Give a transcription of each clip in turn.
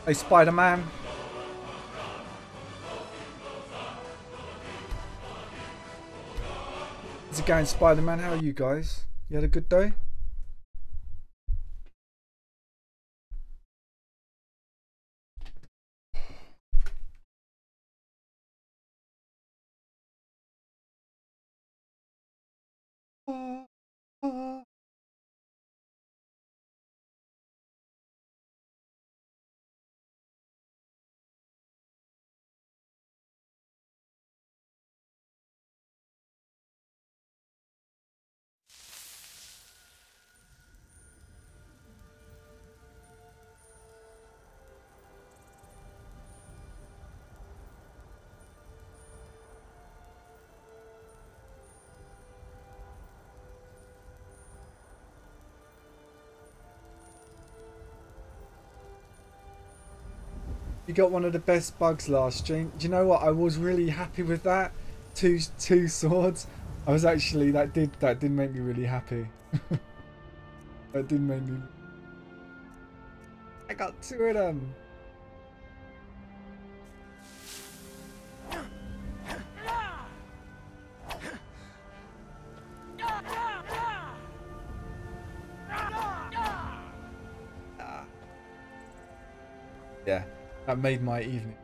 Hey, Spider-Man. How's it going, Spider-Man? How are you guys? You had a good day? You got one of the best bugs last stream. Do you know what? I was really happy with that. Two swords. I was actually that did make me really happy. That did make me. I got two of them. Yeah, that made my evening.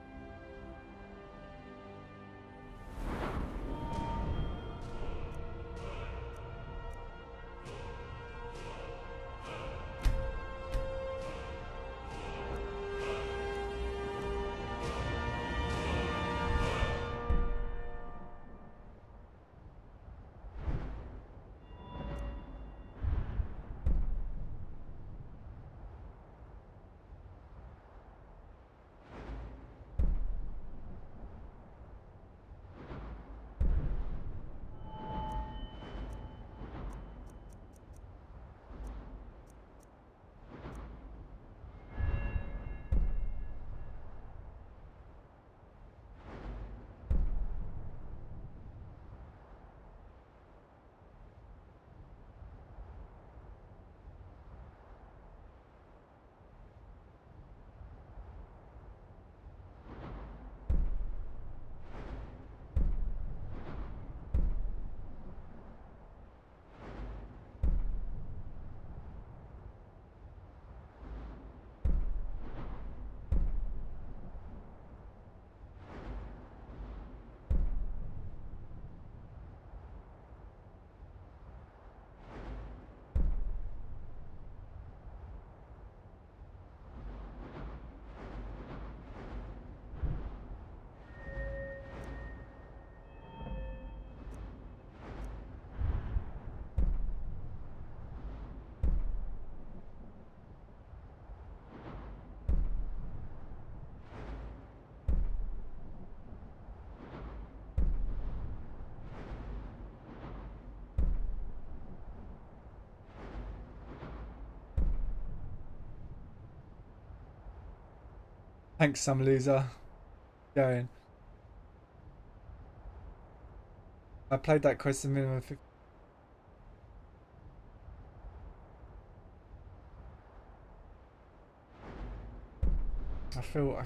Thanks, some loser. Going. I played that quest a minimum of 50. I feel.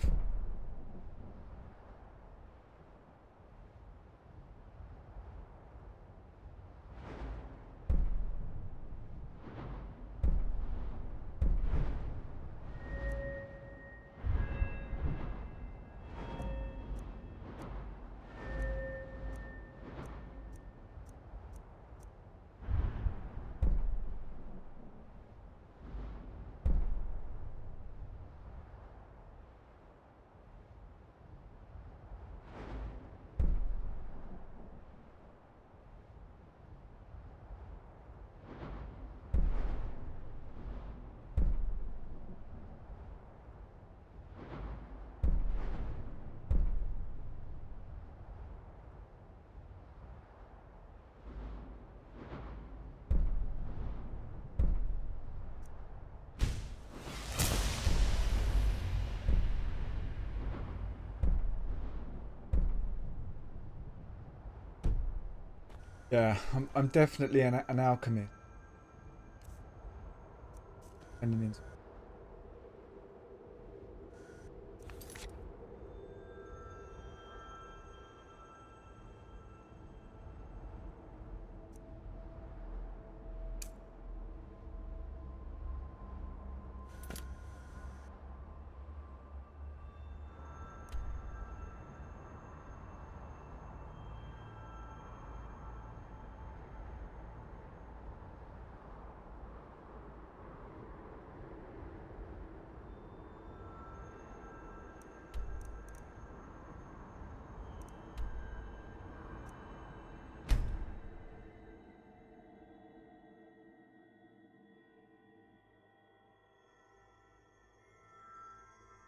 Yeah, I'm definitely an alchemist.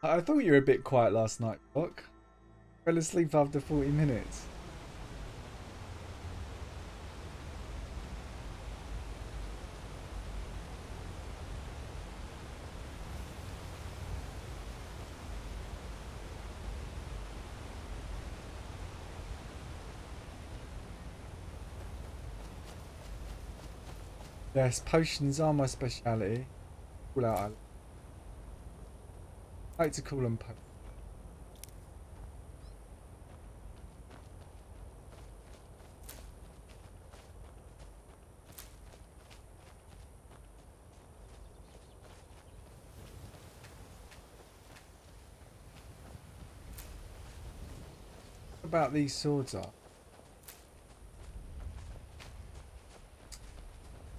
I thought you were a bit quiet last night, Doc. Fell asleep after 40 minutes. Yes, potions are my speciality. Call out. I like to call them potions. What about these swords are?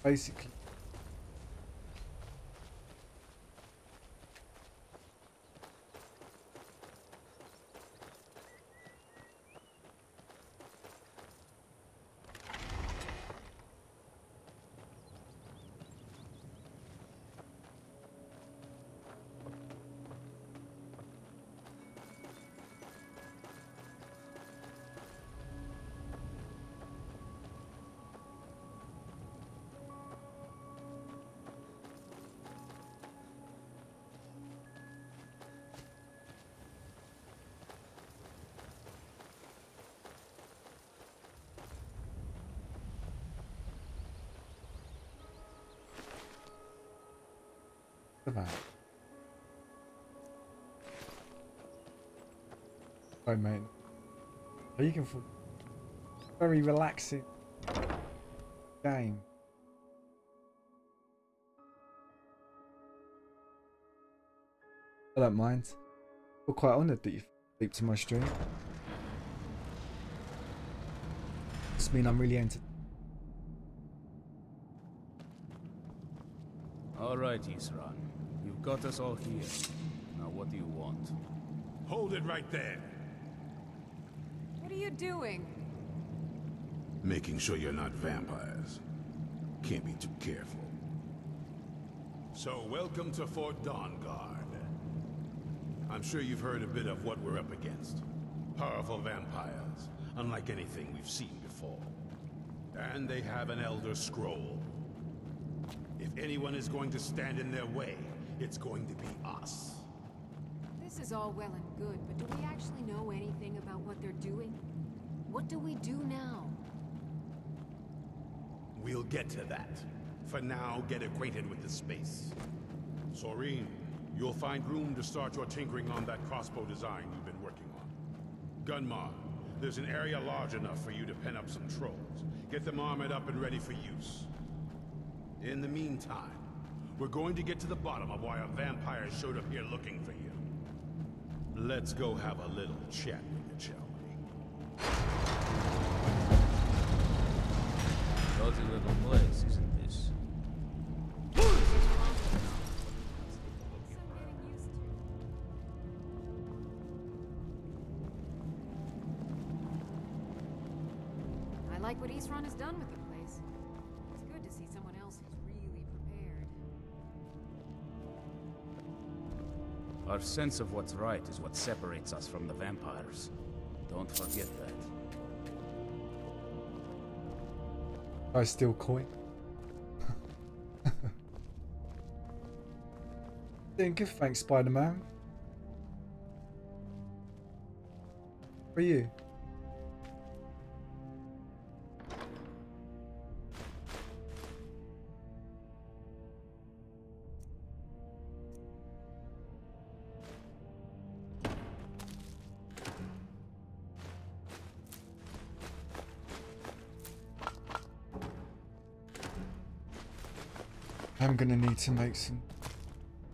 Basically. About. Oh, mate. Oh, you can feel very relaxing game. I don't mind. I feel quite honoured that you sleep to my stream. This means I'm really entertained. All right, Isran. You've got us all here. Now what do you want? Hold it right there. What are you doing? Making sure you're not vampires. Can't be too careful. So, welcome to Fort Dawnguard. I'm sure you've heard a bit of what we're up against. Powerful vampires, unlike anything we've seen before. And they have an Elder Scroll. If anyone is going to stand in their way, it's going to be us. This is all well and good, but do we actually know anything about what they're doing? What do we do now? We'll get to that. For now, get acquainted with the space. Soreen, you'll find room to start your tinkering on that crossbow design you've been working on. Gunmar, there's an area large enough for you to pen up some trolls. Get them armored up and ready for use. In the meantime, we're going to get to the bottom of why a vampire showed up here looking for you. Let's go have a little chat with you, shall we? Cozy little place, isn't this? I like what Isran has done with the place. It's good to see someone else who's really prepared. Our sense of what's right is what separates us from the vampires. Don't forget that. I still coin. Doing good, thanks, Spider-Man. For you. I'm gonna need to make some.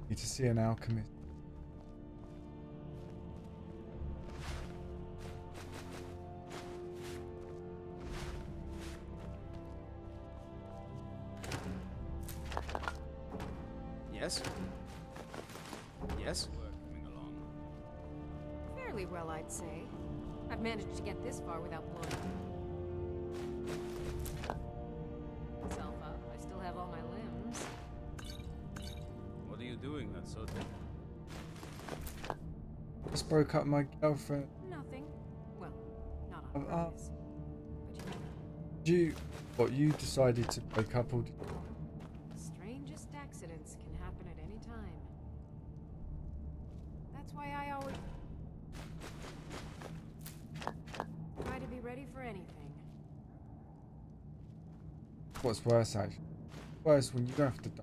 Need to see an alchemist. Yes? Yes? We're coming along. Fairly well, I'd say. I've managed to get this far without blowing myself up. I still have all my limbs. What are you doing that's so different? Just broke up with my girlfriend. Nothing. Well, not on purpose. But You decided to break up, or did you? the strangest accidents can happen at any time. That's why I always try to be ready for anything. What's worse, actually? Worse when you don't have to die.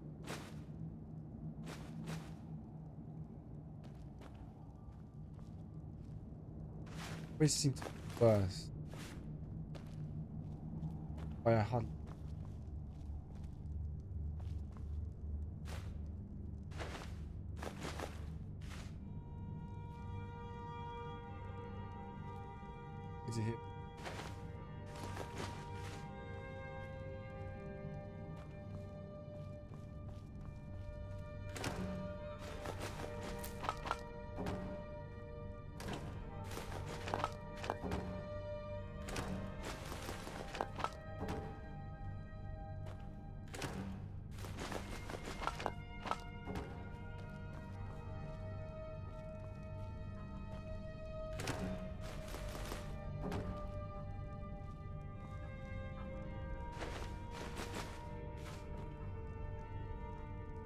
Always seems to be worse. By a hunt. Is it here?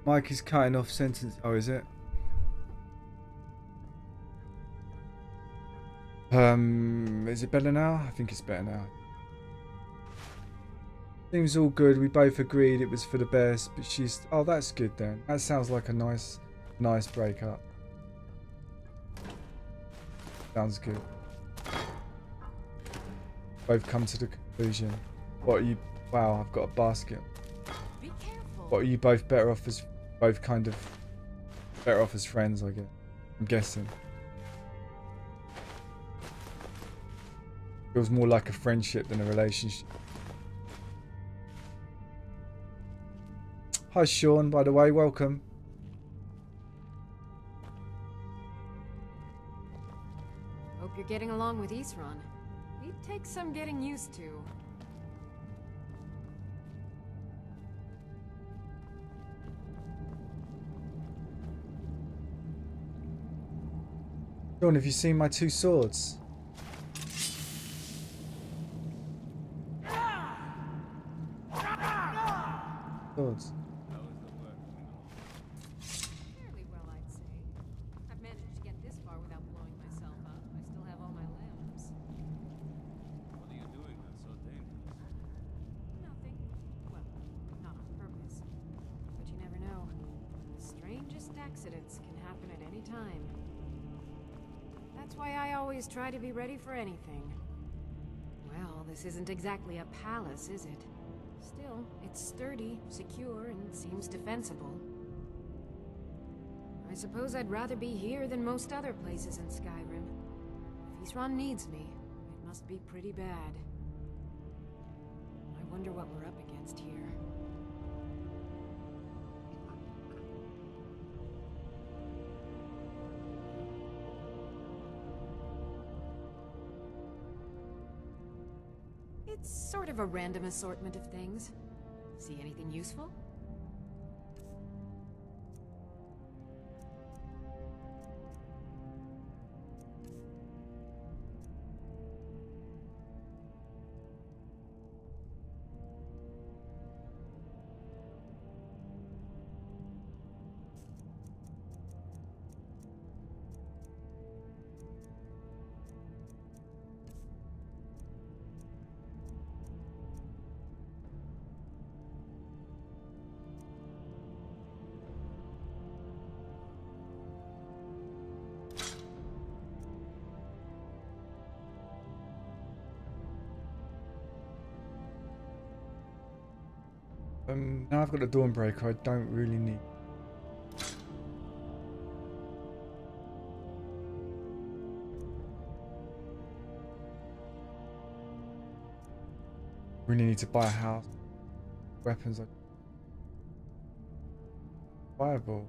Mike is cutting off sentence. Oh, is it? Is it better now? I think it's better now. Seems all good. We both agreed it was for the best, but she's... Oh, that's good then. That sounds like a nice breakup. Sounds good. Both come to the conclusion. What are you... Wow, I've got a basket. Be careful. What are you both better off as... Both kind of... Better off as friends, I guess. I'm guessing. Feels more like a friendship than a relationship. Hi Sean, by the way, welcome. Hope you're getting along with Isran. He takes some getting used to. Sean, have you seen my two swords? Swords. Fairly well, I'd say. I've managed to get this far without blowing myself up. I still have all my limbs. What are you doing that's so dangerous? Nothing. Well, not on purpose. But you never know. The strangest accidents can happen at any time. That's why I always try to be ready for anything. Well, this isn't exactly a palace, is it? Still, it's sturdy, secure, and seems defensible. I suppose I'd rather be here than most other places in Skyrim. If Isran needs me, it must be pretty bad. I wonder what we're up against here. It's sort of a random assortment of things. See anything useful? Now I've got a Dawnbreaker, I don't really need. Really need to buy a house. Weapons are viable.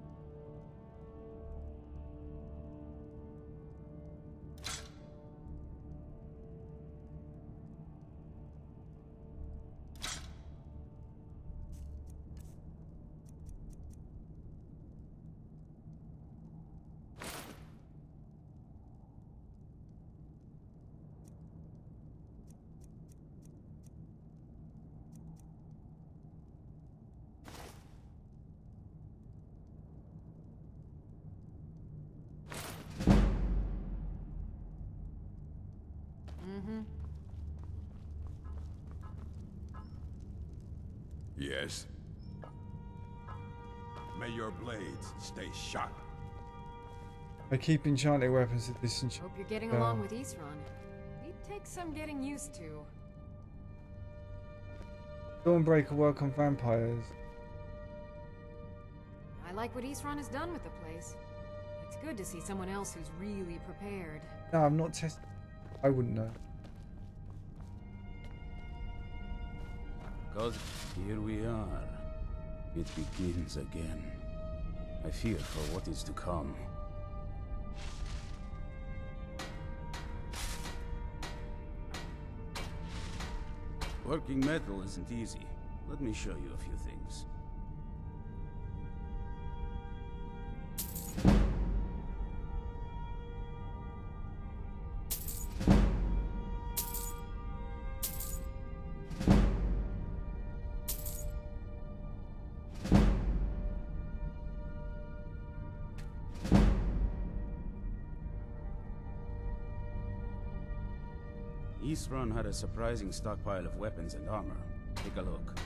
Mm-hmm. Yes. May your blades stay sharp. I keep enchanting weapons at this Hope you're getting along with Isran. It takes some getting used to. Dawnbreaker work on vampires. I like what Isran has done with the place. It's good to see someone else who's really prepared. No, I'm not testing. I wouldn't know. Because here we are. It begins again. I fear for what is to come. Working metal isn't easy. Let me show you a few things. Isran had a surprising stockpile of weapons and armor. Take a look.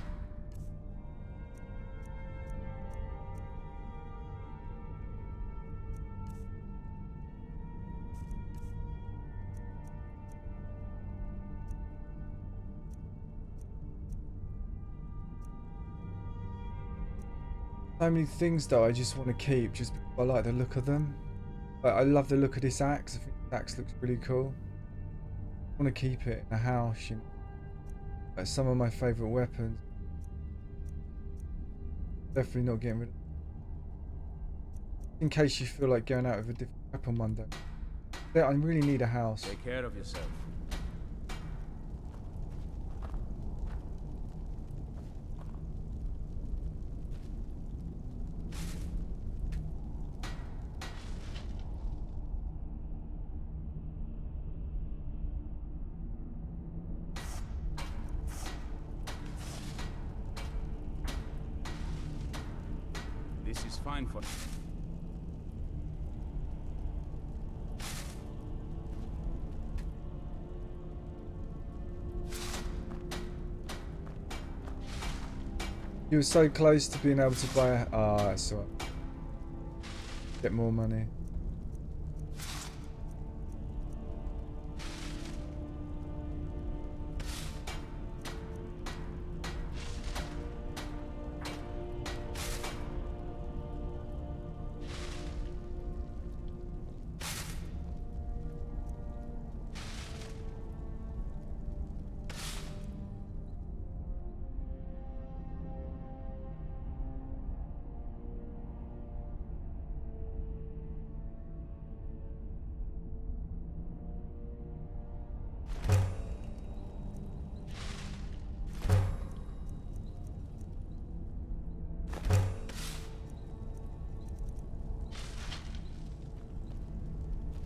So many things though I just want to keep just because I like the look of them. I love the look of this axe. I think this axe looks really cool. I want to keep it in a house, you know. Like some of my favourite weapons. Definitely not getting rid of. In case you feel like going out with a different weapon one day. Yeah, I really need a house. Take care of yourself. This is fine for... You were so close to being able to buy a... Ah, that's all right. Get more money.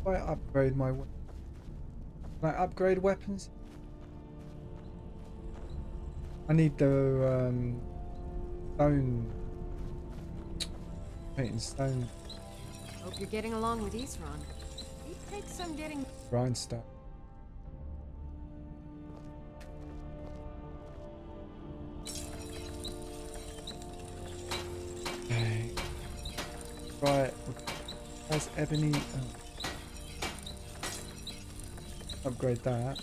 If I upgrade my... Can I upgrade weapons? I need the stone... Painting stone Hope you're getting along with Isran. It takes some getting... grindstone. Okay. Right. That's ebony. Upgrade that.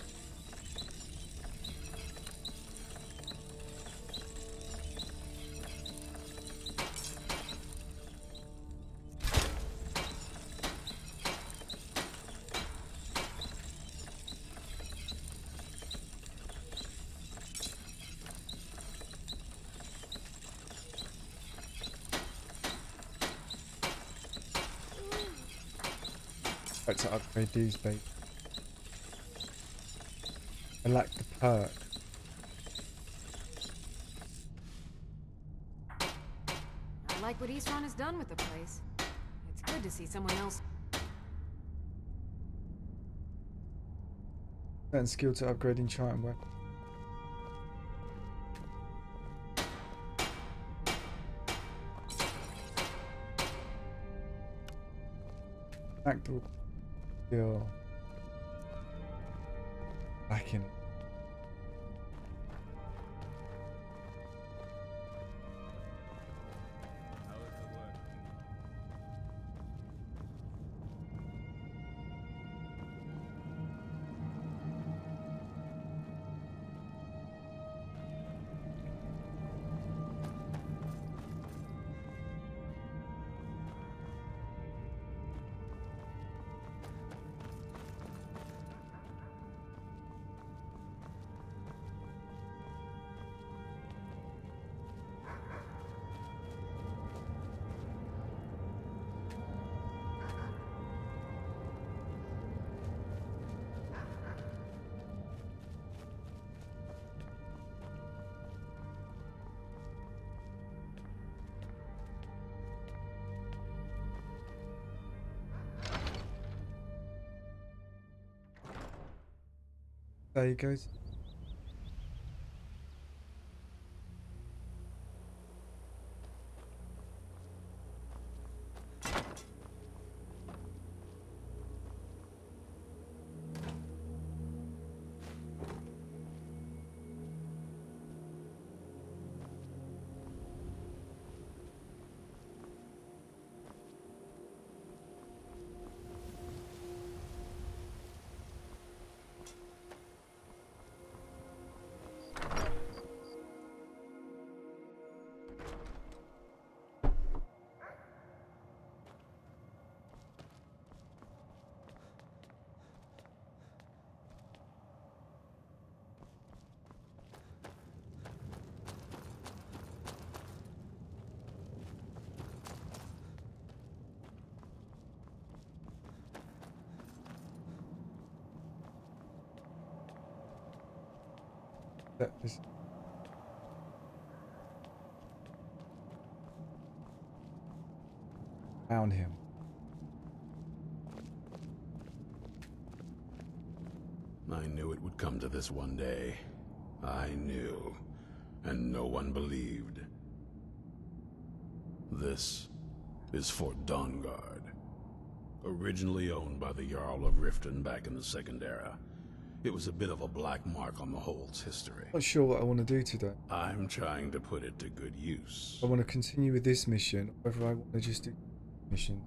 Right, to upgrade these, babe. I lack the perk. I like what Isran has done with the place. It's good to see someone else. Certain skill to upgrade enchanting weapon. Lack the skill. lacking. There he goes. That is found him. I knew it would come to this one day. I knew. And no one believed. This is Fort Dawnguard. Originally owned by the Jarl of Riften back in the Second Era. It was a bit of a black mark on the Hold's history. Not sure what I want to do today. I'm trying to put it to good use. I want to continue with this mission, or whether I want to just do mission.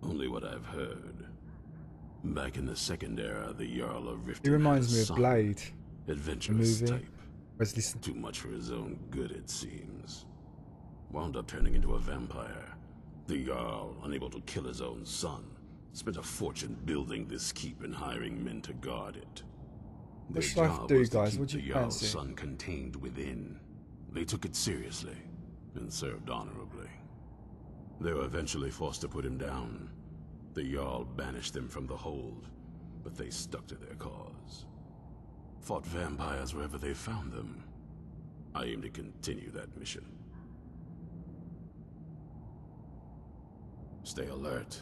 Only what I've heard. Back in the Second Era, the Jarl of Riften He reminds had a me of son. Blade, the Adventurous movie. type. Whereas listen, Too much for his own good, it seems. Wound up turning into a vampire. The Jarl, unable to kill his own son, spent a fortune building this keep and hiring men to guard it. Their what should I job do, was to guys? keep What do the you Jarl's fancy? son contained within. They took it seriously and served honorably. They were eventually forced to put him down. The Jarl banished them from the Hold, but they stuck to their cause. Fought vampires wherever they found them. I aim to continue that mission. Stay alert.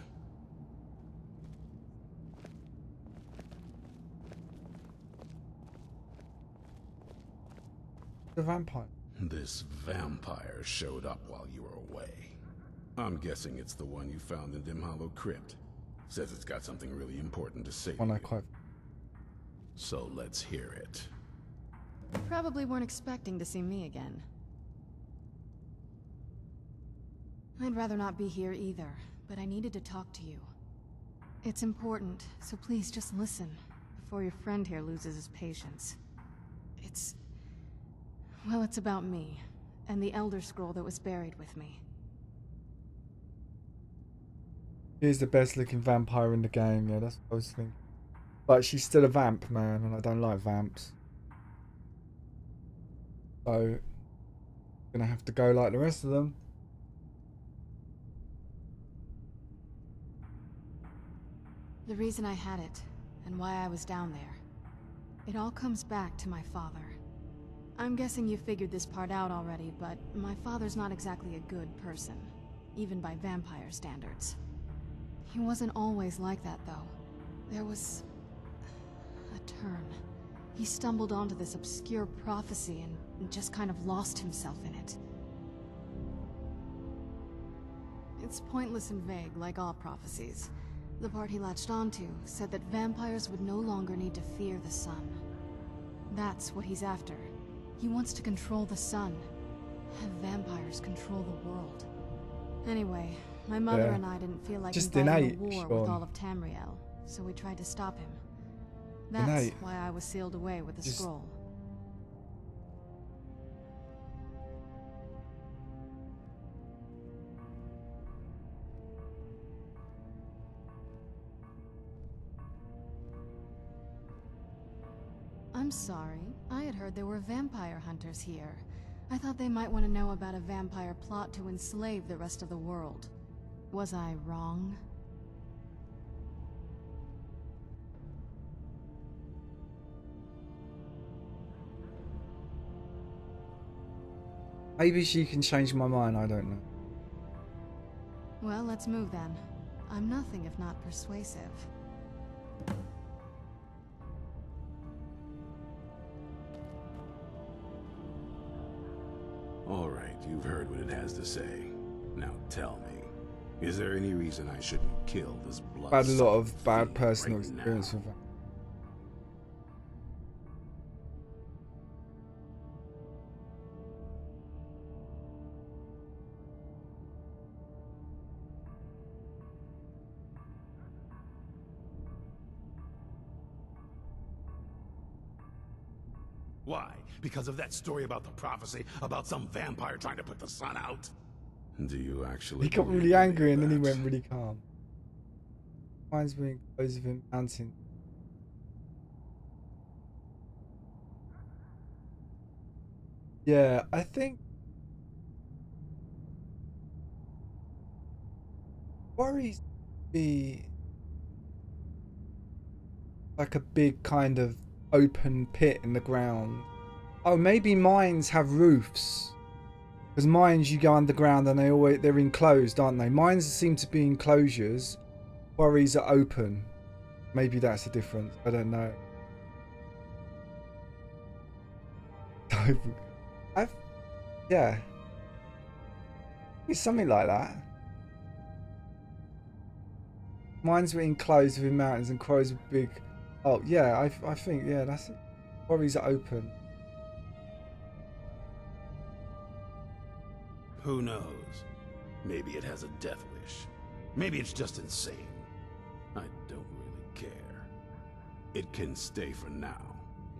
the vampire. This vampire showed up while you were away. I'm guessing it's the one you found in Dim Hollow Crypt. Says it's got something really important to say. One I quite. So let's hear it. Probably weren't expecting to see me again. I'd rather not be here either, but I needed to talk to you. It's important, so please just listen, before your friend here loses his patience. Well, it's about me, and the Elder Scroll that was buried with me. He's the best looking vampire in the game, yeah, that's what I was thinking. But she's still a vamp, man, and I don't like vamps. So, gonna have to go like the rest of them. The reason I had it, and why I was down there, it all comes back to my father. I'm guessing you figured this part out already, but my father's not exactly a good person, even by vampire standards. He wasn't always like that, though. There was a turn. He stumbled onto this obscure prophecy and just kind of lost himself in it. It's pointless and vague, like all prophecies. The part he latched onto said that vampires would no longer need to fear the sun. That's what he's after. He wants to control the sun. Have vampires control the world. Anyway, my mother and I didn't feel like Just inviting innate, a war Sean. with all of Tamriel, so we tried to stop him. That's Innate. why I was sealed away with the Just- scroll. I'm sorry. I had heard there were vampire hunters here. I thought they might want to know about a vampire plot to enslave the rest of the world. Was I wrong? Maybe she can change my mind, I don't know. Well, let's move then. I'm nothing if not persuasive. All right, you've heard what it has to say. Now tell me, is there any reason I shouldn't kill this blood? I had a lot of bad personal right experience now? with that. Why? Because of that story about the prophecy about some vampire trying to put the sun out? Do you actually? He got believe really angry and that? then he went really calm. Reminds me of him mountain. Yeah, I think worries be like a big kind of open pit in the ground. Oh, maybe mines have roofs. Because mines, you go underground and they're enclosed, aren't they? Mines seem to be enclosures. Quarries are open. Maybe that's the difference. I don't know. Yeah. It's something like that. Mines were enclosed within mountains and quarries were big. Oh, yeah, I think, yeah, that's it. Quarries are open. Who knows? Maybe it has a death wish. Maybe it's just insane. I don't really care. It can stay for now.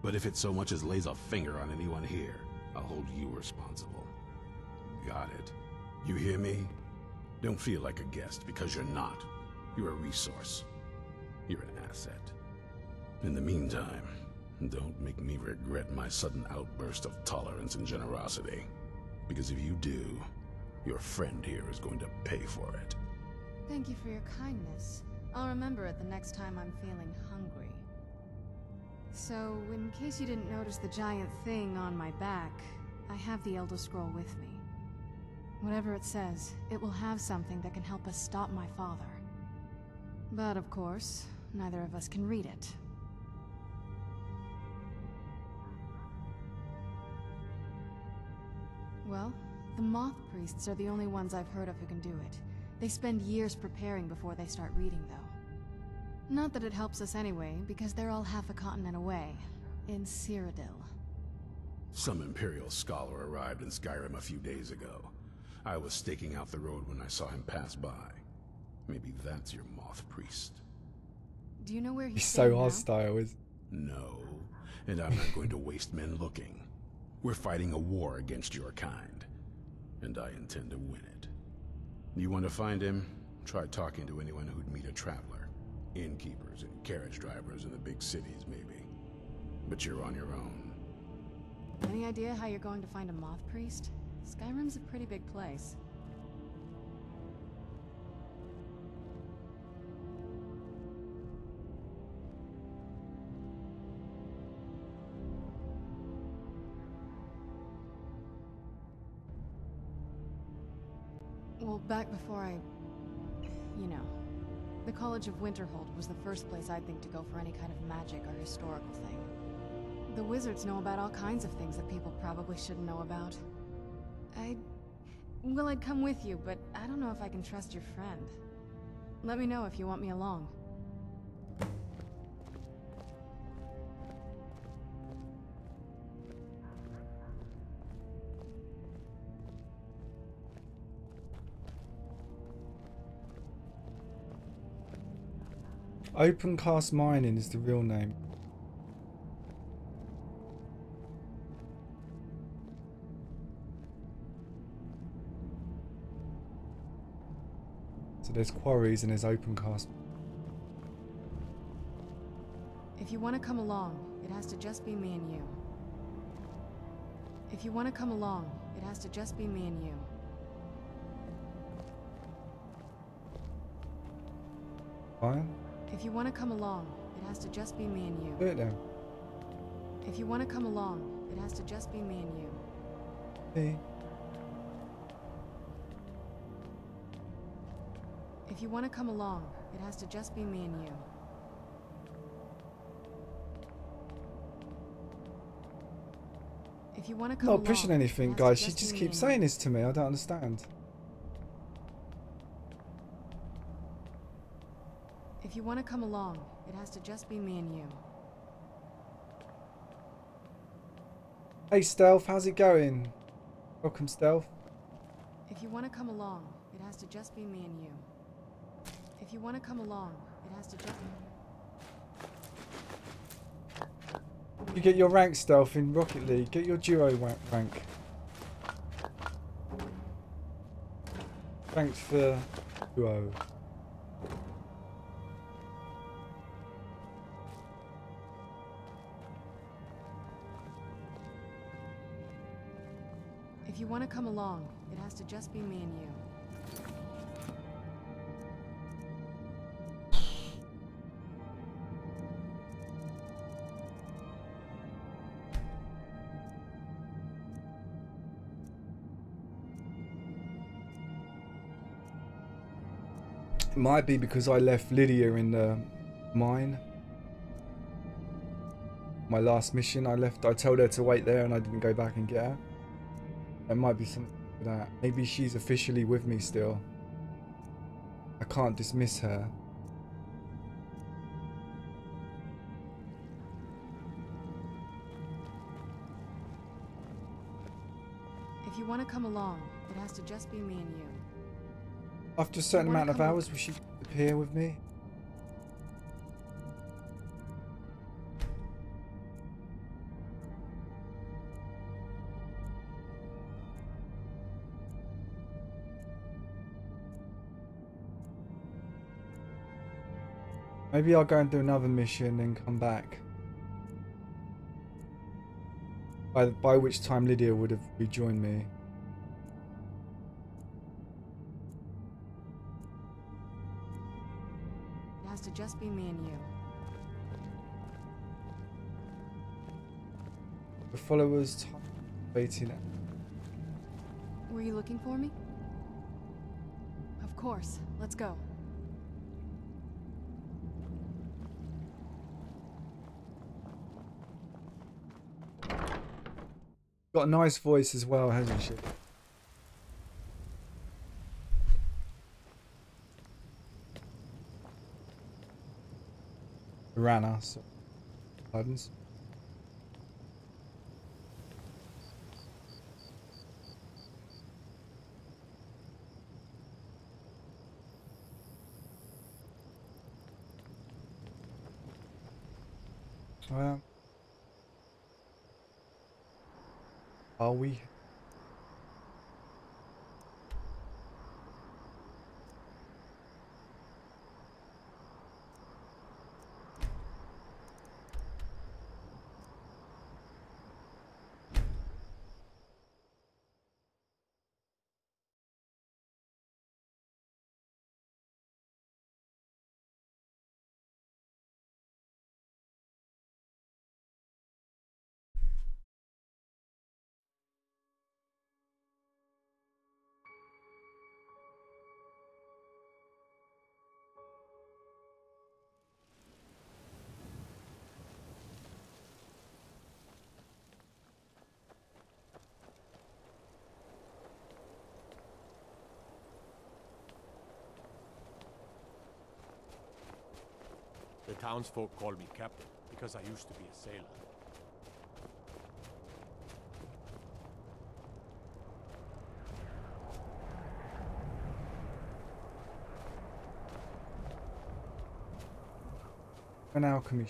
But if it so much as lays a finger on anyone here, I'll hold you responsible. Got it? You hear me? Don't feel like a guest, because you're not. You're a resource. You're an asset. In the meantime, don't make me regret my sudden outburst of tolerance and generosity. Because if you do, your friend here is going to pay for it. Thank you for your kindness. I'll remember it the next time I'm feeling hungry. So, in case you didn't notice the giant thing on my back, I have the Elder Scroll with me. Whatever it says, it will have something that can help us stop my father. But of course, neither of us can read it. Well, the Moth Priests are the only ones I've heard of who can do it. They spend years preparing before they start reading, though. Not that it helps us anyway, because they're all half a continent away, in Cyrodiil. Some Imperial scholar arrived in Skyrim a few days ago. I was staking out the road when I saw him pass by. Maybe that's your Moth Priest. Do you know where he's He's staying so now? hostile, is No, and I'm not going to waste men looking. We're fighting a war against your kind, and I intend to win it. You want to find him? Try talking to anyone who'd meet a traveler. Innkeepers and carriage drivers in the big cities, maybe. But you're on your own. Any idea how you're going to find a Moth Priest? Skyrim's a pretty big place. Well, back before you know, the College of Winterhold was the first place I'd think to go for any kind of magic or historical thing. The wizards know about all kinds of things that people probably shouldn't know about. Well, I'd come with you, but I don't know if I can trust your friend. Let me know if you want me along. Opencast Mining is the real name. So there's quarries and there's opencast. If you want to come along, it has to just be me and you. If you want to come along, it has to just be me and you. Fine. If you want to come along, it has to just be me and you. Do it then. If you want to come along, it has to just be me and you. Hey. If you want to come along, it has to just be me and you. If you want to come along, Not pushing anything, it has to guys. She be just me keeps and saying you. this to me. I don't understand. If you want to come along, it has to just be me and you. Hey, Stealth. How's it going? Welcome, Stealth. If you want to come along, it has to just be me and you. If you want to come along, it has to just... You get your rank, Stealth, in Rocket League. Get your duo rank. Thanks for duo. If you want to come along, it has to just be me and you. It might be because I left Lydia in the mine. My last mission, I told her to wait there and I didn't go back and get her. There might be something to that. Maybe she's officially with me still. I can't dismiss her. If you want to come along, it has to just be me and you. After a certain wanna amount of come hours, will she appear with me? Maybe I'll go and do another mission and come back. By which time Lydia would have rejoined me. It has to just be me and you. The followers waiting. Were you looking for me? Of course. Let's go. Got a nice voice as well, hasn't she? Rana, so pardons. Are we? The townsfolk call me captain because I used to be a sailor. An alchemy.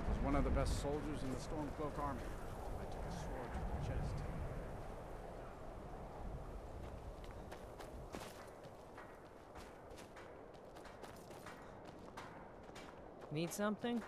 Was one of the best soldiers in the Stormcloak army. I took a sword to the chest. Need something?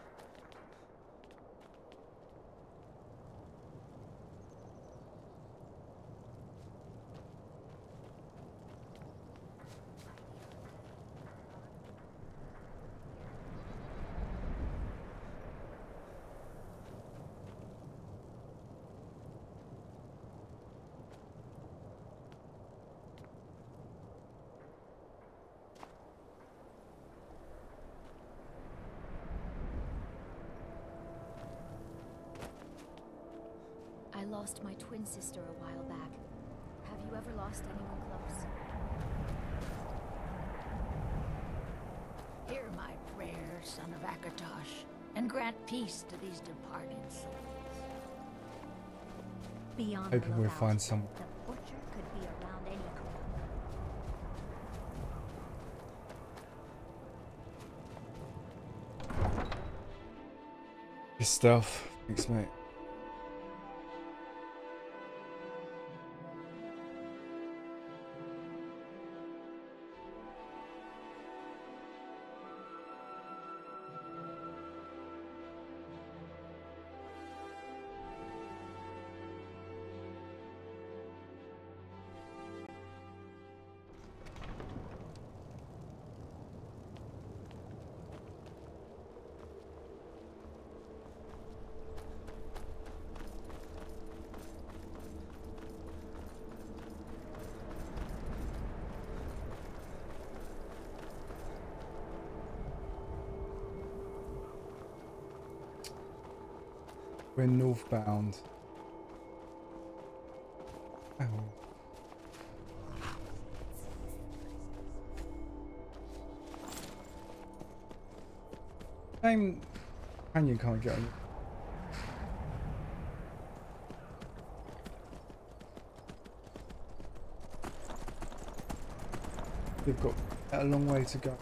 I lost my twin sister a while back. Have you ever lost anyone close? Hear my prayer, son of Akatosh, and grant peace to these departed souls. Beyond Hoping the we'll lookout, find some. The butcher could be around any corner. Good stuff. Thanks, mate. We're northbound. Oh. Same canyon can't get on. They've got a long way to go.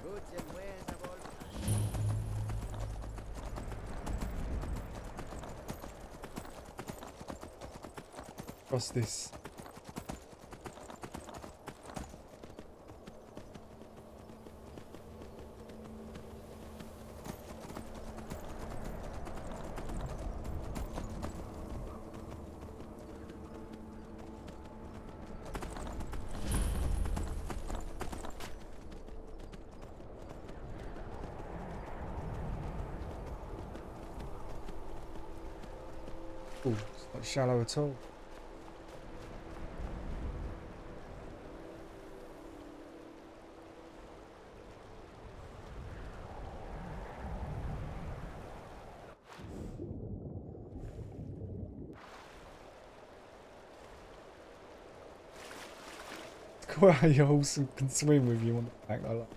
Across this. Oh, it's not shallow at all. Cool how your horse can swim with you on the back like that.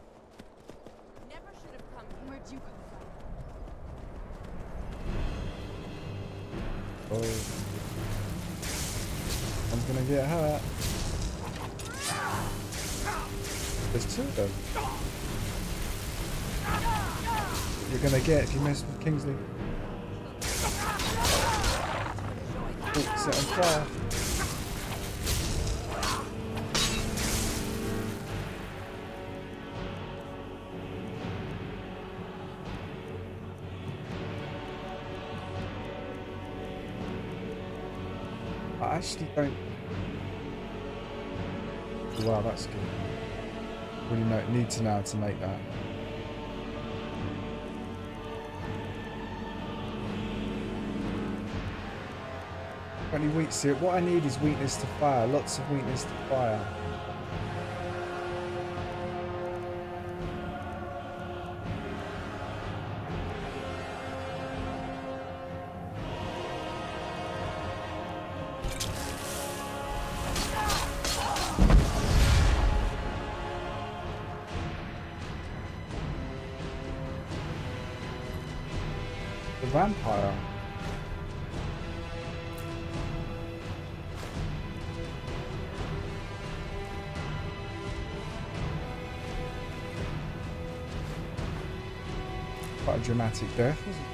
Never should have come here. Where'd you come from? Oh. I'm gonna get hurt. There's two of them. You're gonna get if you mess with Kingsley. Oh, set on fire. I actually don't... Wow, that's good. Really need to know how to make that. Only weak. See, what I need is weakness to fire. Lots of weakness to fire. The vampire. Quite a dramatic death, wasn't it?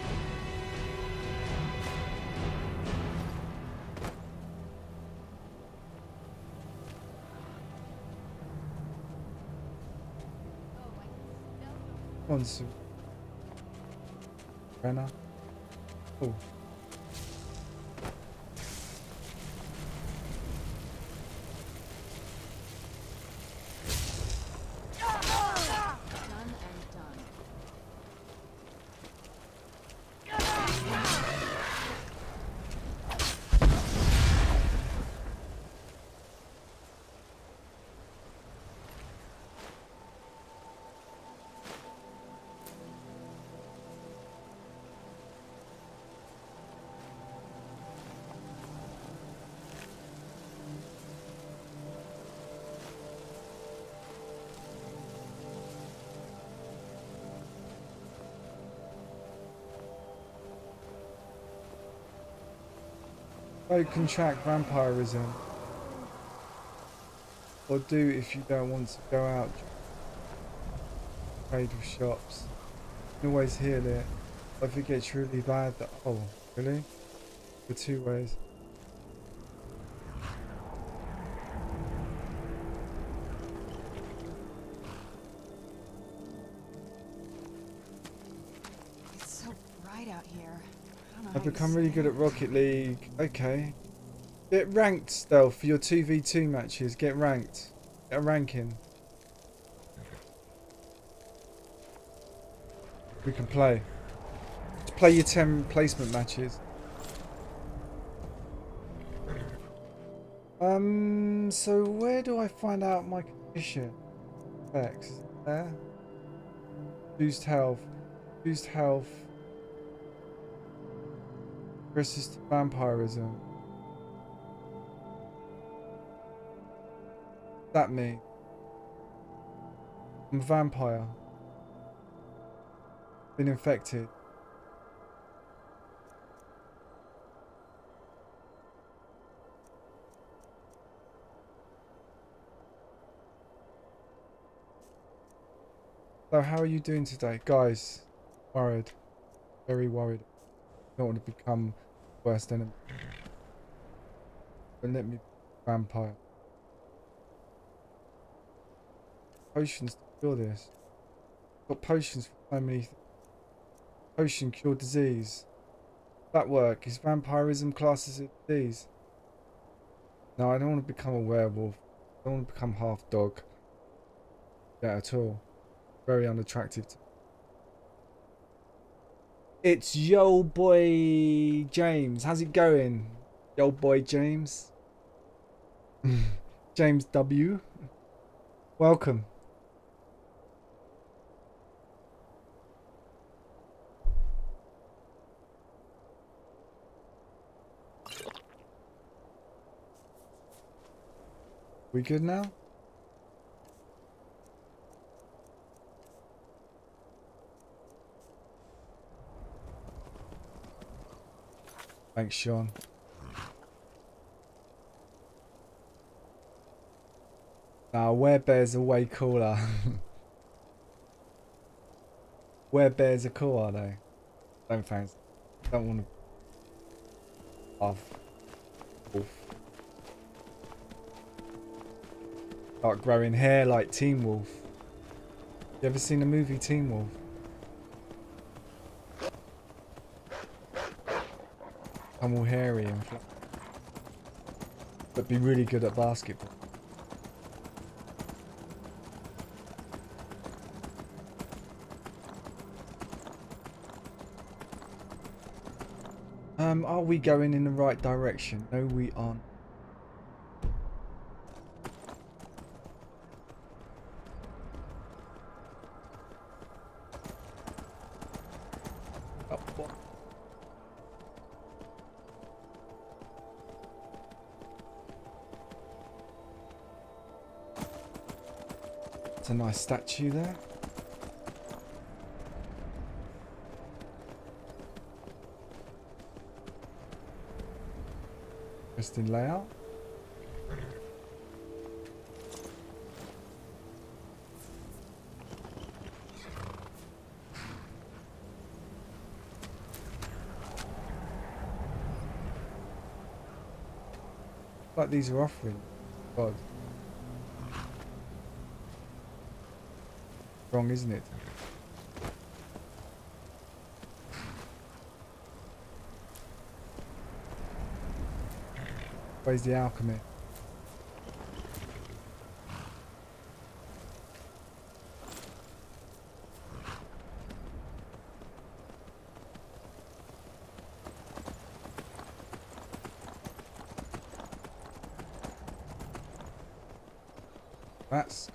One Renner. Oh. Oh, contract vampirism. Or do if you don't want to go out. Trade with shops. You can always heal it. If it gets really bad, oh, really? For 2 ways. It's so bright out here. I've become really good at Rocket League. Okay. Get ranked, Stealth, for your 2v2 matches. Get ranked. Get a ranking. We can play. Just play your 10 placement matches. So where do I find out my condition? X, is it there? Boost health. Boost health. Resist vampirism. What's that mean? I'm a vampire. Been infected. So how are you doing today? Guys, worried. Very worried. Don't want to become worst enemy. But let me be a vampire. Potions to cure this. Got potions for so many things. Potion cure disease. That work. Is vampirism classed as a disease? No, I don't want to become a werewolf. I don't want to become half dog. Yeah, at all. Very unattractive. It's yo boy James. How's it going? Yo boy James. James W. Welcome. We good now? Thanks, Sean. Nah, werebears are way cooler. Werebears are cool, are they? Don't fancy. Don't want to. Off. Wolf. Start growing hair like Teen Wolf. You ever seen the movie Teen Wolf? I'm all hairy and flat. but be really good at basketball. Are we going in the right direction? No, we aren't. Oh, what? It's a nice statue there. Interesting layout. Like these are offering. God. Wrong, isn't it? Where's the alchemy? That's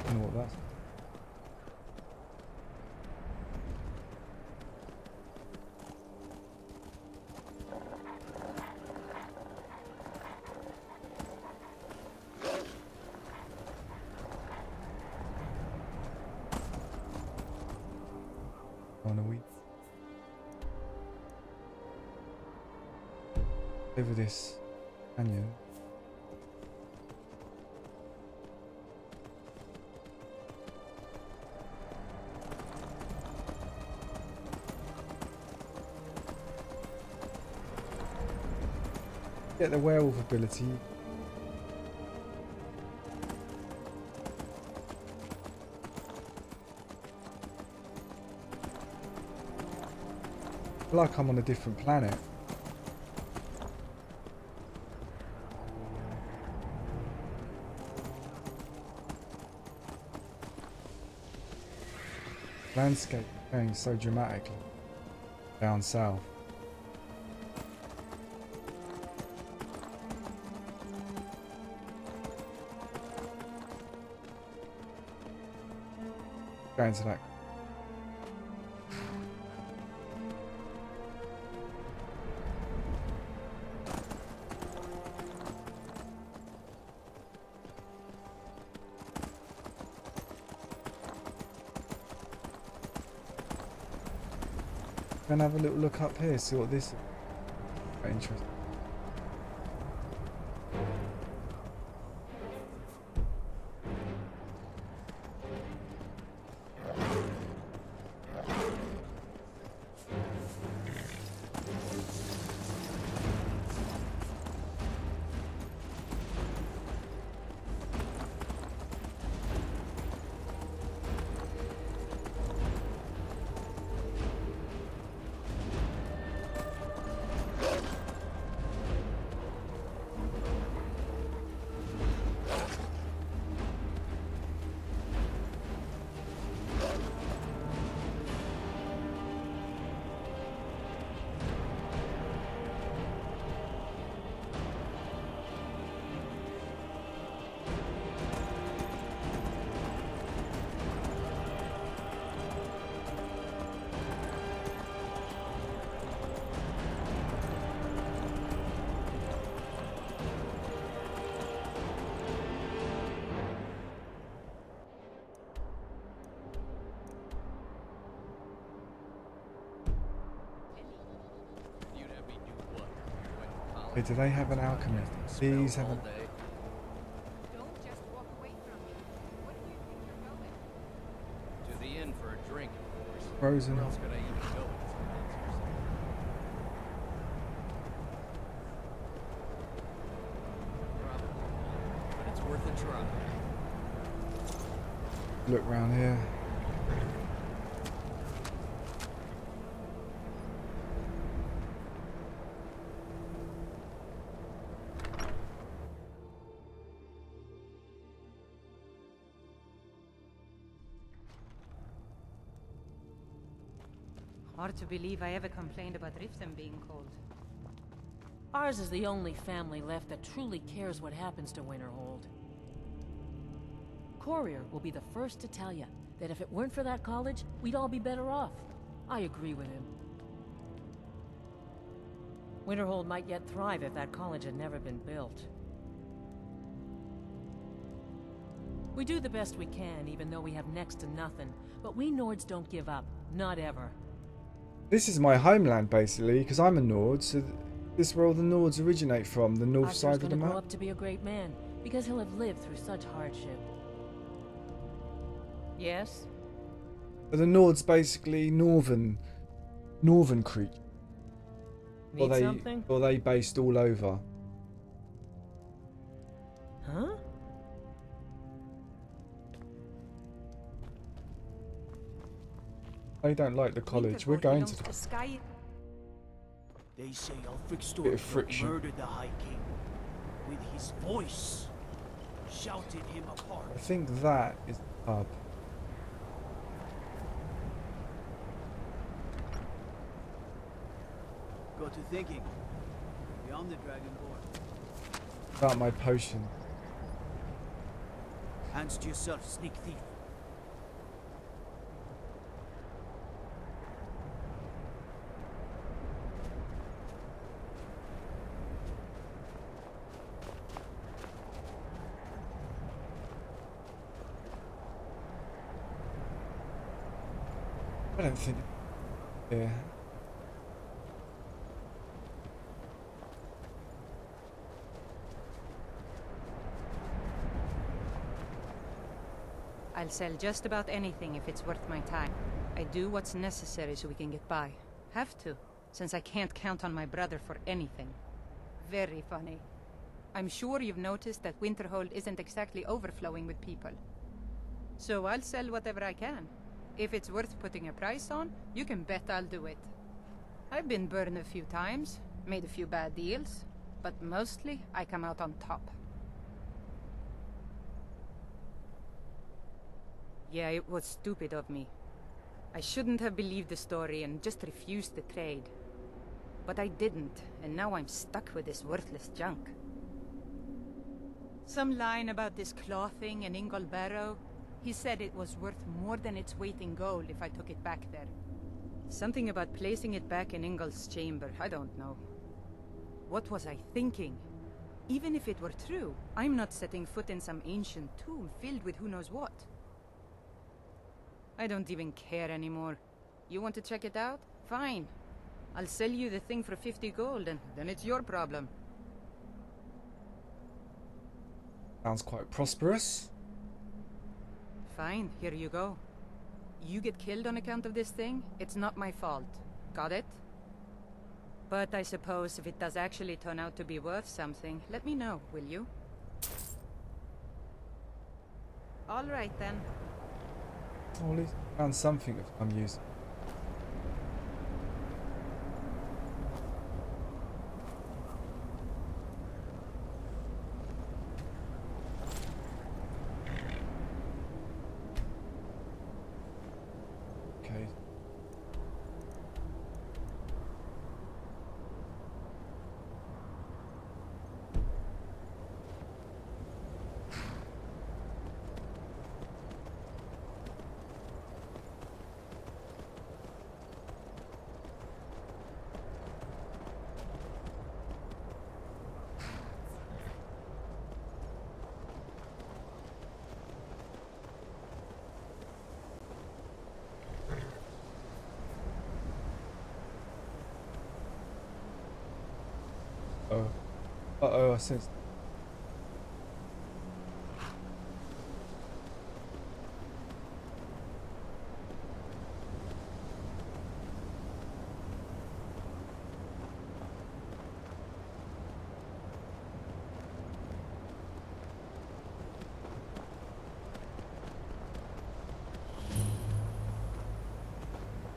I don't know what that's. On a week. Over this canyon. Get the werewolf ability. I feel like I'm on a different planet. Landscape changed so dramatically down south. Going to that. Gonna have a little look up here, see what this is. Quite interesting. Hey, do they have an alchemist? Please have an... Don't just walk away from me. Where do you think you're going? To the inn for a drink, of course. Frozen. Where else could I even go with this Probably, but it's worth a try. Look round here. Hard to believe I ever complained about Riften being cold. Ours is the only family left that truly cares what happens to Winterhold. Courier will be the first to tell you that if it weren't for that college, we'd all be better off. I agree with him. Winterhold might yet thrive if that college had never been built. We do the best we can, even though we have next to nothing. But we Nords don't give up. Not ever. This is my homeland, basically, because I'm a Nord, so this is where all the Nords originate from, the north Arthur's side of the gonna grow map. up to be a great man, because he'll have lived through such hardship. Yes? But the Nords basically northern creatures. Need something? Or they based all over. Huh? They don't like the college. We're going to the... Sky. They say Ulfric Bit of friction. murdered the High King with his voice, shouted him apart. I think that is the pub. Got to thinking. Beyond the Dragonborn. About my potion. Hands to yourself, sneak thief. I don't think... Yeah. I'll sell just about anything if it's worth my time. I do what's necessary so we can get by. Have to, since I can't count on my brother for anything. Very funny. I'm sure you've noticed that Winterhold isn't exactly overflowing with people. So I'll sell whatever I can. If it's worth putting a price on, you can bet I'll do it. I've been burned a few times, made a few bad deals, but mostly I come out on top. Yeah, it was stupid of me. I shouldn't have believed the story and just refused the trade. But I didn't, and now I'm stuck with this worthless junk. Some line about this clothing in Ingol Barrow. He said it was worth more than its weight in gold if I took it back there. Something about placing it back in Ingol's chamber, I don't know. What was I thinking? Even if it were true, I'm not setting foot in some ancient tomb filled with who knows what. I don't even care anymore. You want to check it out? Fine. I'll sell you the thing for 50 gold, and then it's your problem. Sounds quite prosperous. Fine, here you go. You get killed on account of this thing, it's not my fault. Got it? But I suppose if it does actually turn out to be worth something, let me know, will you? All right then. Oh, at least I found something that I'm using. Okay. Oh. Uh-oh, I sense.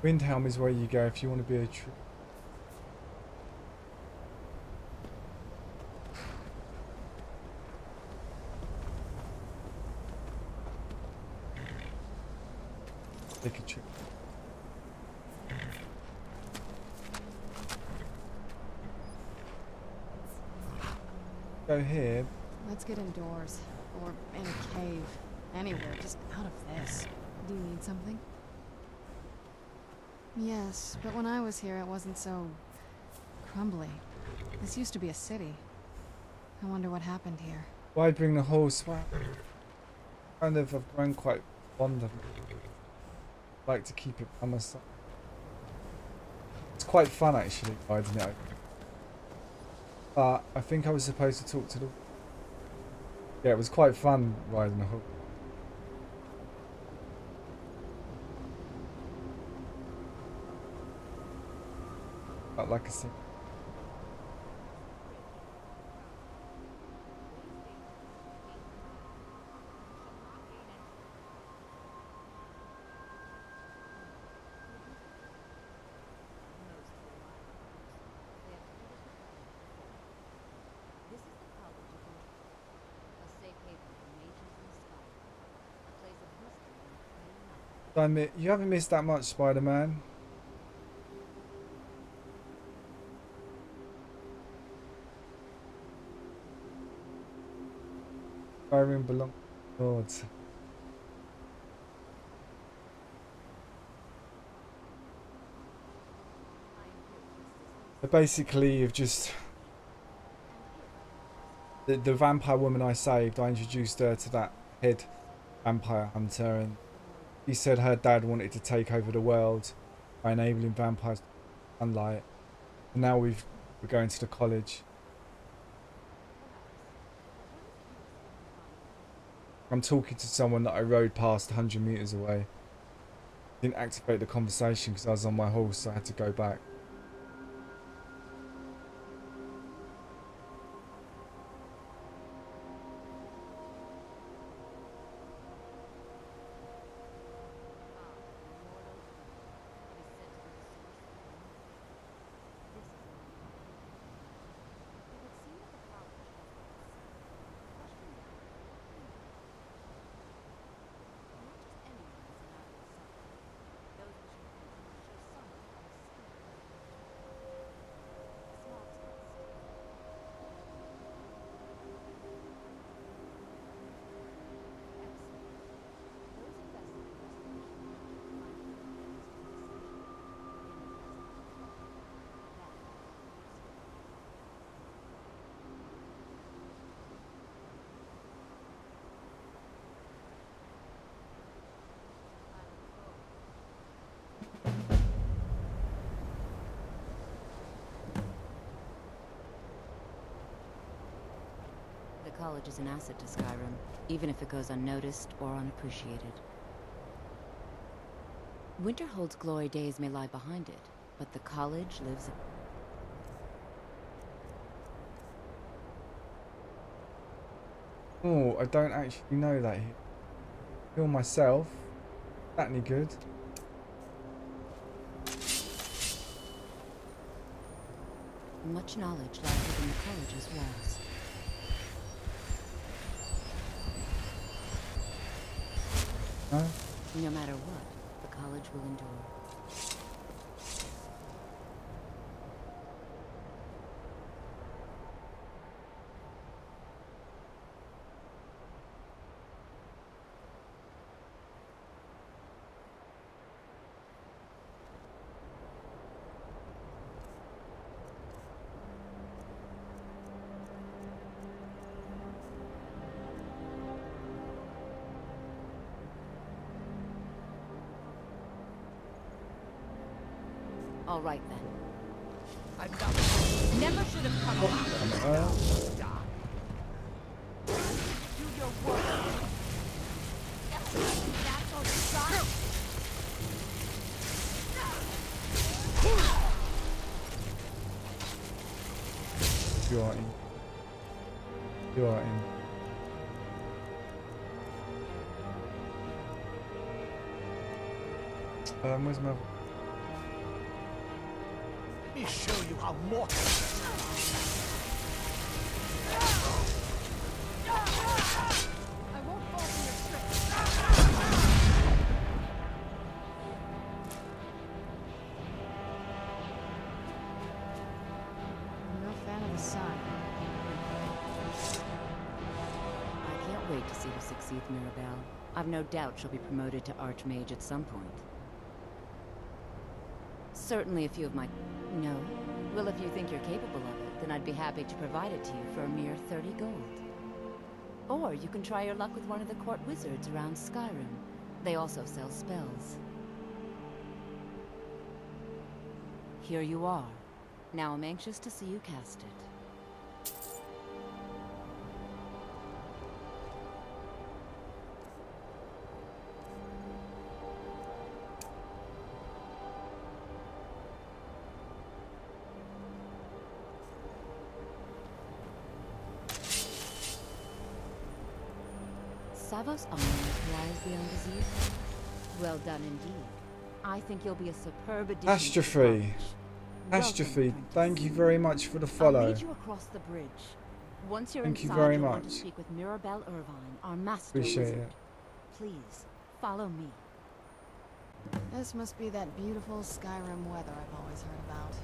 Windhelm is where you go if you want to be a true. Take a trip. Go here. Let's get indoors. Or in a cave. Anywhere, just out of this. Do you need something? Yes, but when I was here it wasn't so... crumbly. This used to be a city. I wonder what happened here. Why bring the whole swamp? Kind of, I've grown quite fond of it. Like to keep it by myself. It's quite fun actually, riding it over. But I think I was supposed to talk to the... Yeah, it was quite fun riding the horse. But like I said... You haven't missed that much, Spider-Man. Skyrim belongs to Lords. But basically, you've just... The vampire woman I saved, I introduced her to that head vampire hunter, and he said her dad wanted to take over the world by enabling vampires to sunlight. And now we're going to the college. I'm talking to someone that I rode past 100 meters away. Didn't activate the conversation because I was on my horse, so I had to go back. The college is an asset to Skyrim, even if it goes unnoticed or unappreciated. Winterhold's glory days may lie behind it, but the college lives... Oh, I don't actually know that here. Kill myself. Is that any good? Much knowledge lies within the college's walls. No? No matter what, the college will endure. All right then. Never should have come. You are in. You are in. Where's my... Let me show you how mortal. I won't fall for your tricks. I'm no fan of the sun. I can't wait to see her succeed, Mirabelle. I've no doubt she'll be promoted to Archmage at some point. Certainly a few of my... No. Well, if you think you're capable of it, then I'd be happy to provide it to you for a mere 30 gold. Or you can try your luck with one of the court wizards around Skyrim. They also sell spells. Here you are. Now I'm anxious to see you cast it. Savos Armor applies the undisseased. Well done indeed. I think you'll be a superb addition. Astrophy. Astrophy, thank you very much for the follow. I'll lead you across the bridge. Once you're Thank inside, you very you'll want to much. speak with Mirabelle Irvine, our master Appreciate wizard. it. Please, follow me. This must be that beautiful Skyrim weather I've always heard about.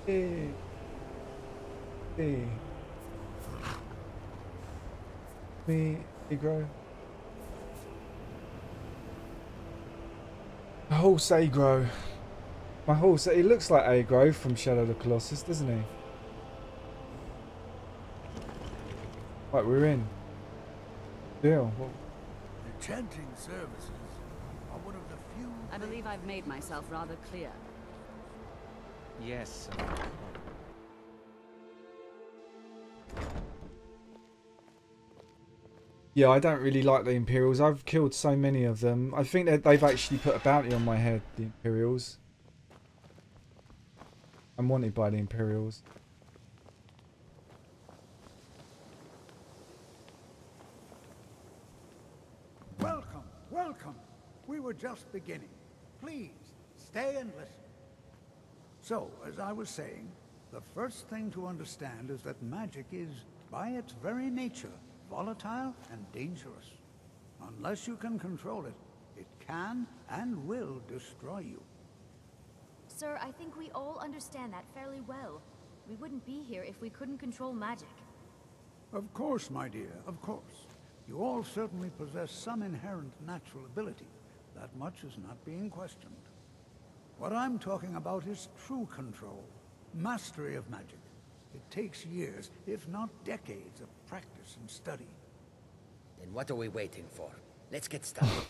Hey. Hey. Me, aggro. A horse aggro. My horse, he looks like aggro from Shadow of the Colossus, doesn't he? Right, we're in. Deal. What? The chanting services are one of the few... I believe I've made myself rather clear. Yes. Yeah, I don't really like the Imperials. I've killed so many of them. I think that they've actually put a bounty on my head, the Imperials. I'm wanted by the Imperials. Welcome, welcome. We were just beginning. Please, stay and listen. So, as I was saying, the first thing to understand is that magic is, by its very nature, volatile and dangerous. Unless you can control it, it can and will destroy you. Sir, I think we all understand that fairly well. We wouldn't be here if we couldn't control magic. Of course, my dear, of course. You all certainly possess some inherent natural ability. That much is not being questioned. What I'm talking about is true control, mastery of magic. It takes years, if not decades, of practice and study. Then what are we waiting for? Let's get started.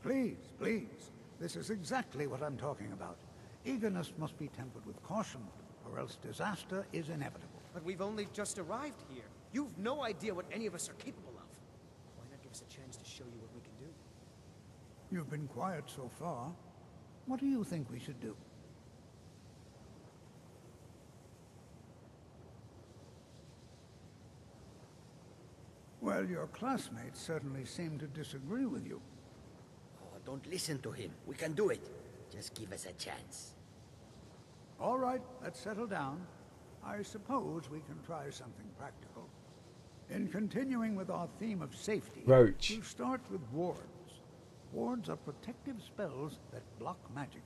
Please, please. This is exactly what I'm talking about. Eagerness must be tempered with caution, or else disaster is inevitable. But we've only just arrived here. You've no idea what any of us are capable of. Why not give us a chance to show you what we can do? You've been quiet so far. What do you think we should do? Well, your classmates certainly seem to disagree with you. Oh, don't listen to him. We can do it. Just give us a chance. All right, let's settle down. I suppose we can try something practical. In continuing with our theme of safety, Roach. we'll start with wards. Wards are protective spells that block magic.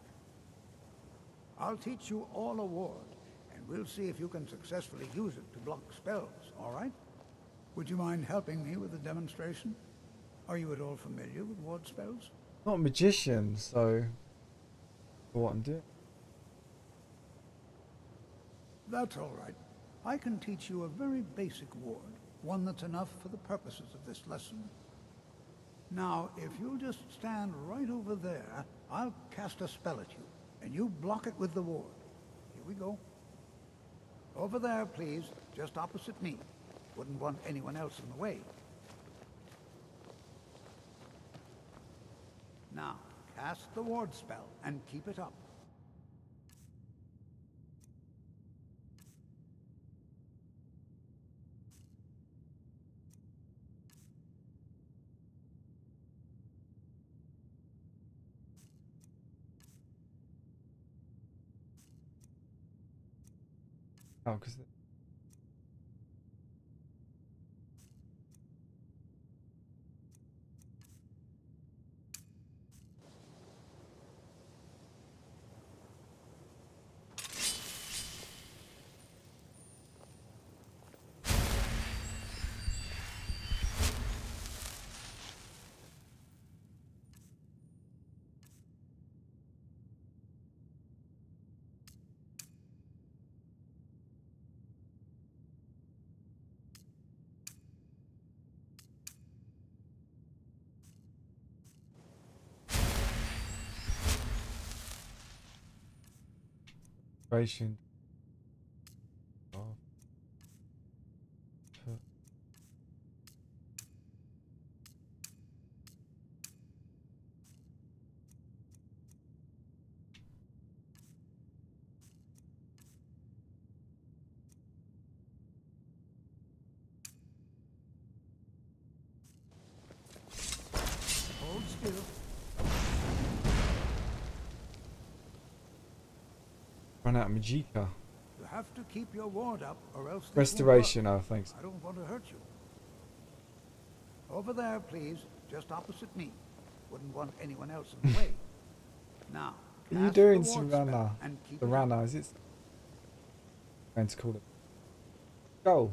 I'll teach you all a ward, and we'll see if you can successfully use it to block spells, all right? Would you mind helping me with the demonstration? Are you at all familiar with ward spells? Not a magician, so... For what I'm doing. That's all right. I can teach you a very basic ward, one that's enough for the purposes of this lesson. Now, if you'll just stand right over there, I'll cast a spell at you, and you block it with the ward. Here we go. Over there, please, just opposite me. Wouldn't want anyone else in the way. Now, cast the ward spell, and keep it up. Oh, because... Restoration. Oh. Hold still. Run out of Magicka. You have to keep your ward up, or else... Restoration, oh, thanks. I don't want to hurt you. Over there, please, just opposite me. Wouldn't want anyone else in the way. Now, What are you doing, Serana? Serana, is it? I'm going to call it. Go.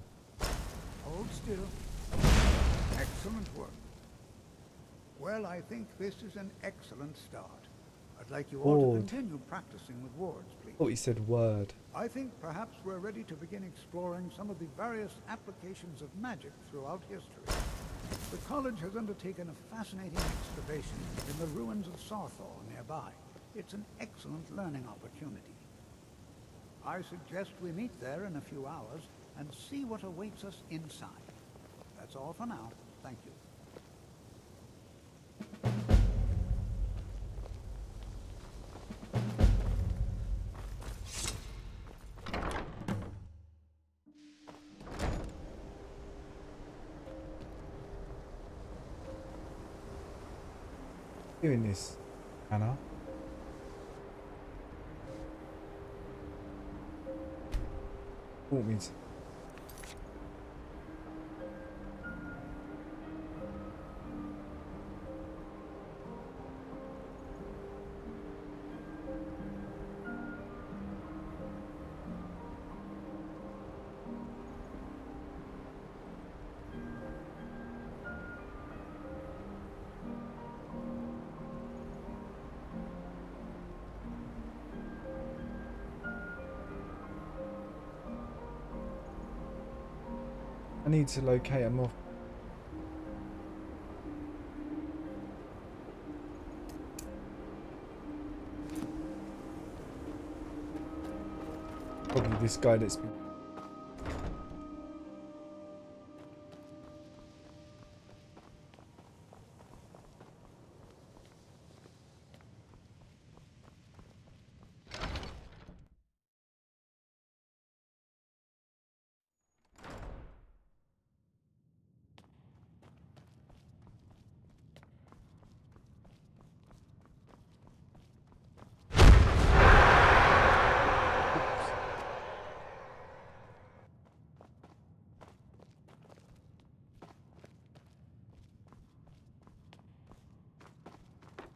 Hold still. Excellent work. Well, I think this is an excellent start. I'd like you all to continue practicing with wards, please. I thought you said word. I think perhaps we're ready to begin exploring some of the various applications of magic throughout history. The college has undertaken a fascinating excavation in the ruins of Sarthor nearby. It's an excellent learning opportunity. I suggest we meet there in a few hours and see what awaits us inside. That's all for now. Thank you. Doing this, Anna. What means? I need to locate a more. Probably this guy that's been.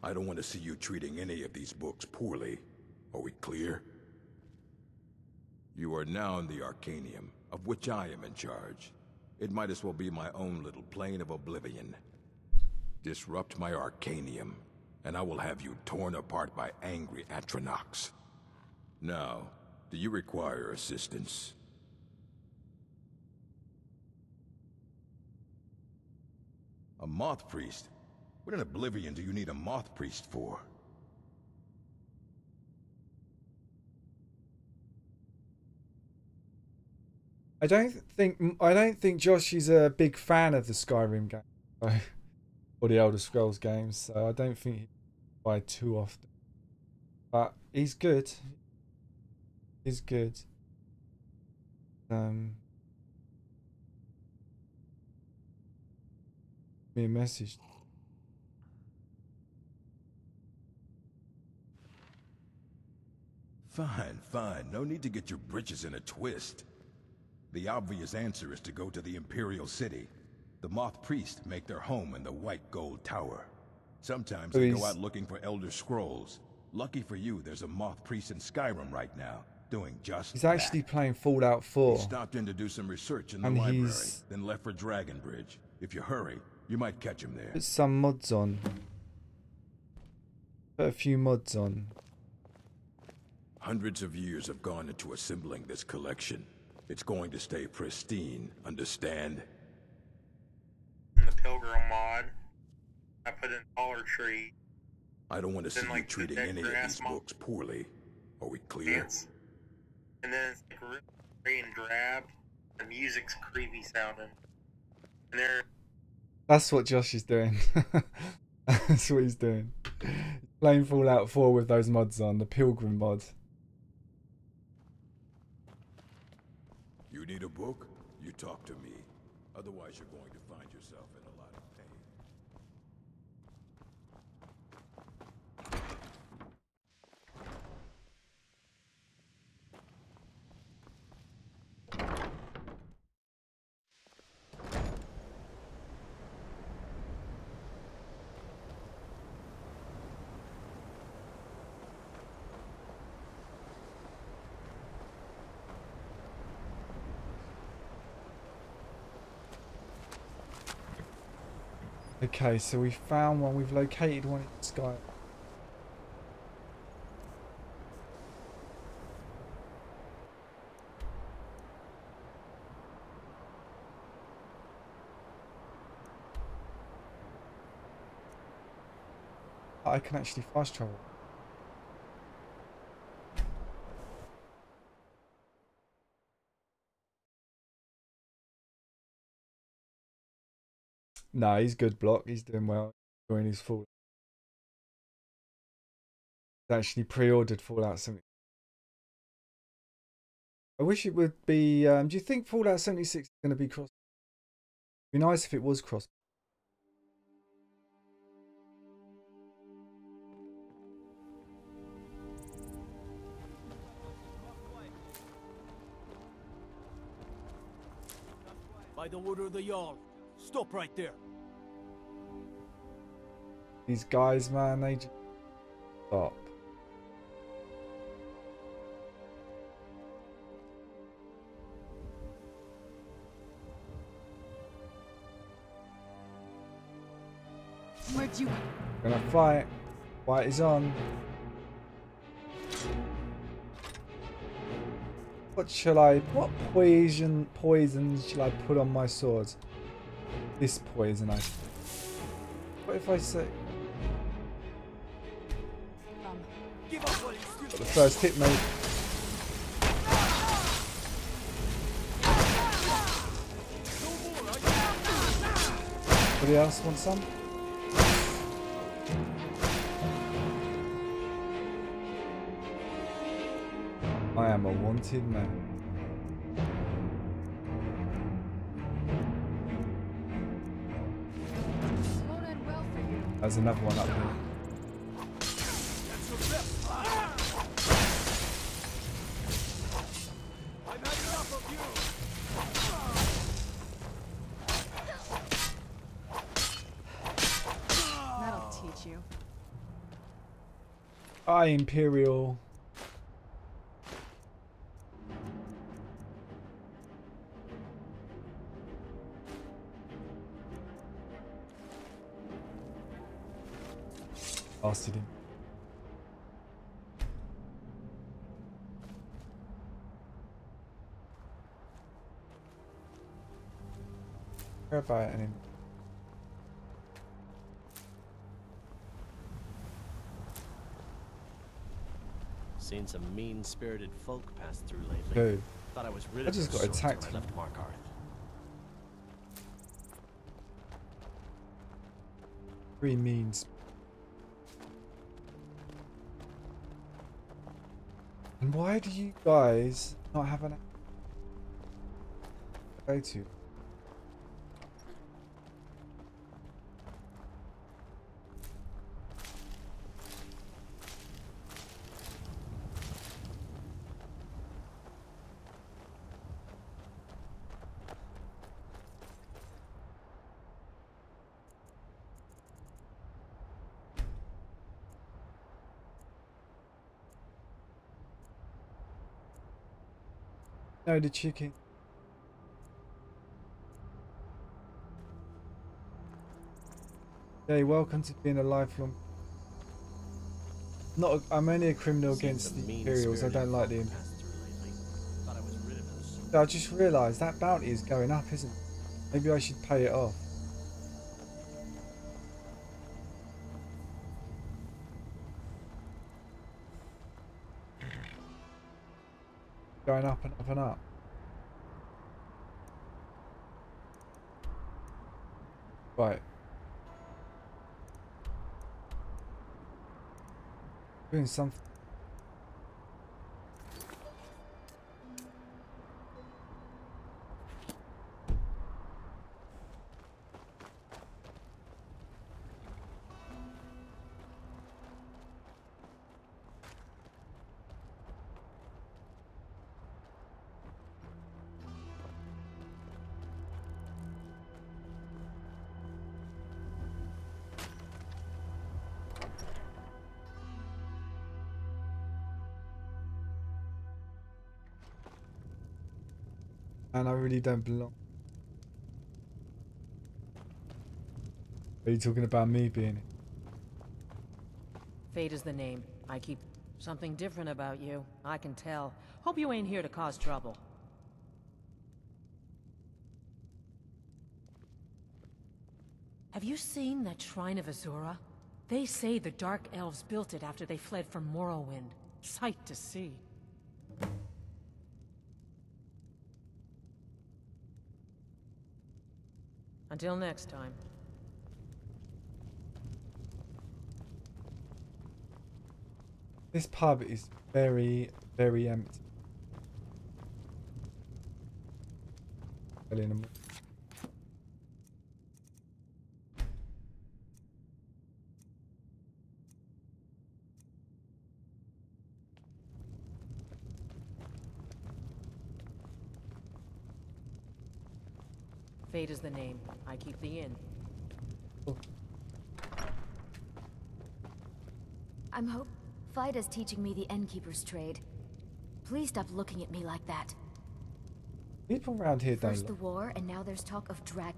I don't want to see you treating any of these books poorly. Are we clear? You are now in the Arcanium, of which I am in charge. It might as well be my own little plane of oblivion. Disrupt my Arcanium, and I will have you torn apart by angry Atronachs. Now, do you require assistance? A moth priest? What in Oblivion do you need a moth priest for? I don't think Josh is a big fan of the Skyrim game or the Elder Scrolls games, so I don't think he buy too often. But he's good. He's good. Me a message. Fine, fine. No need to get your britches in a twist. The obvious answer is to go to the Imperial City. The Moth Priests make their home in the White Gold Tower. Sometimes they go out looking for Elder Scrolls. Lucky for you, there's a Moth Priest in Skyrim right now, doing just He's actually playing Fallout 4. He stopped in to do some research in the library, then left for Dragonbridge. If you hurry, you might catch him there. Put some mods on. Put a few mods on. Hundreds of years have gone into assembling this collection. It's going to stay pristine, understand? In the Pilgrim mod, I put in Dollar Tree. I don't want to see you treating any of these books poorly. Are we clear? And then it's like really gray and drab. The music's creepy sounding. And there. That's what Josh is doing. That's what he's doing. He's playing Fallout 4 with those mods on, the Pilgrim mod. You need a book? You talk to me. Otherwise you're going to find yourself in a lot of pain. Okay, so we found one. We've located one in the sky. I can actually fast travel. No, he's good, Block. He's doing well. Enjoying his Fallout. He's actually pre-ordered Fallout 76. I wish it would be... do you think Fallout 76 is going to be cross? It'd be nice if it was cross. By the order of the Jarl. Stop right there. These guys, man, they just stop. Where'd you... Gonna fight. Fight is on. What poisons shall I put on my swords? This poison, what if I say... Got the first hit, mate. Anybody else want some? I am a wanted man. There's another one up here. That'll teach you. Hi, Imperial. Blasted him. Care about it anymore. Seen some mean-spirited folk pass through lately. Dude. Thought I was rid I of just those got sorts attacked. when I left Markarth. 3 means. And why do you guys not have an go to? No, the chicken. Hey, welcome to being a lifelong. I'm only a criminal against the Imperials. I don't like the. I just realised that bounty is going up, isn't it? Maybe I should pay it off. Going up and up and up. Right. Doing something. And I really don't belong. Are you talking about me being it? Fate is the name. I keep something different about you. I can tell. Hope you ain't here to cause trouble. Have you seen that Shrine of Azura? They say the Dark Elves built it after they fled from Morrowind. Sight to see. Until next time. This pub is very, very empty. Early in the morning. Fate is the name. I keep the inn. I'm hope Fida's teaching me the Innkeeper's trade. Please stop looking at me like that. People around here don't. First the war, and now there's talk of drag.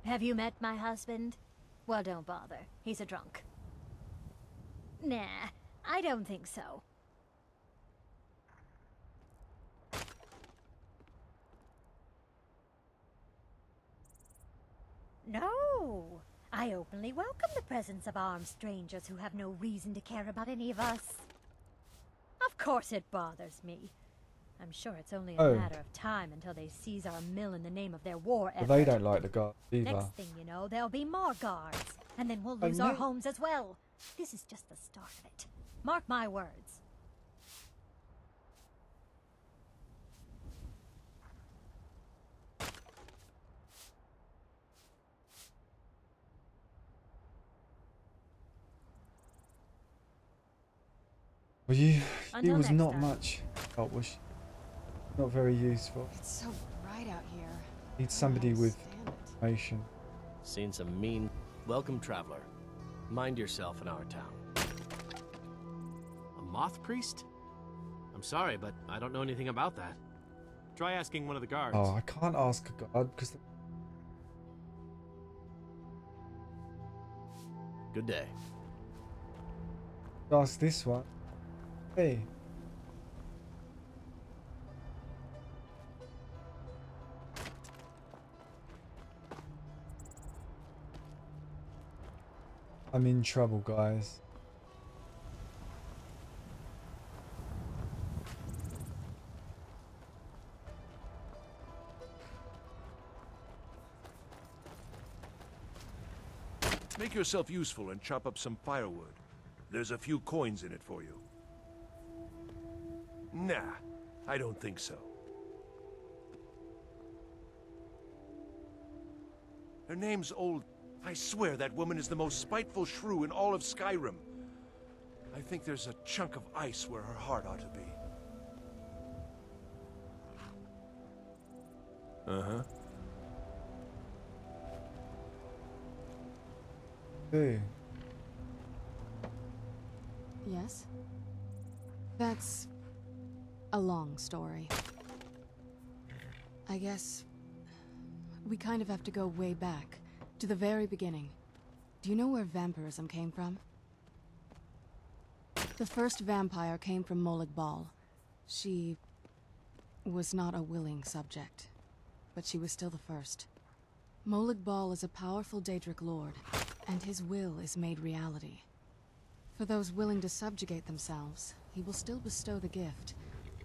Have you met my husband? Well, don't bother. He's a drunk. Nah, I don't think so. No! I openly welcome the presence of armed strangers who have no reason to care about any of us. Of course it bothers me. I'm sure it's only a matter of time until they seize our mill in the name of their war effort. But they don't like the guards either. Next thing you know, there'll be more guards, and then we'll lose our homes as well. This is just the start of it. Mark my words. Well, she Until was next not time. much help, was she? Not very useful. It's so bright out here. Need somebody with information. Seen some mean... Welcome, traveler. Mind yourself in our town. A moth priest? I'm sorry, but I don't know anything about that. Try asking one of the guards. Oh, I can't ask a guard because... Good day. Ask this one. Hey. I'm in trouble, guys. Make yourself useful and chop up some firewood. There's a few coins in it for you. Nah, I don't think so. Her name's Old... I swear that woman is the most spiteful shrew in all of Skyrim. I think there's a chunk of ice where her heart ought to be. Uh-huh. Hey. Yes? That's a long story. I guess we kind of have to go way back, to the very beginning. Do you know where vampirism came from? The first vampire came from Molag Bal. She was not a willing subject, but she was still the first. Molag Bal is a powerful Daedric lord, and his will is made reality. For those willing to subjugate themselves, he will still bestow the gift,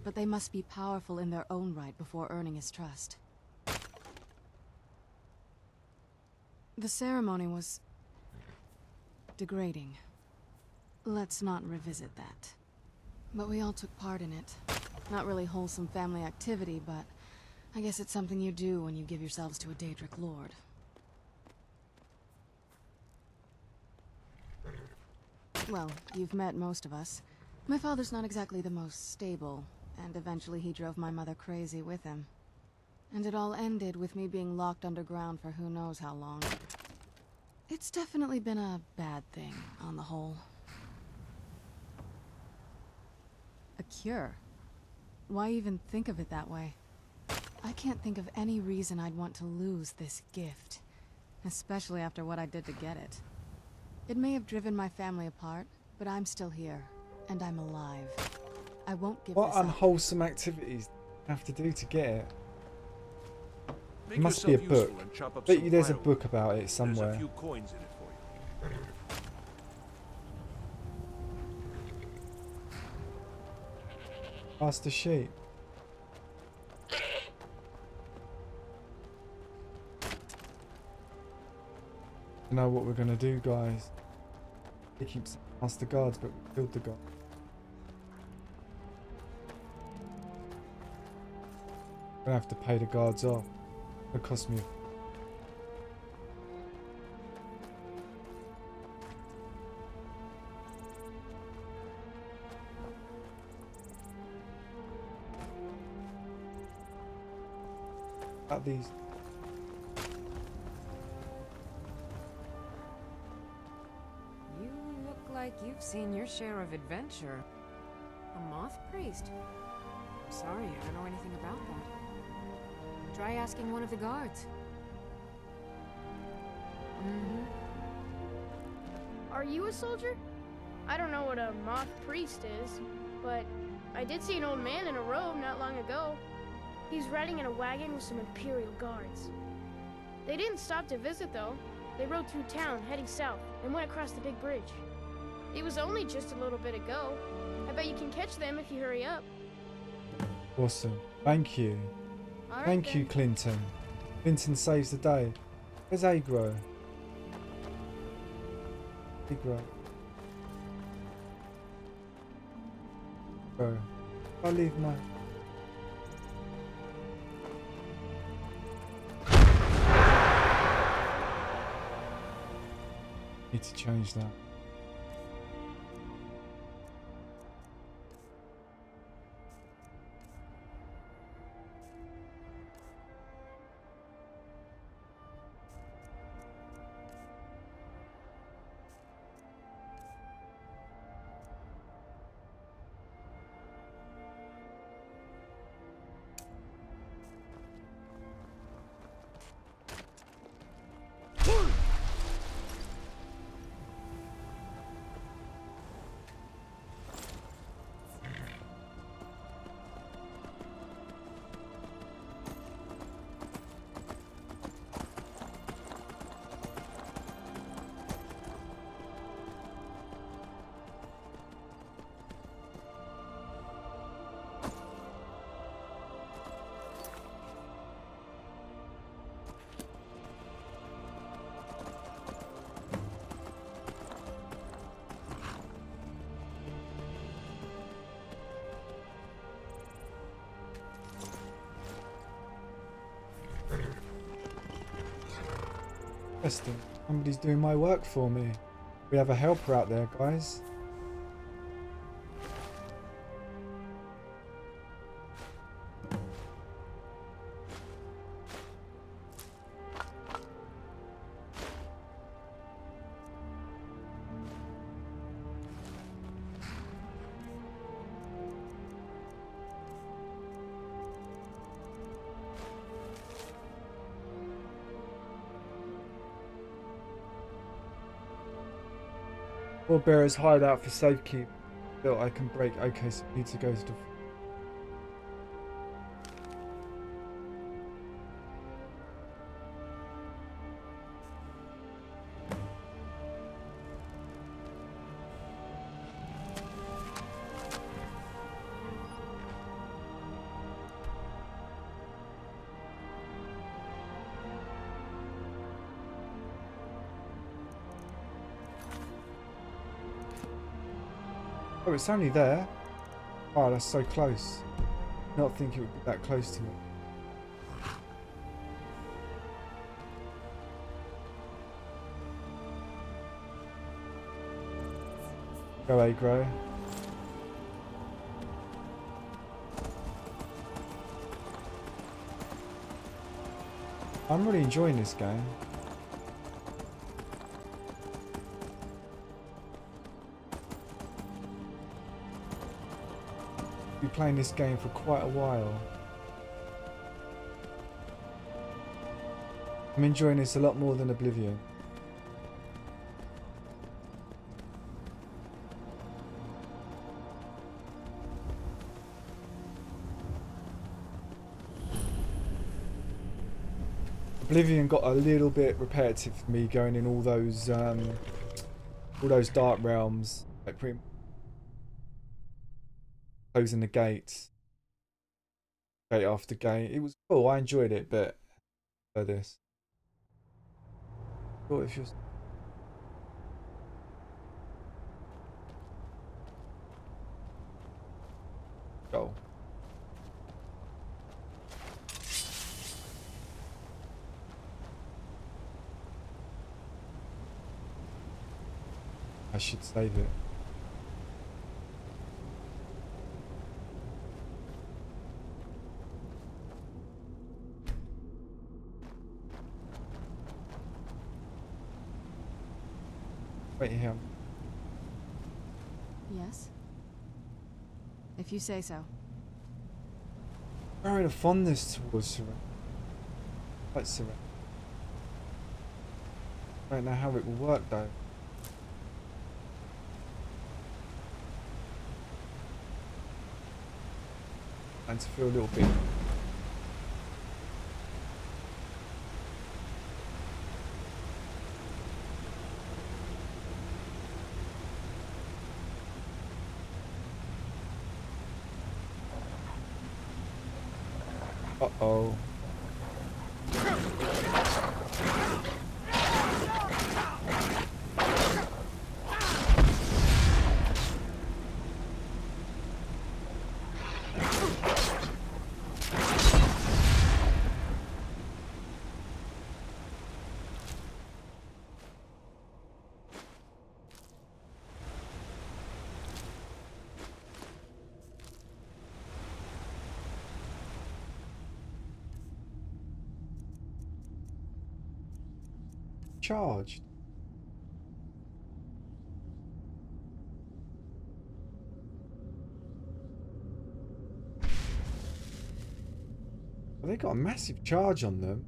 but they must be powerful in their own right before earning his trust. The ceremony was degrading. Let's not revisit that. But we all took part in it. Not really wholesome family activity, but I guess it's something you do when you give yourselves to a Daedric lord. Well, you've met most of us. My father's not exactly the most stable, and eventually he drove my mother crazy with him. And it all ended with me being locked underground for who knows how long. It's definitely been a bad thing, on the whole. A cure? Why even think of it that way? I can't think of any reason I'd want to lose this gift. Especially after what I did to get it. It may have driven my family apart, but I'm still here, and I'm alive. I won't give What this up. Unwholesome activities I have to do to get it? There must be a book. Bet you there's a book about it somewhere. There's a few coins in it for you. Ask the sheep. You know what we're gonna do, guys? He keeps asking the guards, but we killed the guard. I'm gonna have to pay the guards off. It'll cost me. At these. You look like you've seen your share of adventure. A moth priest? I'm sorry, I don't know anything about that. Try asking one of the guards. Are you a soldier? I don't know what a moth priest is, but I did see an old man in a robe not long ago. He's riding in a wagon with some Imperial guards. They didn't stop to visit, though. They rode through town, heading south, and went across the big bridge. It was only just a little bit ago. I bet you can catch them if you hurry up. Awesome. Thank you. Thank you, Clinton. Clinton saves the day. Where's Agro? Agro. Bro. I leave my... Need to change that. Interesting. Somebody's doing my work for me. We have a helper out there, guys. Bearer's hideout for safekeep. Built I can break. Okay, so need to go to. Oh, it's only there. Oh, that's so close. Not think it would be that close to me. Go aggro. I'm really enjoying this game. Been playing this game for quite a while. I'm enjoying this a lot more than Oblivion. Oblivion got a little bit repetitive for me, going in all those dark realms, like pretty closing the gates, gate after gate. It was cool. I enjoyed it, but for this, thought if you're go. I should save it. Wait here. Yes? If you say so. Very fondness towards Surrender. Like Surrender. I don't know how it will work though. And to feel a little bit. Uh-oh. Charged. Well, they got a massive charge on them.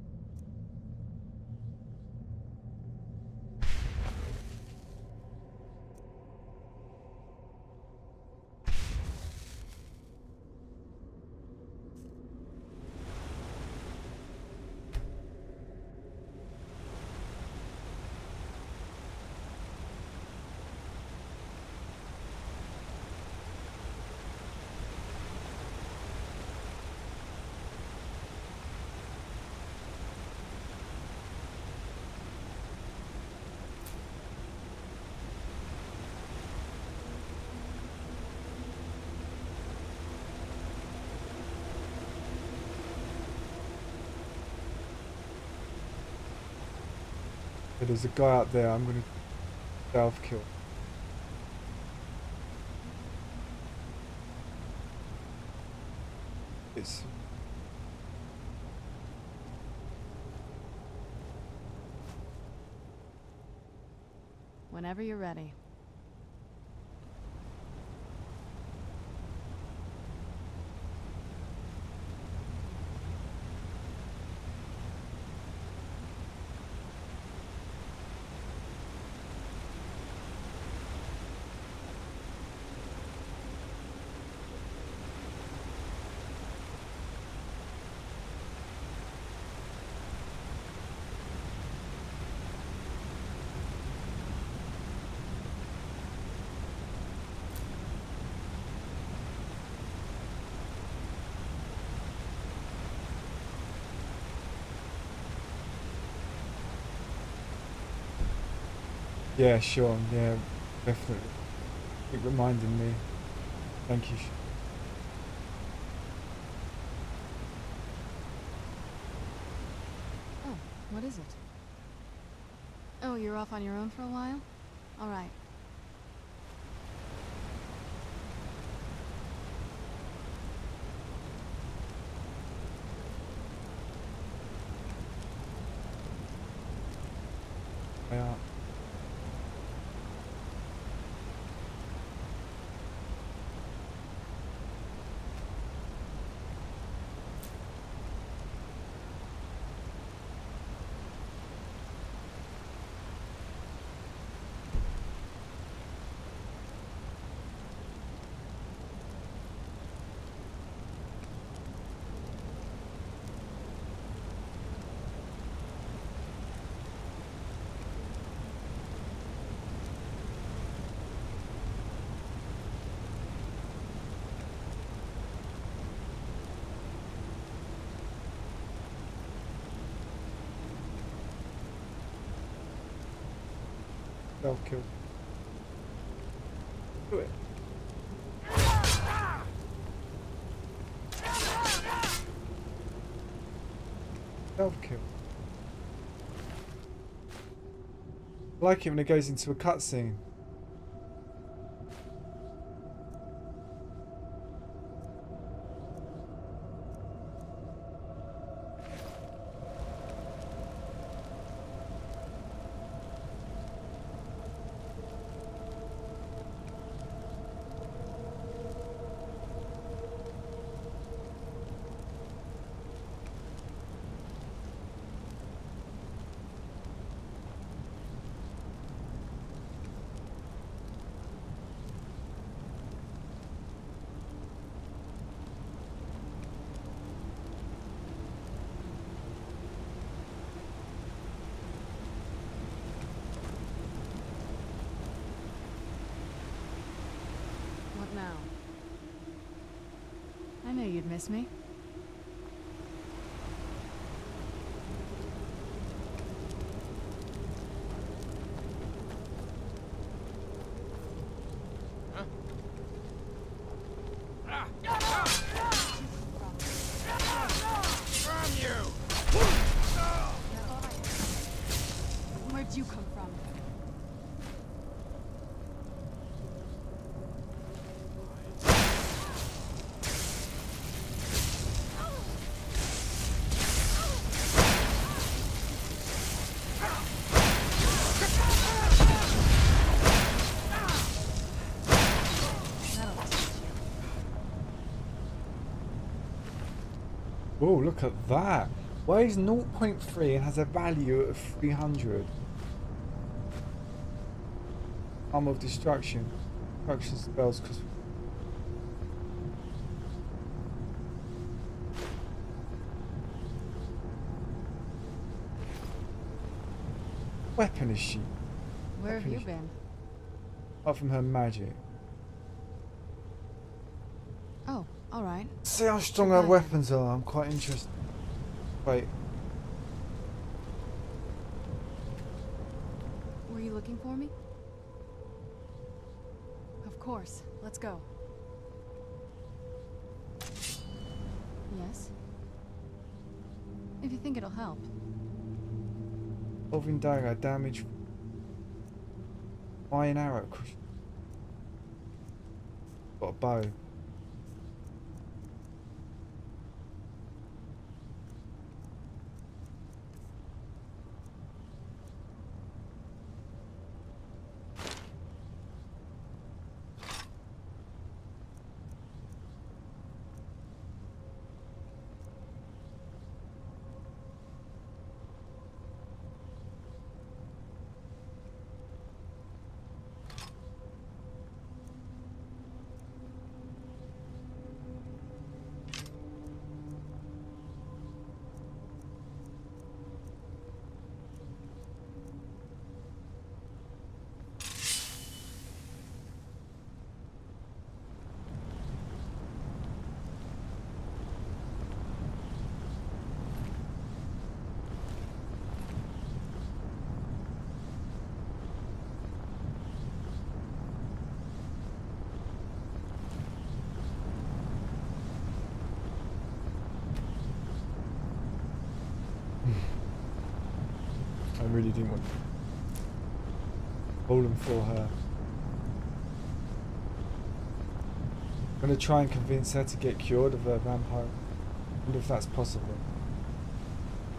there's a guy out there. I'm going to self-kill. It's... Whenever you're ready. Yeah, sure. Yeah, definitely. Keep reminding me. Thank you. Oh, what is it? Oh, you're off on your own for a while? All right. Yeah. Self-kill. Do it. Self-kill. I like it when it goes into a cutscene. What now? I knew you'd miss me. Where'd you come from? Oh, look at that. Weighs 0.3 and has a value of 300. Arm of Destruction. Destruction spells because... Weapon is she? Where have you been? Apart from her magic. Oh, all right. See how strong her weapons are. I'm quite interested. Wait. Were you looking for me? Of course. Let's go. Yes? If you think it'll help. Elvin dagger, damage by an arrow. Got a bow. I really didn't want to fall for her. I'm going to try and convince her to get cured of her vampire. I wonder if that's possible.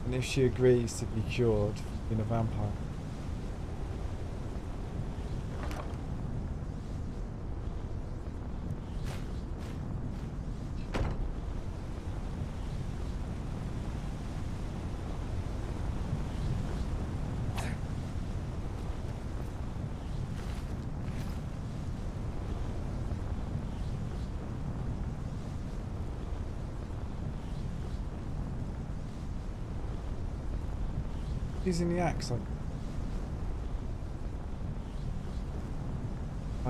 And if she agrees to be cured from being a vampire. Using the axe, like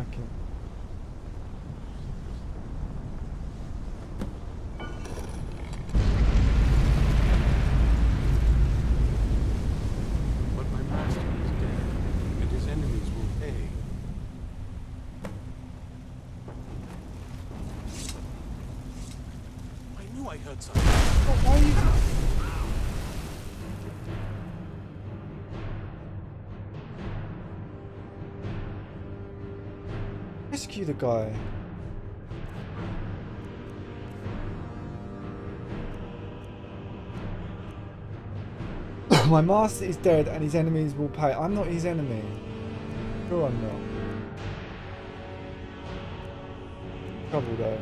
it. But my master is dead, and his enemies will pay. I knew I heard something. Why are you... Rescue the guy. My master is dead and his enemies will pay. I'm not his enemy. Sure I'm not. Trouble though.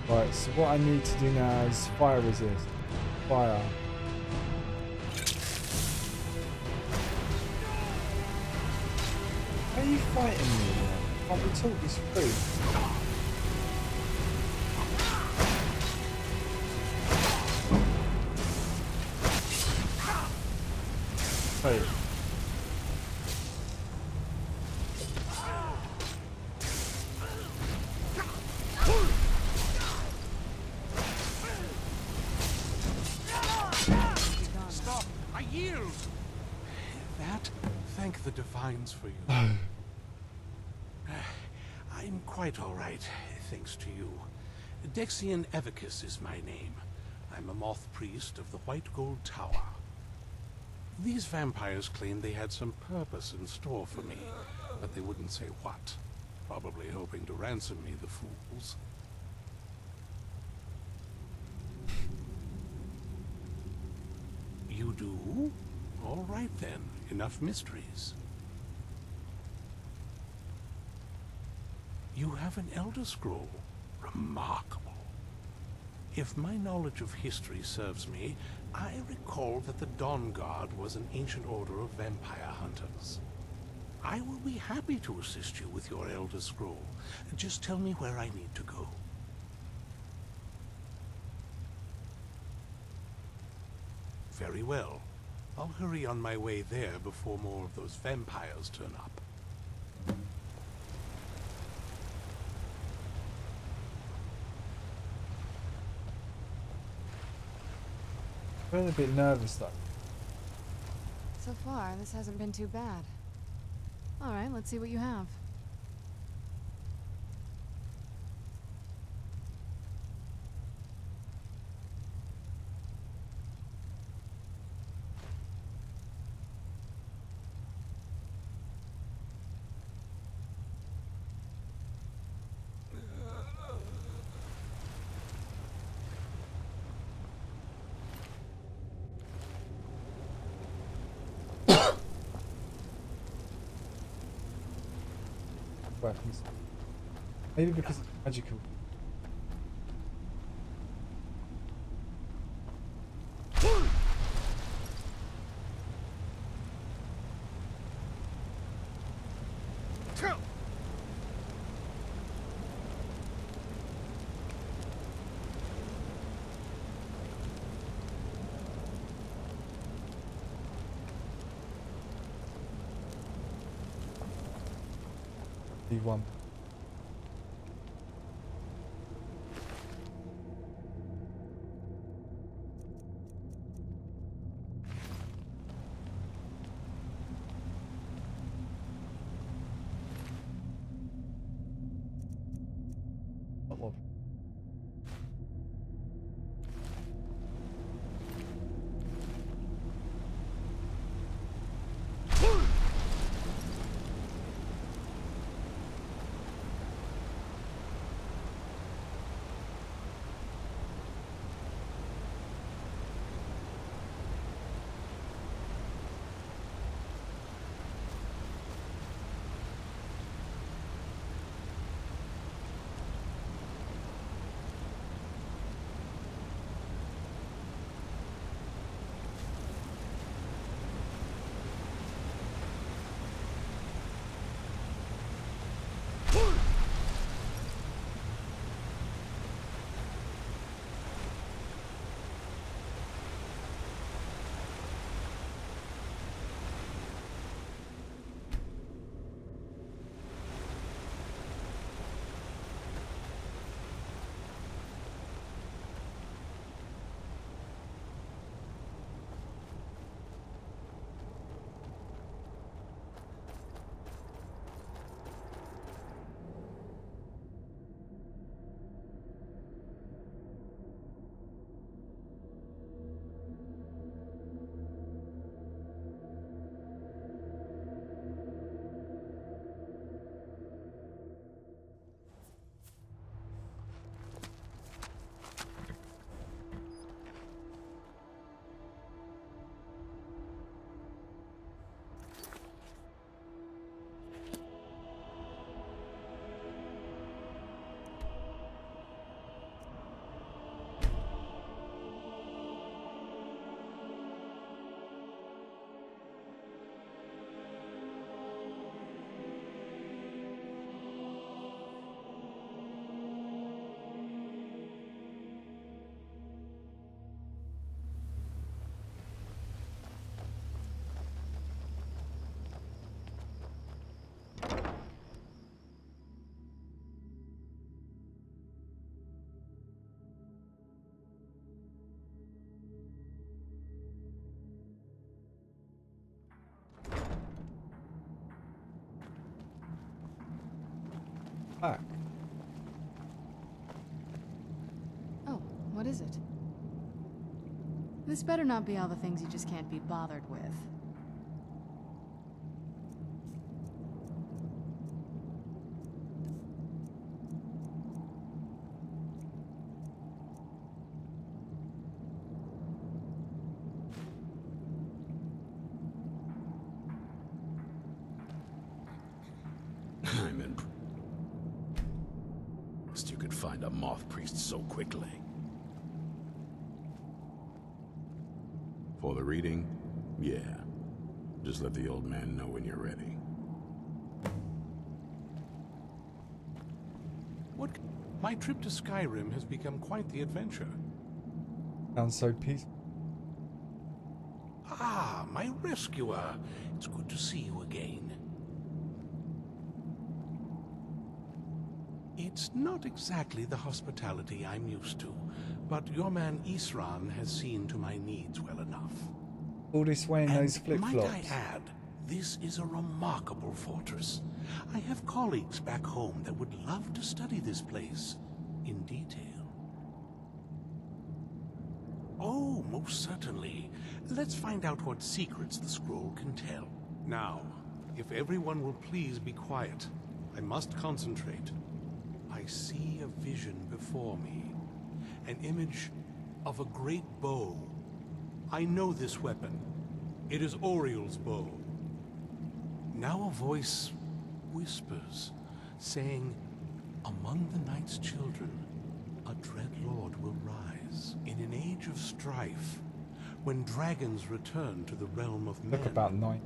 Right, so what I need to do now is fire resist. Fire. Why are you fighting me? Can't we talk this through? Wait. The Divines for you. I'm quite all right, thanks to you. Dexian Evicus is my name. I'm a moth priest of the White Gold Tower. These vampires claimed they had some purpose in store for me, but they wouldn't say what. Probably hoping to ransom me, the fools. You do? All right then. Enough mysteries. You have an Elder Scroll. Remarkable. If my knowledge of history serves me, I recall that the Dawn Guard was an ancient order of vampire hunters. I will be happy to assist you with your Elder Scroll. Just tell me where I need to go. Very well. I'll hurry on my way there before more of those vampires turn up. I'm feeling a bit nervous though. So far, this hasn't been too bad. Alright, let's see what you have. Weapons. Maybe because it's magical. D1. Back. Oh, what is it? This better not be all the things you just can't be bothered with. I'm impressed you could find a moth priest so quickly. For the reading? Yeah. Just let the old man know when you're ready. My trip to Skyrim has become quite the adventure. Sounds so peaceful. Ah, my rescuer. It's good to see you again. It's not exactly the hospitality I'm used to, but your man Isran has seen to my needs well enough. All this way in those Might flip-flops. I add, this is a remarkable fortress. I have colleagues back home that would love to study this place in detail. Oh, most certainly. Let's find out what secrets the scroll can tell. Now, if everyone will please be quiet, I must concentrate. I see a vision before me, an image of a great bow. I know this weapon. It is Oriel's bow. Now a voice whispers, saying, among the night's children, a dread lord will rise. In an age of strife, when dragons return to the realm of men, about 9.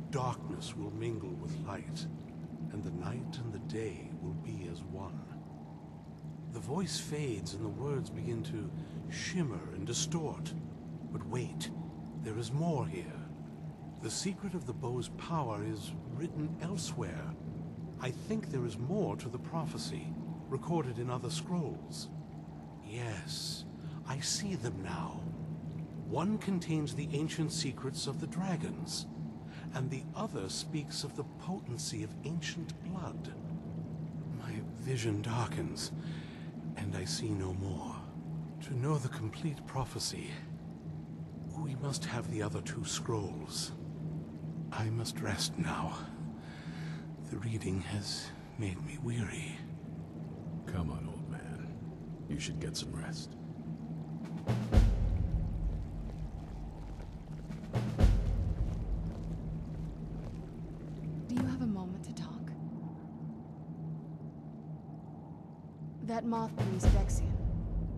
Darkness will mingle with light, and the night and the day will be as one. The voice fades and the words begin to shimmer and distort. But wait, there is more here. The secret of the bow's power is written elsewhere. I think there is more to the prophecy, recorded in other scrolls. Yes, I see them now. One contains the ancient secrets of the dragons, and the other speaks of the potency of ancient blood. My vision darkens, and I see no more. To know the complete prophecy, we must have the other 2 scrolls. I must rest now. The reading has made me weary. Come on, old man. You should get some rest. Do you have a moment to talk? That moth priest, Dexian.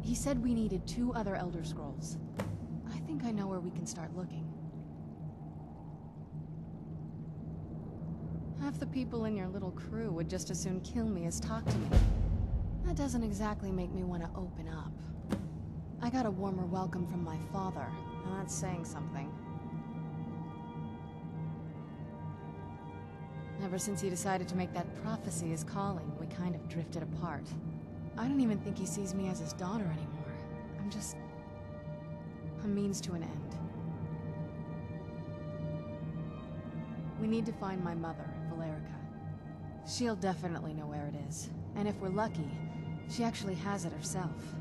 He said we needed 2 other Elder Scrolls. I think I know where we can start looking. Half the people in your little crew would just as soon kill me as talk to me. That doesn't exactly make me want to open up. I got a warmer welcome from my father, and that's saying something. Ever since he decided to make that prophecy his calling, we kind of drifted apart. I don't even think he sees me as his daughter anymore. I'm just a means to an end. We need to find my mother, Valerica. She'll definitely know where it is. And if we're lucky, she actually has it herself.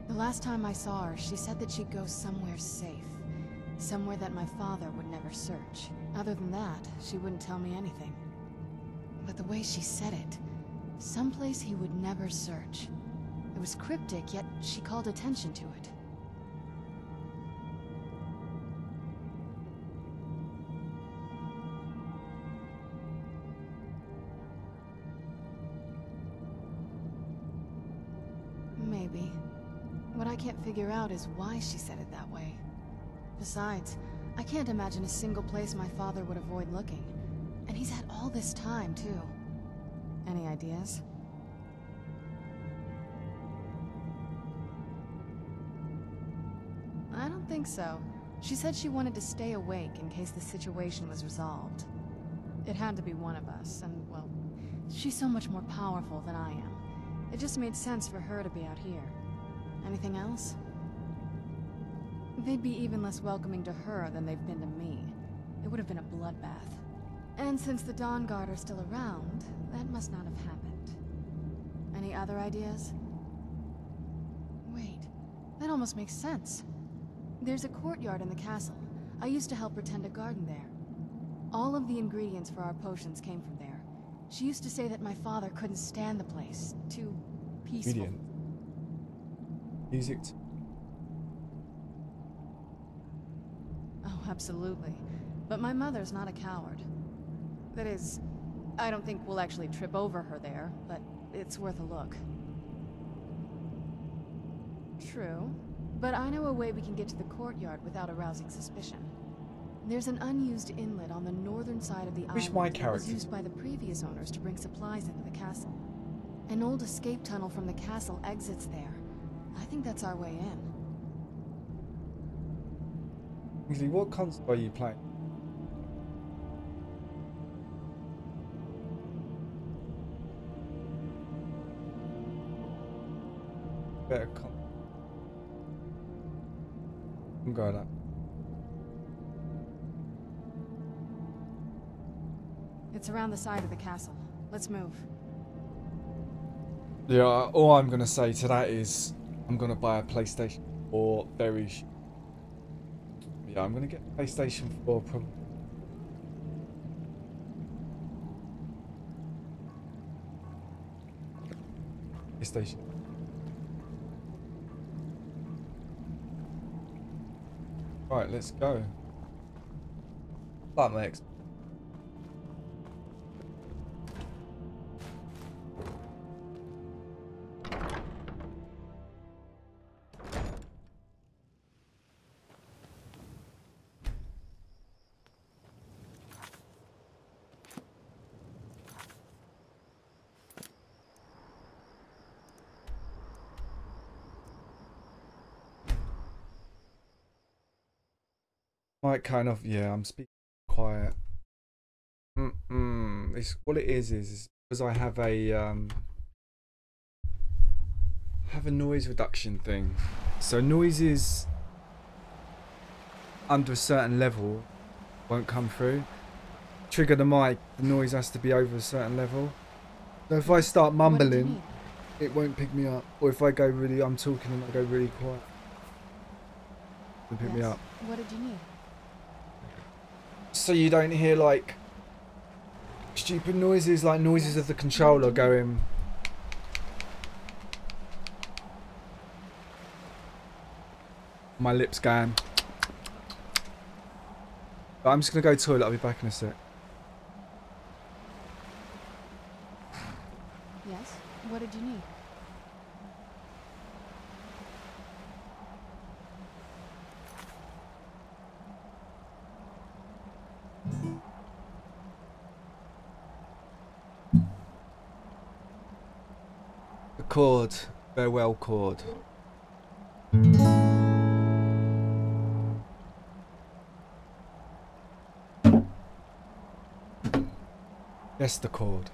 The last time I saw her, she said that she'd go somewhere safe. Somewhere that my father would never search. Other than that, she wouldn't tell me anything. But the way she said it, someplace he would never search. It was cryptic, yet she called attention to it. Maybe. What I can't figure out is why she said it that way. Besides, I can't imagine a single place my father would avoid looking. And he's had all this time, too. Any ideas? I don't think so. She said she wanted to stay awake in case the situation was resolved. It had to be one of us, and, well, she's so much more powerful than I am. It just made sense for her to be out here. Anything else? They'd be even less welcoming to her than they've been to me. It would have been a bloodbath. And since the Dawn Guard are still around, that must not have happened. Any other ideas? Wait, that almost makes sense. There's a courtyard in the castle. I used to help her tend a garden there. All of the ingredients for our potions came from there. She used to say that my father couldn't stand the place. Too peaceful. Brilliant. Music. Oh, absolutely. But my mother's not a coward. That is, I don't think we'll actually trip over her there, but it's worth a look. True, but I know a way we can get to the courtyard without arousing suspicion. There's an unused inlet on the northern side of the Who's island my that was character? used by the previous owners to bring supplies into the castle. An old escape tunnel from the castle exits there. I think that's our way in. Kingsley, what console are you playing? Better console. I'm going up. It's around the side of the castle. Let's move. Yeah, all I'm gonna say to that is I'm gonna buy a PlayStation 4 very. Yeah, I'm gonna get a PlayStation 4 probably. PlayStation. Right, let's go. That makes. Might kind of, yeah, I'm speaking quiet. It's what it is because I have a noise reduction thing. So noises under a certain level won't come through. Trigger the mic, the noise has to be over a certain level. So if I start mumbling, it won't pick me up. Or if I go really, I'm talking and I go really quiet, it'll pick me up. What did you need? So you don't hear like stupid noises, like noises of the controller going. My lips going. But I'm just gonna go to the toilet. I'll be back in a sec. Yes? What did you need? The chord. Farewell chord. Yes, the chord.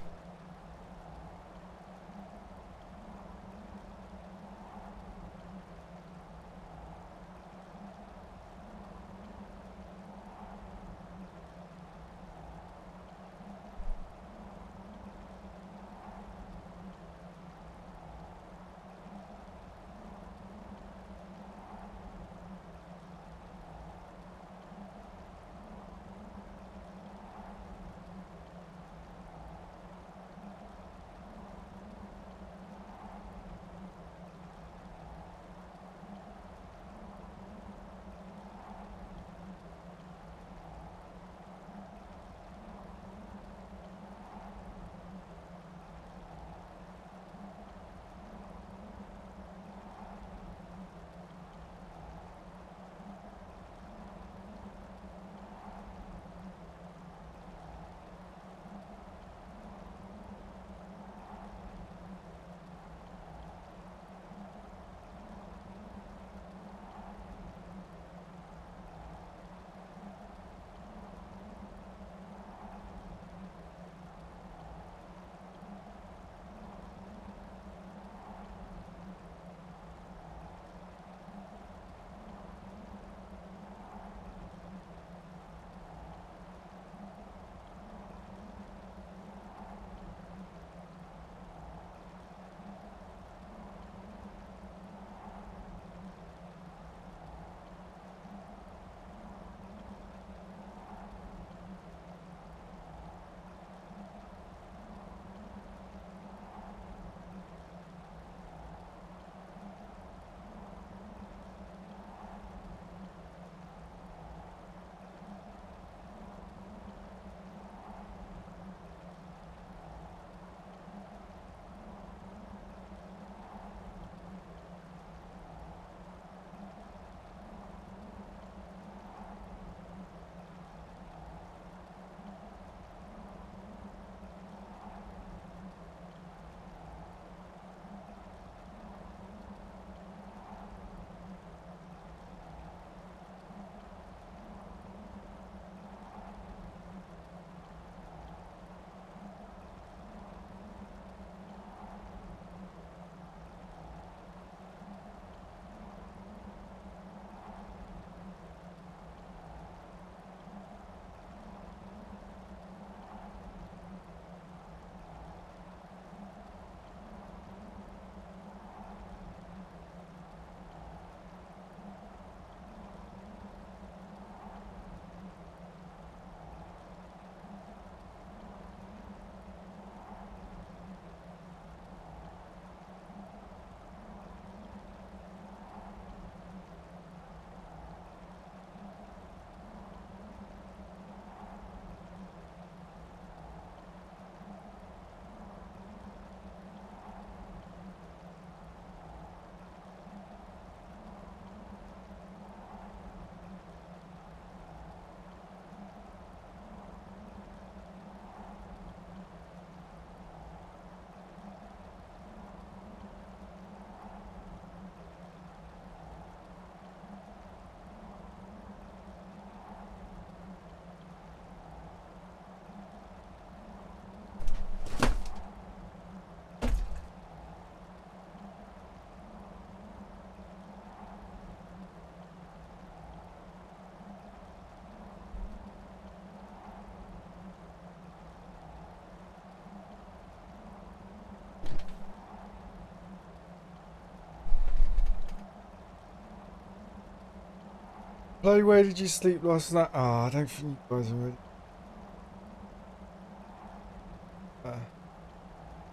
Chloe, where did you sleep last night? Oh, I don't think you guys are ready.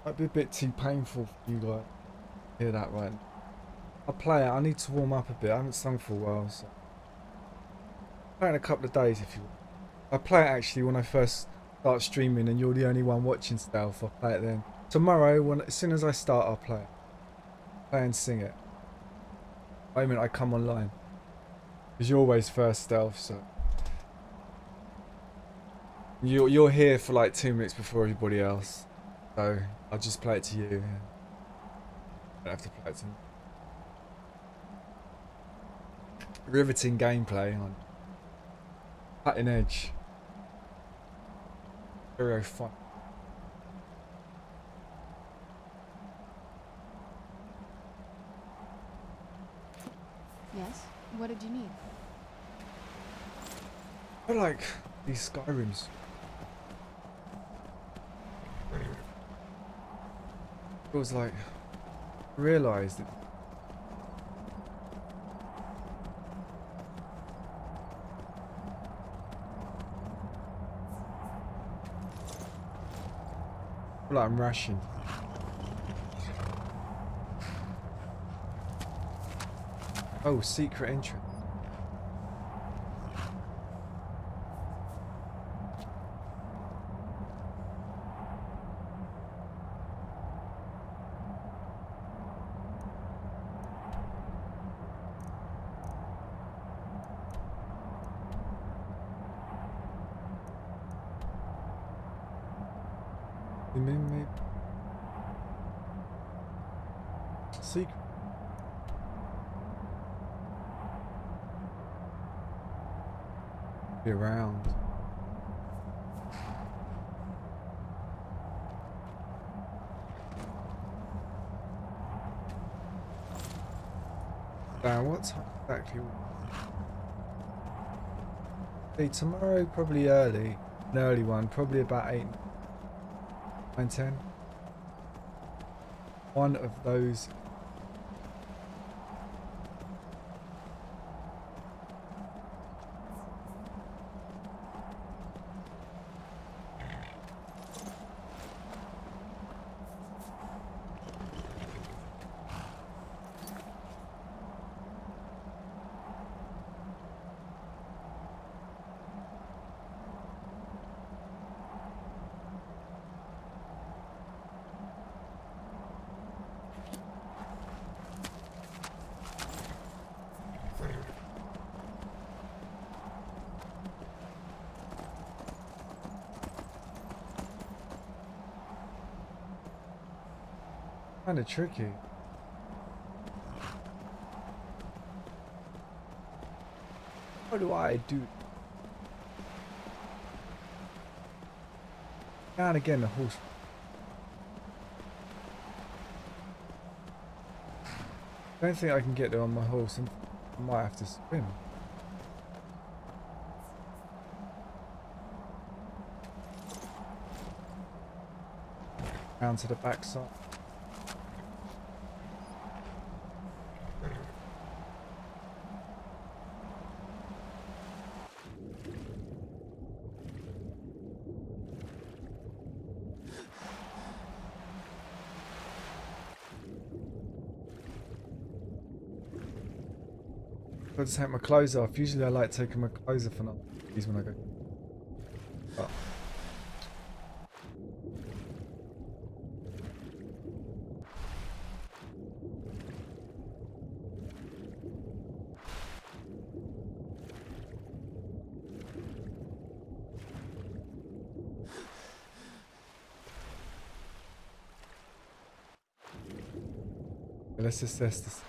Might be a bit too painful for you guys to hear that right now. I'll play it. I need to warm up a bit. I haven't sung for a while, so I'll play it in a couple of days if you want. I'll play it actually when I first start streaming and you're the only one watching Stealth. I'll play it then. Tomorrow, as soon as I start, I'll play it. Play and sing it. The moment I come online. Because you're always first, Stealth, so you're here for like 2 minutes before everybody else. So I'll just play it to you. Yeah. I don't have to play it to me. Riveting gameplay on cutting edge. Very fun. Yes? What did you need? I like these Skyrims. It was like I realised that I feel like I'm rushing. Oh, secret entrance. Maybe. Secret. Be around. Now, what time exactly? Hey, tomorrow probably early. An early one, probably about 8, 9, 10. One of those. Kind of tricky. What do I do? Now and again, the horse. I don't think I can get there on my horse, and I might have to swim. Down to the backside. I've got to take my clothes off. Usually I like taking my clothes off and not these when I go. Oh. Let's assess this.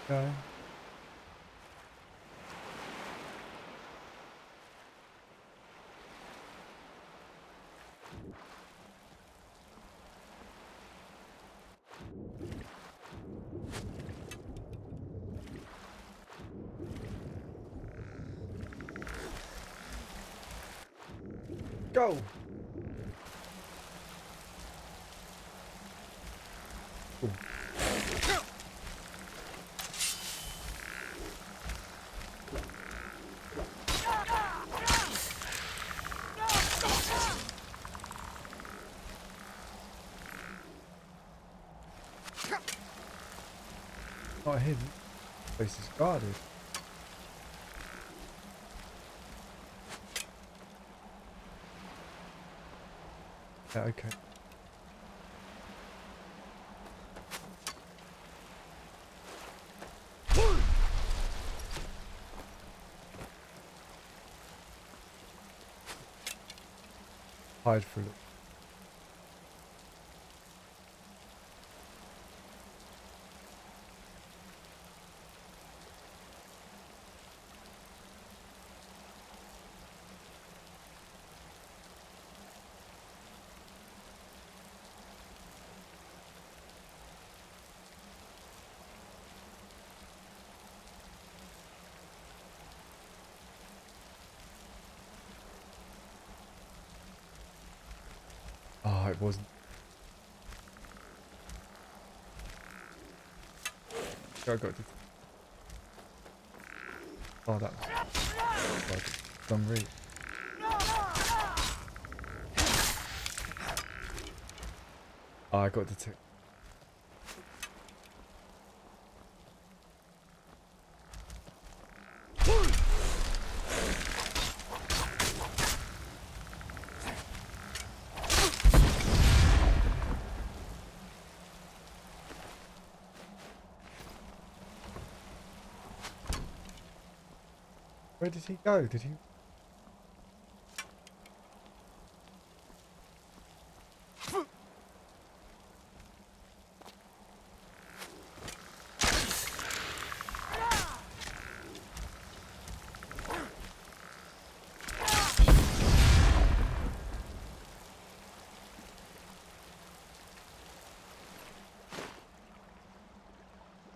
Okay. Go! Ooh. Not hidden. Place is guarded. Yeah, okay. Hide for it. Oh, it wasn't. I got it. Oh, that was like some read. Oh, I got the tick. Where did he go? Did he?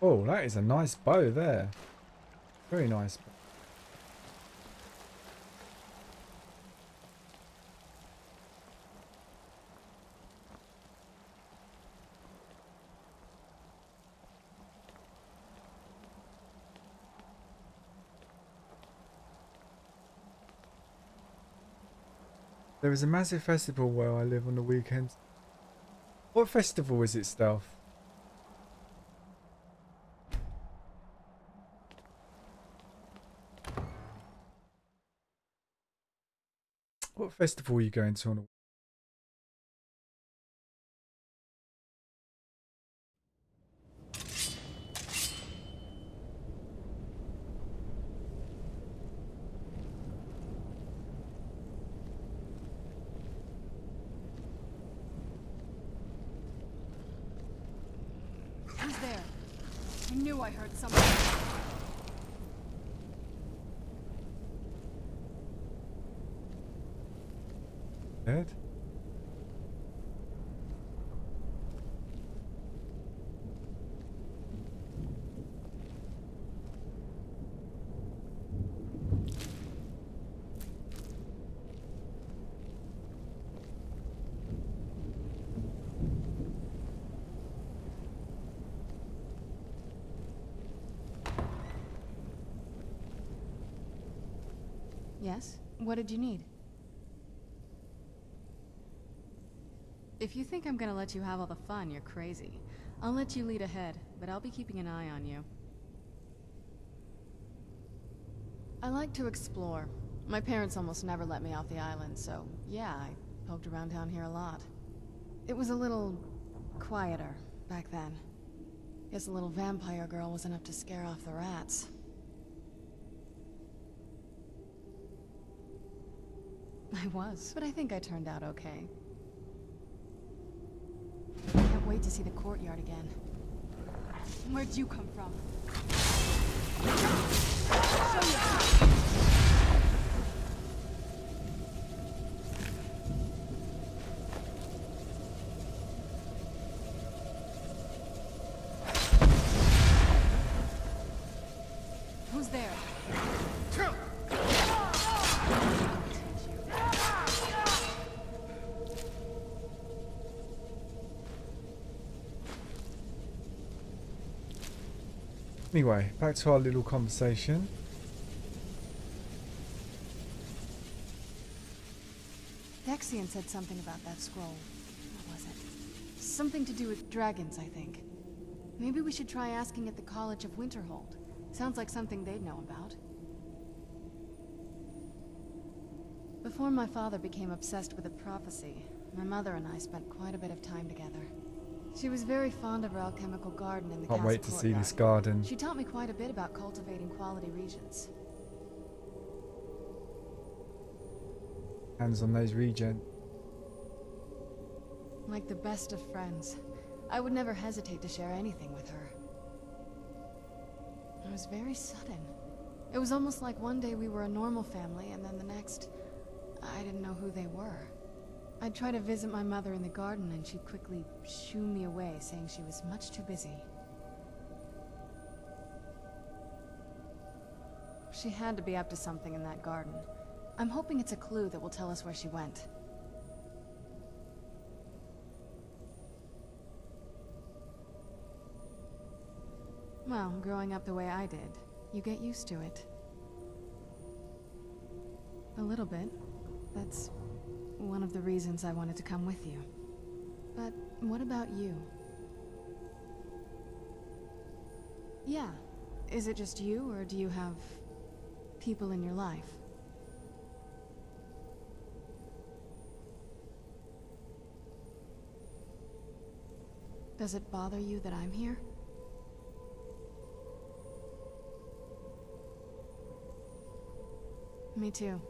Oh, that is a nice bow there. Very nice bow. There is a massive festival where I live on the weekends. What festival is it, Stealth? What festival are you going to on a... Who's there? I knew I heard something. Dead? Yes? What did you need? If you think I'm gonna let you have all the fun, you're crazy. I'll let you lead ahead, but I'll be keeping an eye on you. I like to explore. My parents almost never let me off the island, so yeah, I poked around down here a lot. It was a little... quieter back then. Guess a little vampire girl was enough to scare off the rats. I was, but I think I turned out okay. Can't wait to see the courtyard again. Where'd you come from? Who's there? Anyway, back to our little conversation. Dexian said something about that scroll. What was it? Something to do with dragons, I think. Maybe we should try asking at the College of Winterhold. Sounds like something they'd know about. Before my father became obsessed with a prophecy, my mother and I spent quite a bit of time together. She was very fond of our alchemical garden in the castle Can't wait to see courtyard. this garden. She taught me quite a bit about cultivating quality regions. Hands on those regen. Like the best of friends, I would never hesitate to share anything with her. It was very sudden. It was almost like one day we were a normal family, and then the next, I didn't know who they were. I'd try to visit my mother in the garden, and she'd quickly shoo me away, saying she was much too busy. She had to be up to something in that garden. I'm hoping it's a clue that will tell us where she went. Well, growing up the way I did, you get used to it. A little bit. That's one of the reasons I wanted to come with you. But what about you? Yeah. Is it just you, or do you have people in your life? Does it bother you that I'm here? Me too.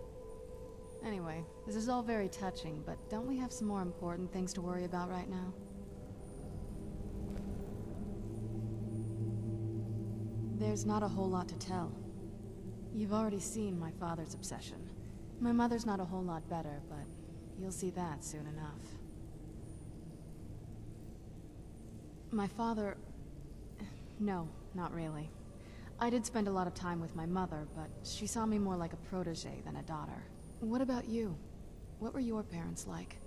Anyway, this is all very touching, but don't we have some more important things to worry about right now? There's not a whole lot to tell. You've already seen my father's obsession. My mother's not a whole lot better, but you'll see that soon enough. My father... No, not really. I did spend a lot of time with my mother, but she saw me more like a protege than a daughter. What about you? What were your parents like?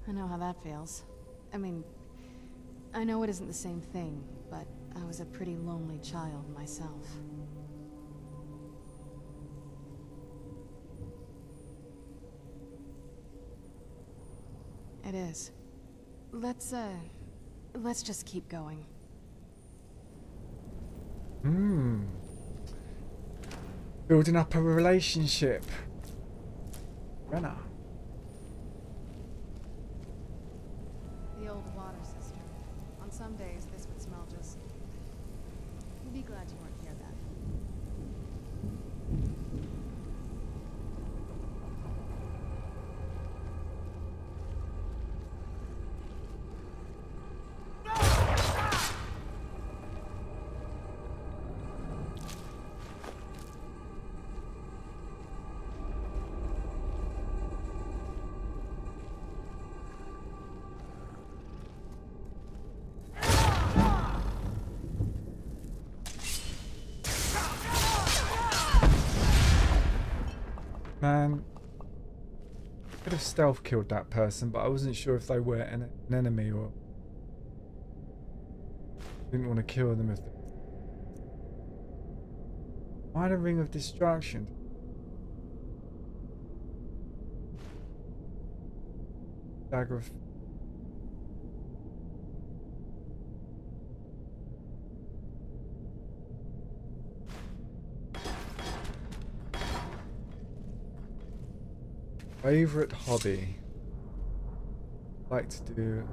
I know how that feels. I mean, I know it isn't the same thing, but I was a pretty lonely child myself. It is. Let's just keep going. Building up a relationship. Renna. The old water cistern. On some days, this would smell just... You'd be glad you weren't here then. Man, I could have stealth killed that person, but I wasn't sure if they were an enemy or didn't want to kill them if they... Why the Ring of Destruction? Dagger of... Favorite hobby? Like to do...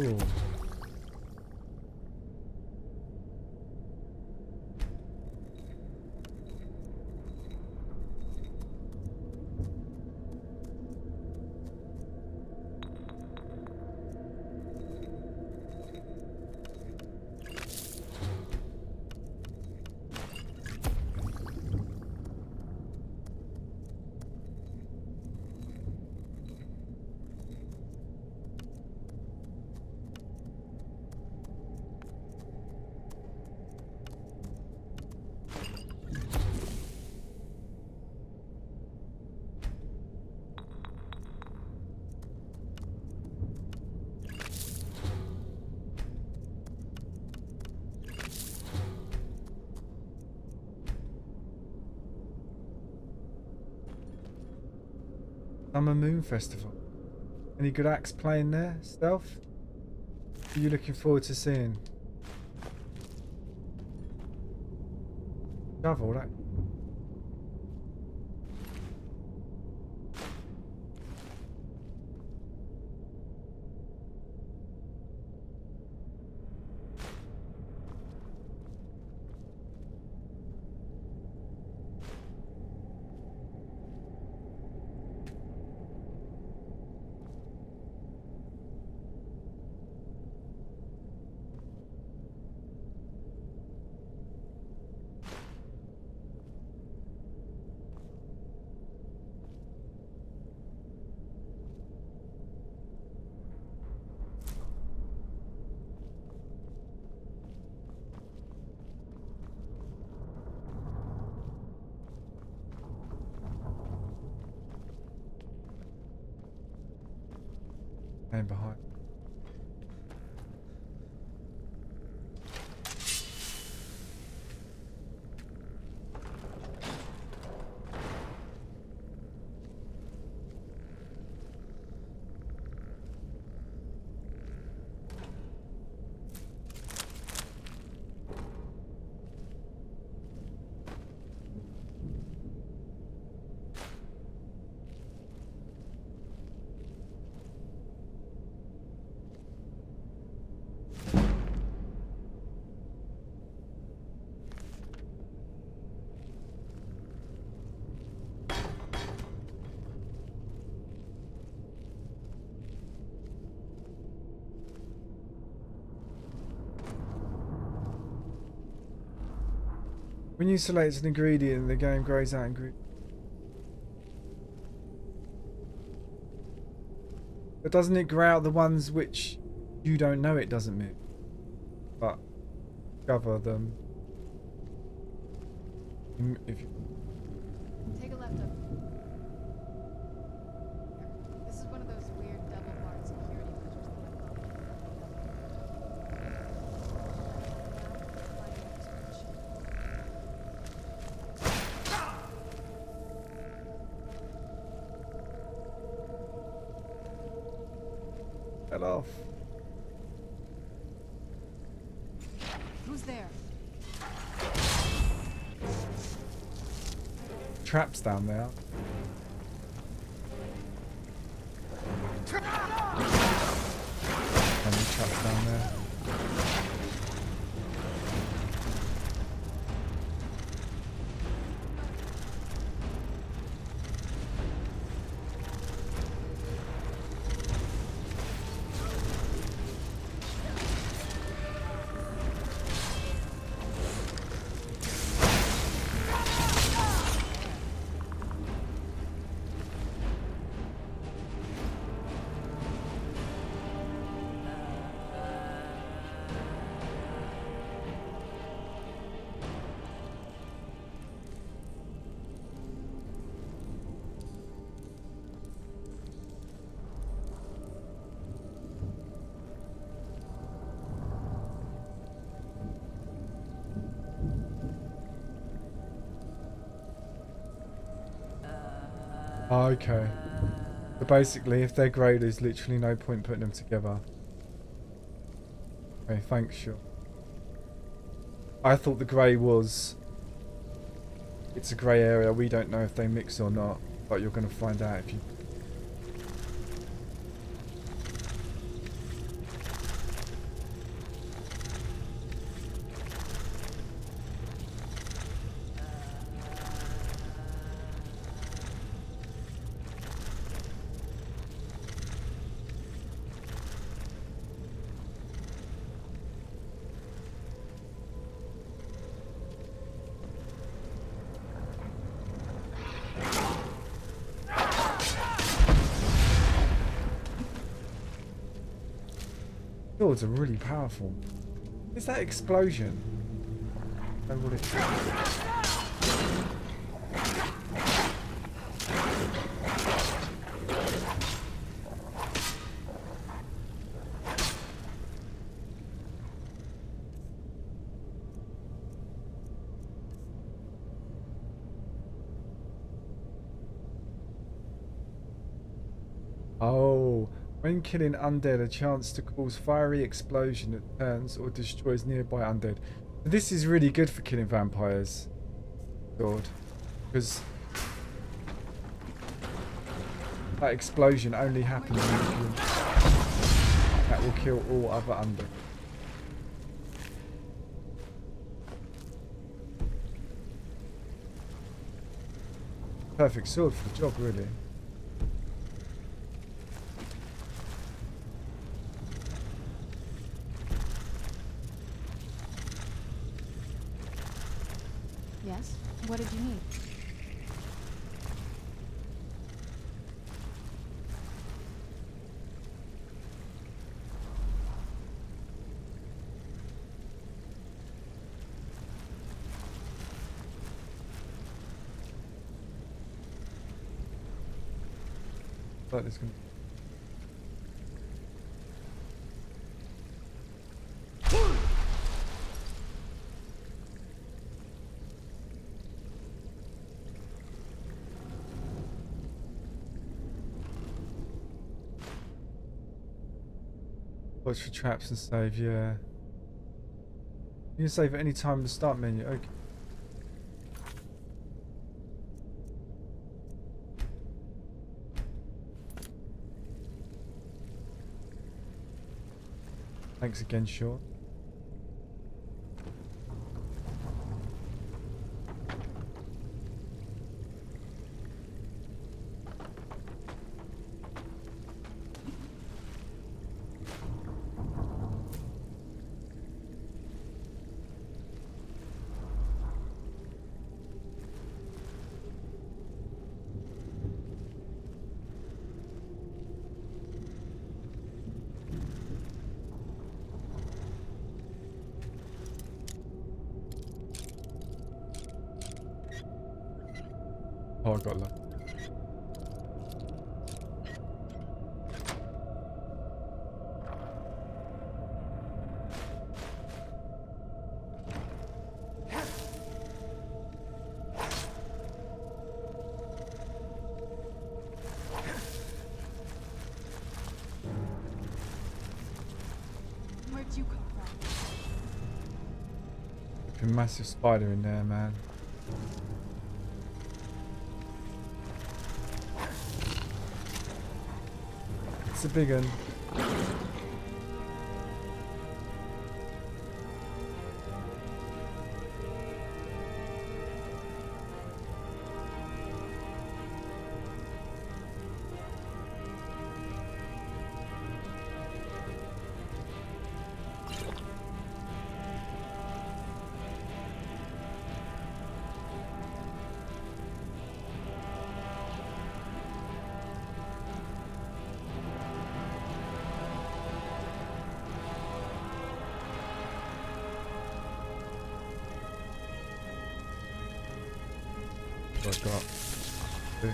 Ooh. Summer Moon Festival. Any good acts playing there, Stealth? What are you looking forward to seeing? Shovel, that. And behind. When you select an ingredient, the game grows out ingredients. But doesn't it grow out the ones which you don't know it doesn't move? But cover them. If you... Take a left up. This is one of those weird double-barred security measures that Head off. Who's there? Traps down there. And the traps down there. Okay. So basically, if they're grey, there's literally no point putting them together. Okay, thanks, sure. I thought the grey was... It's a grey area, we don't know if they mix or not, but you're going to find out if you... swords are really powerful. Is that explosion? I know what it is. Oh, when killing undead, a chance to cause fiery explosion that turns or destroys nearby undead. This is really good for killing vampires. God, because that explosion only happens when you kill. That will kill all other undead. Perfect sword for the job, really. Yes? What did you need? Like this can. Watch for traps and save, yeah. You can save at any time in the start menu, okay. Thanks again, Sean. Oh, I got luck. Where'd you come from? A massive spider in there, man. It's a big one. What I got? Two.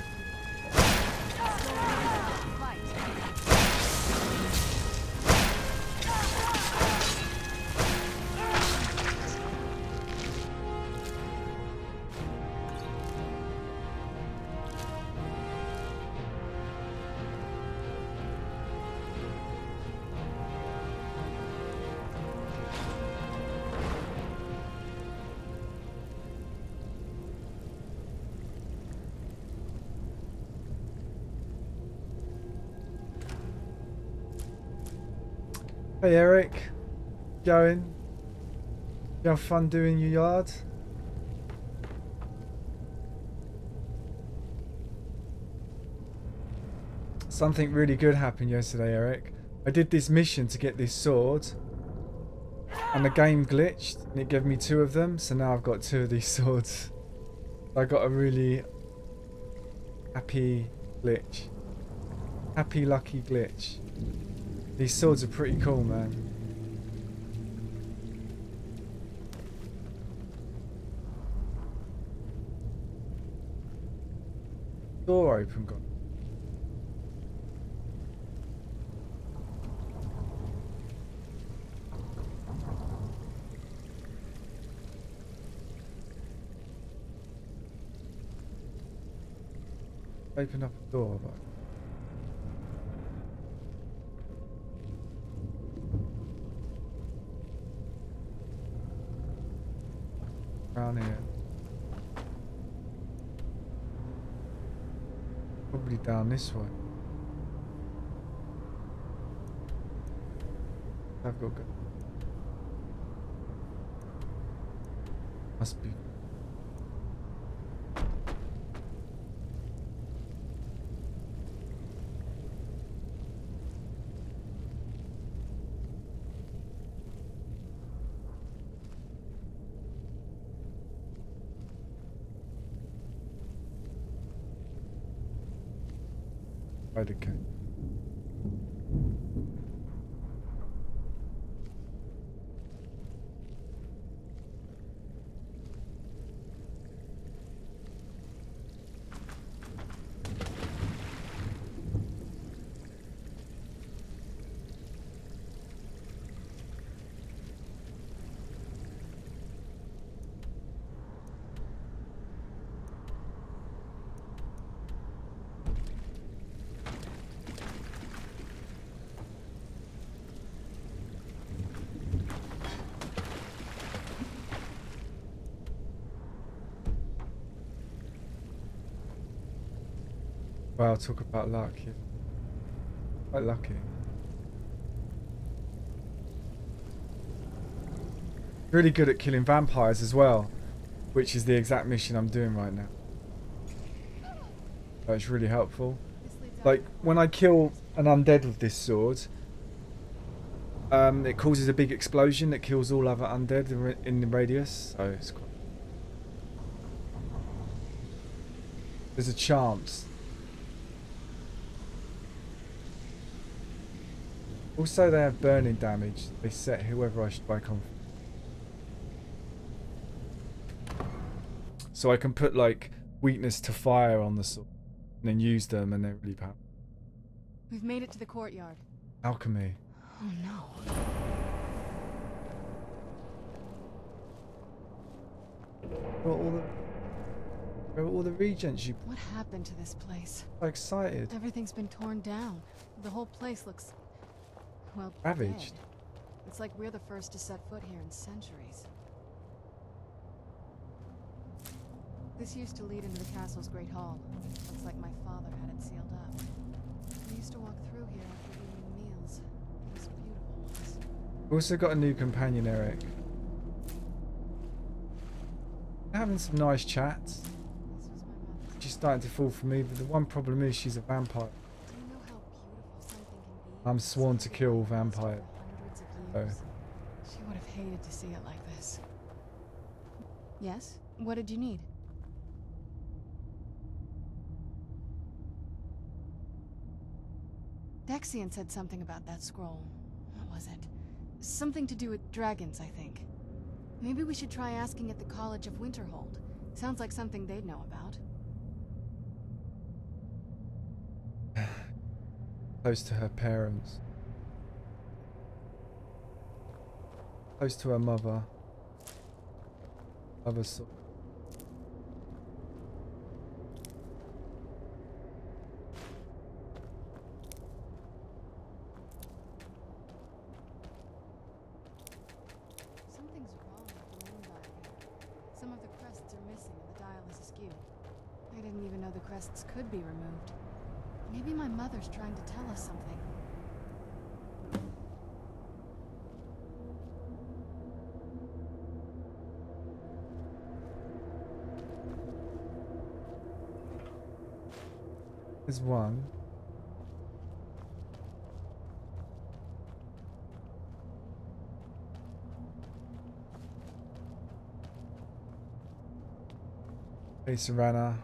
Hey Eric, going? You have fun doing your yard? Something really good happened yesterday, Eric. I did this mission to get this sword and the game glitched and it gave me 2 of them, so now I've got 2 of these swords. I got a really happy glitch. Happy lucky glitch. These swords are pretty cool, man. door open, God. Open up a door, but around here. Probably down this way. I've got to go. Must be. Right, okay. Wow, talk about luck. Yeah. Quite lucky. Really good at killing vampires as well, which is the exact mission I'm doing right now. So it's really helpful. Like, when I kill an undead with this sword, it causes a big explosion that kills all other undead in the radius. So it's quite... There's a chance. Also, they have burning damage. They set whoever I strike on. So I can put like weakness to fire on the sword and then use them, and they're really powerful. We've made it to the courtyard. Alchemy. Oh no. Where are all the regents you... What happened to this place? So excited. Everything's been torn down. The whole place looks... well, ravaged. Dead. It's like we're the first to set foot here in centuries. This used to lead into the castle's great hall. Looks like my father had it sealed up. We used to walk through here after evening meals. It was beautiful once. We've also got a new companion, Eric. Having some nice chats. She's starting to fall for me, but the one problem is she's a vampire. Do you know how beautiful something can be? I'm sworn to kill vampires. So. She would have hated to see it like this. Yes? What did you need? Dexian said something about that scroll. What was it? Something to do with dragons, I think. Maybe we should try asking at the College of Winterhold. Sounds like something they'd know about. Close to her parents. Close to her mother. Other sort. Something's wrong with the moon dial here. Some of the crests are missing and the dial is askew. I didn't even know the crests could be removed. Maybe my mother's trying to tell us something. There's one. Hey, Serana.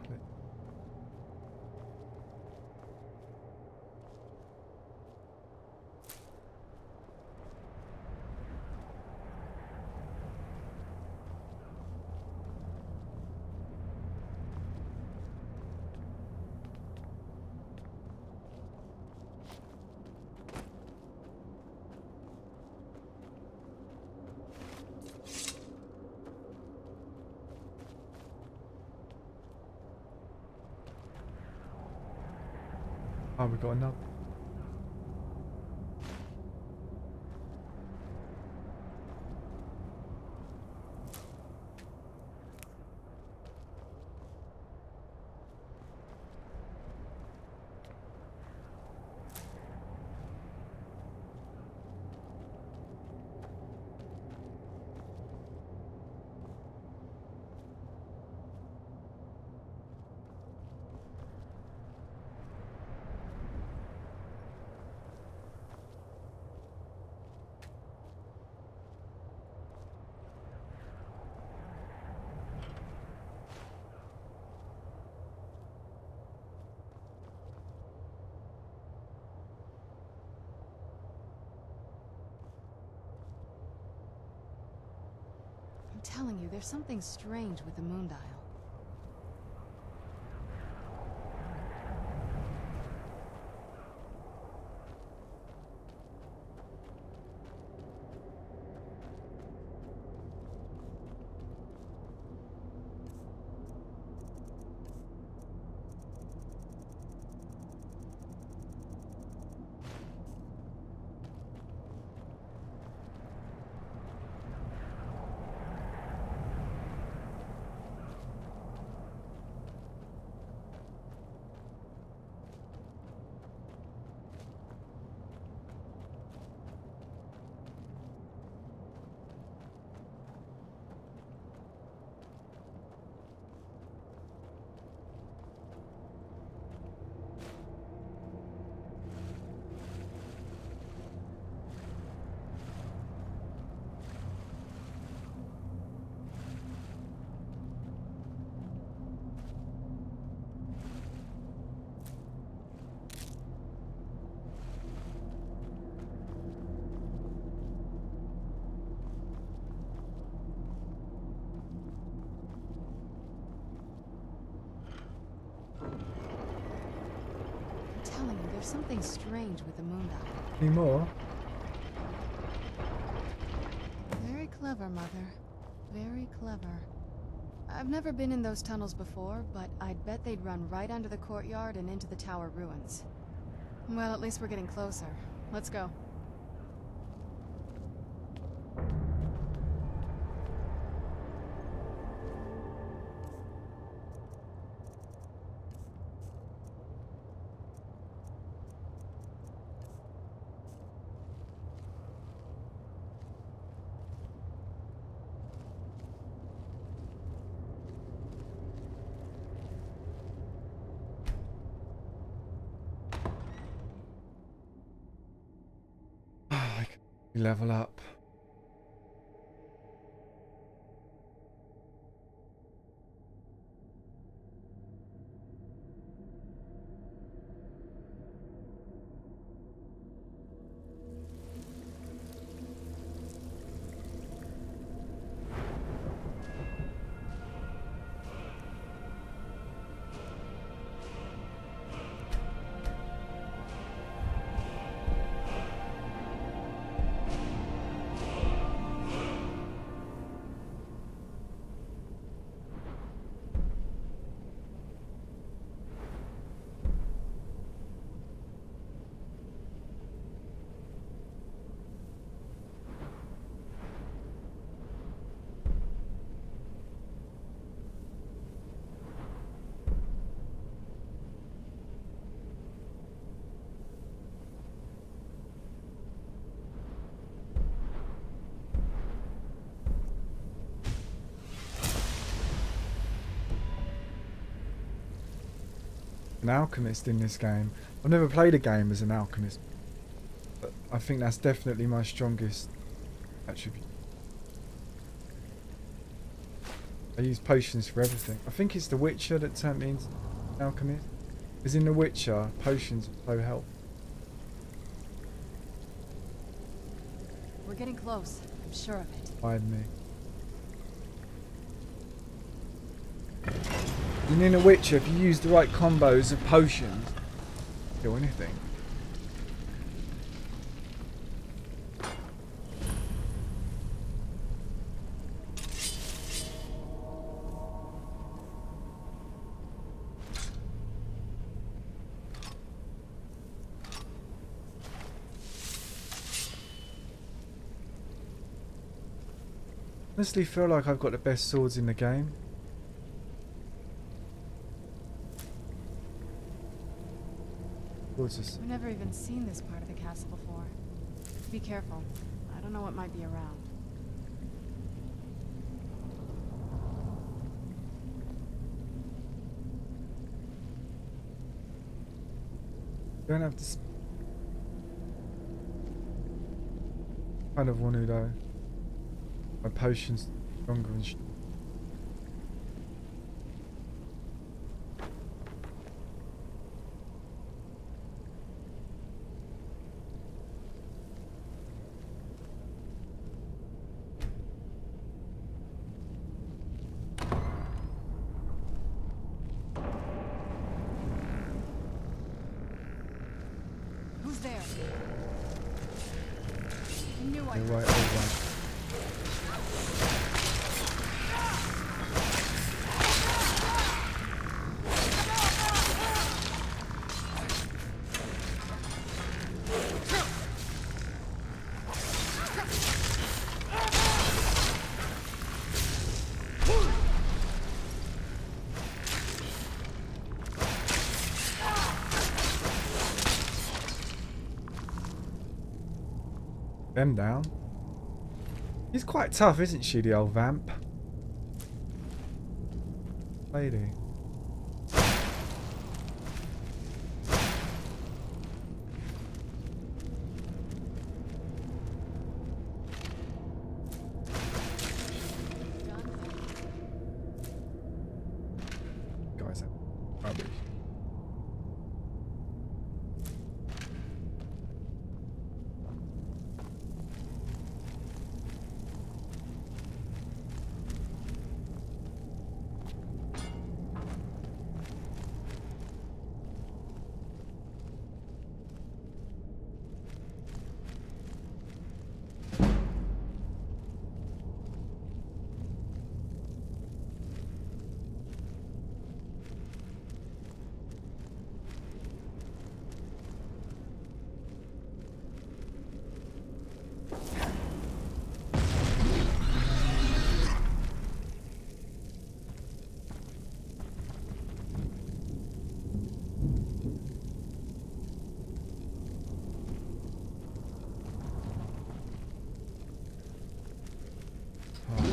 Oh, we got another. I'm telling you, there's something strange with the moon dial. There's something strange with the moon dial. Any more? Very clever, Mother. Very clever. I've never been in those tunnels before, but I'd bet they'd run right under the courtyard and into the tower ruins. Well, at least we're getting closer. Let's go. Level up. An alchemist in this game. I've never played a game as an alchemist, but I think that's definitely my strongest attribute. I use potions for everything. I think it's The Witcher that turned me into an alchemist. Because in The Witcher, potions are so helpful. We're getting close. I'm sure of it. Behind me. And in The Witcher, if you use the right combos of potions, do anything. Honestly feel like I've got the best swords in the game. I've never even seen this part of the castle before. Be careful. I don't know what might be around. Don't have to. Kind of want to though. My potion's stronger and Who's there? I knew I You're right, all right. Them down. She's quite tough, isn't she, the old vamp? Lady. Guys, that rubbish.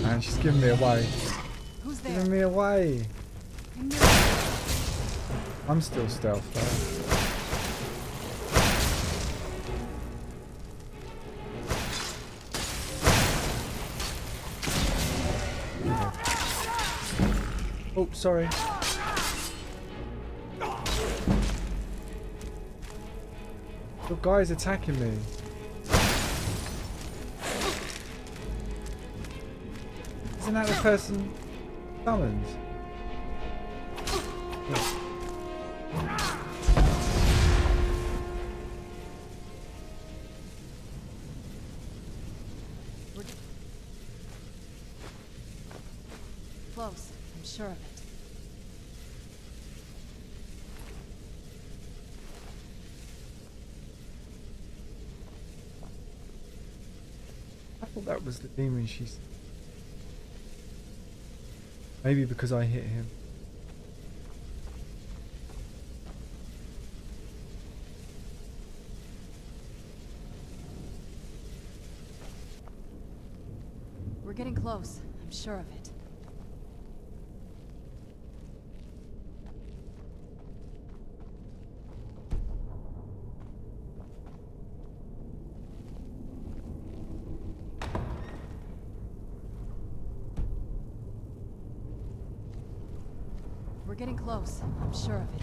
Man, she's giving me away. Who's there? Giving me away. I'm still stealth though. Oh, sorry. The guy's attacking me. Isn't that the person summoned? Yeah. Close, I'm sure of it. I thought that was the demon she's... Maybe because I hit him. We're getting close, I'm sure of it. We're getting close, I'm sure of it.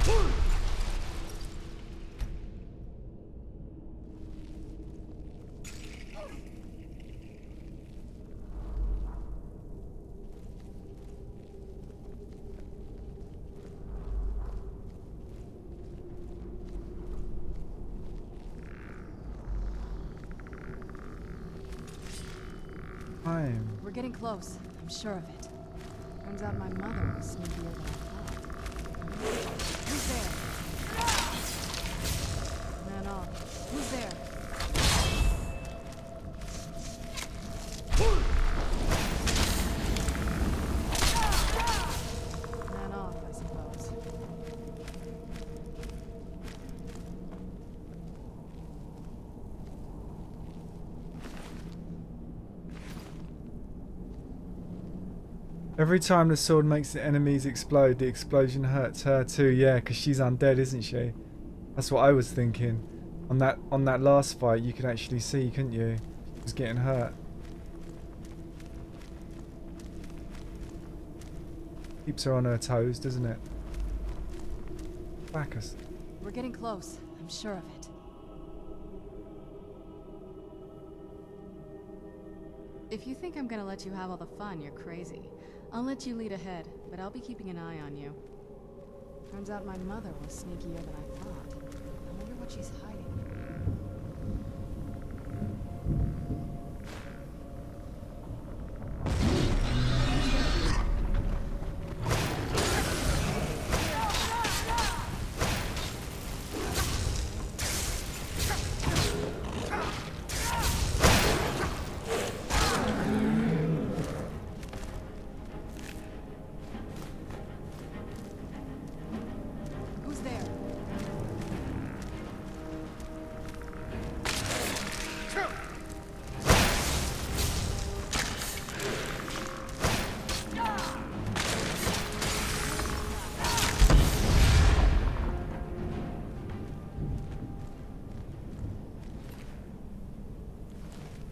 We're getting close, I'm sure of it. Turns out my mother was sneakier than I thought. Who's there? Man off. Who's there? Every time the sword makes the enemies explode, the explosion hurts her too. Yeah, because she's undead, isn't she? That's what I was thinking. On that last fight, you could actually see, couldn't you? She was getting hurt. Keeps her on her toes, doesn't it? Back us. We're getting close. I'm sure of it. If you think I'm gonna let you have all the fun, you're crazy. I'll let you lead ahead, but I'll be keeping an eye on you. Turns out my mother was sneakier than I thought. I wonder what she's hiding.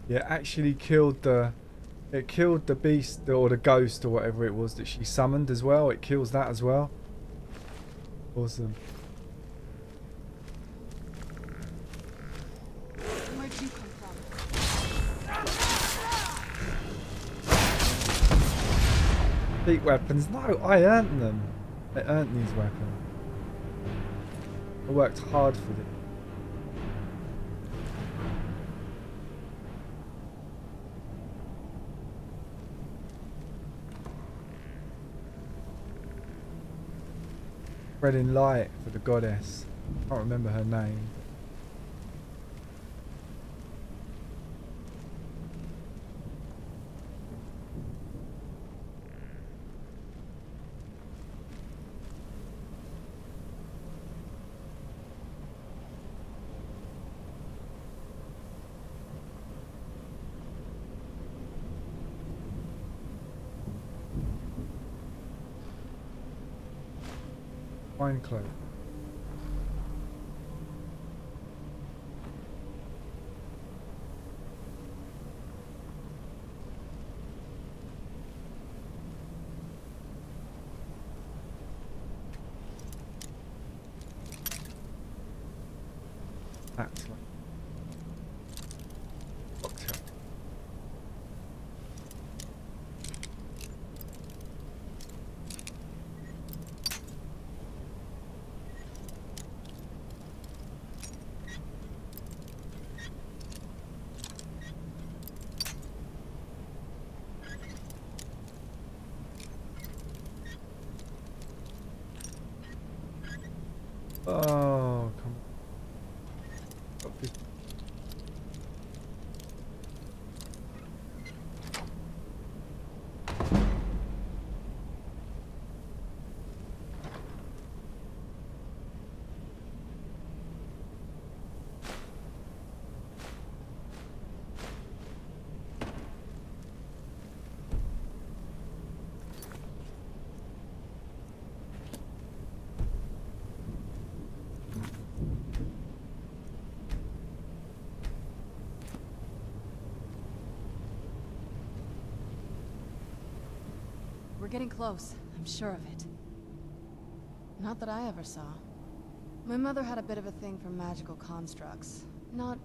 Yeah, actually killed the... It killed the beast or the ghost or whatever it was that she summoned as well. It kills that as well. Awesome. Where'd you come from? Beat weapons. No, I earned them. I earned these weapons. I worked hard for it. Spreading light for the goddess. I can't remember her name. Fine clothes. That's like cocktail. Oh, come on. Got this. We're getting close. I'm sure of it. Not that I ever saw. My mother had a bit of a thing for magical constructs. Not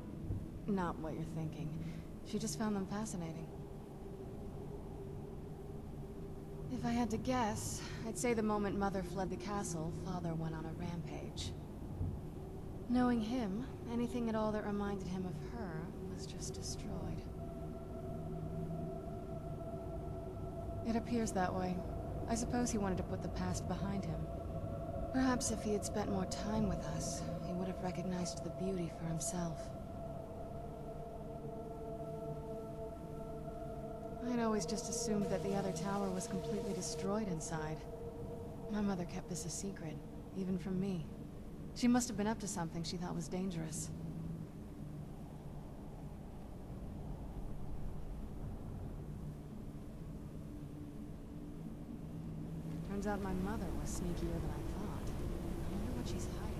what you're thinking. She just found them fascinating. If I had to guess, I'd say the moment Mother fled the castle, Father went on a rampage. Knowing him, anything at all that reminded him of her was just destroyed. It appears that way. I suppose he wanted to put the past behind him. Perhaps if he had spent more time with us, he would have recognized the beauty for himself. I'd always just assumed that the other tower was completely destroyed inside. My mother kept this a secret, even from me. She must have been up to something she thought was dangerous. Turns out my mother was sneakier than I thought. I wonder what she's hiding.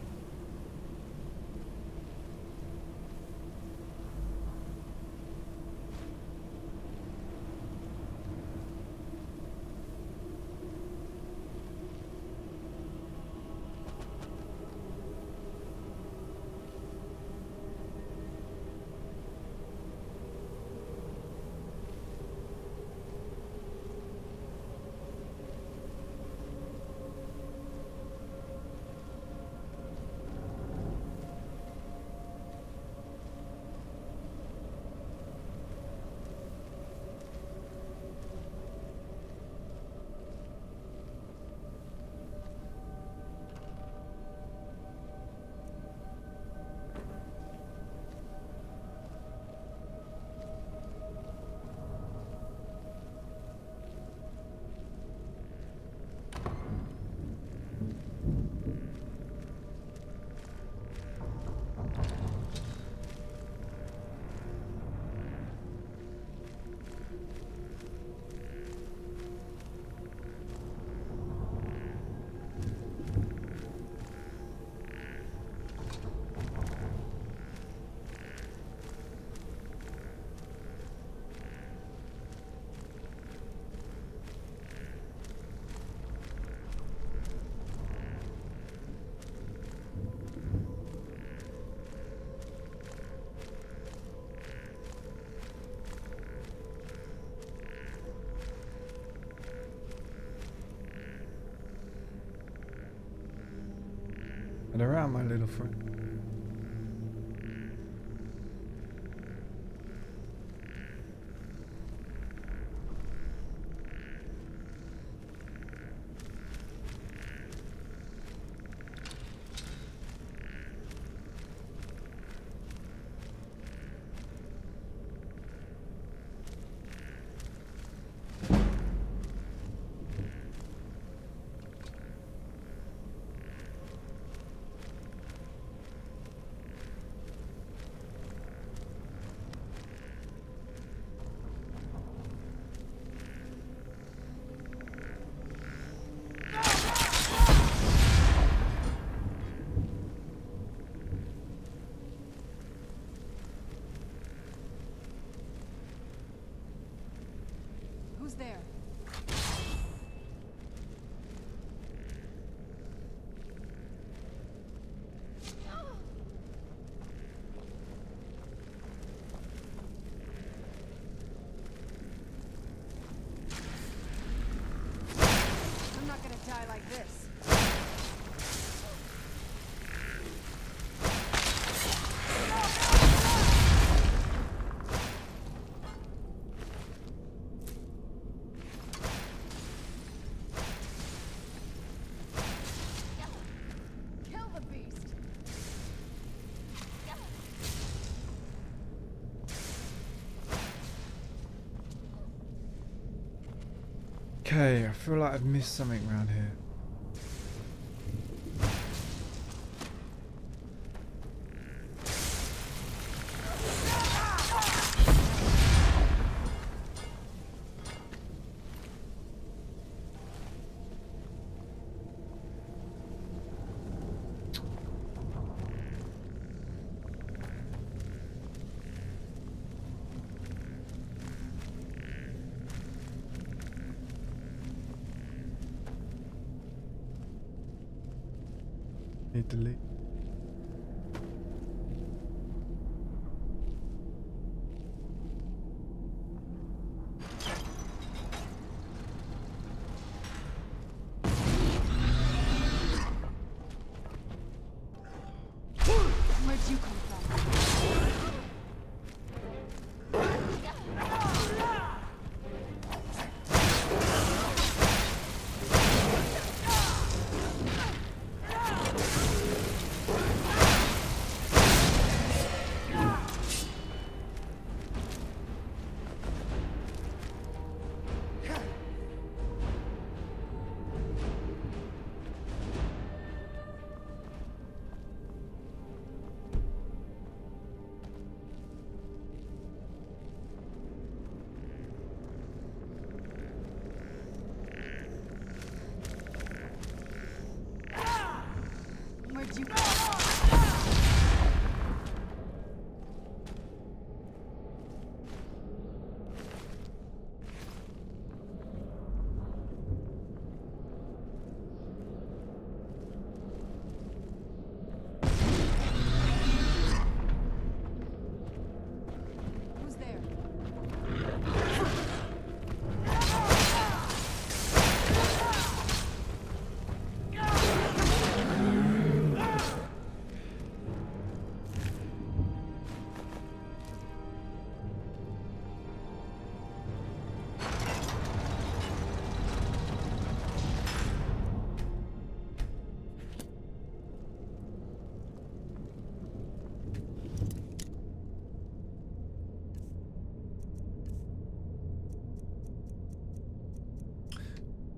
And around, my little friend. Who's there? I'm not gonna die like this. Kill the beast. Okay, I feel like I've missed something around here. Need to leave. Where'd you come from?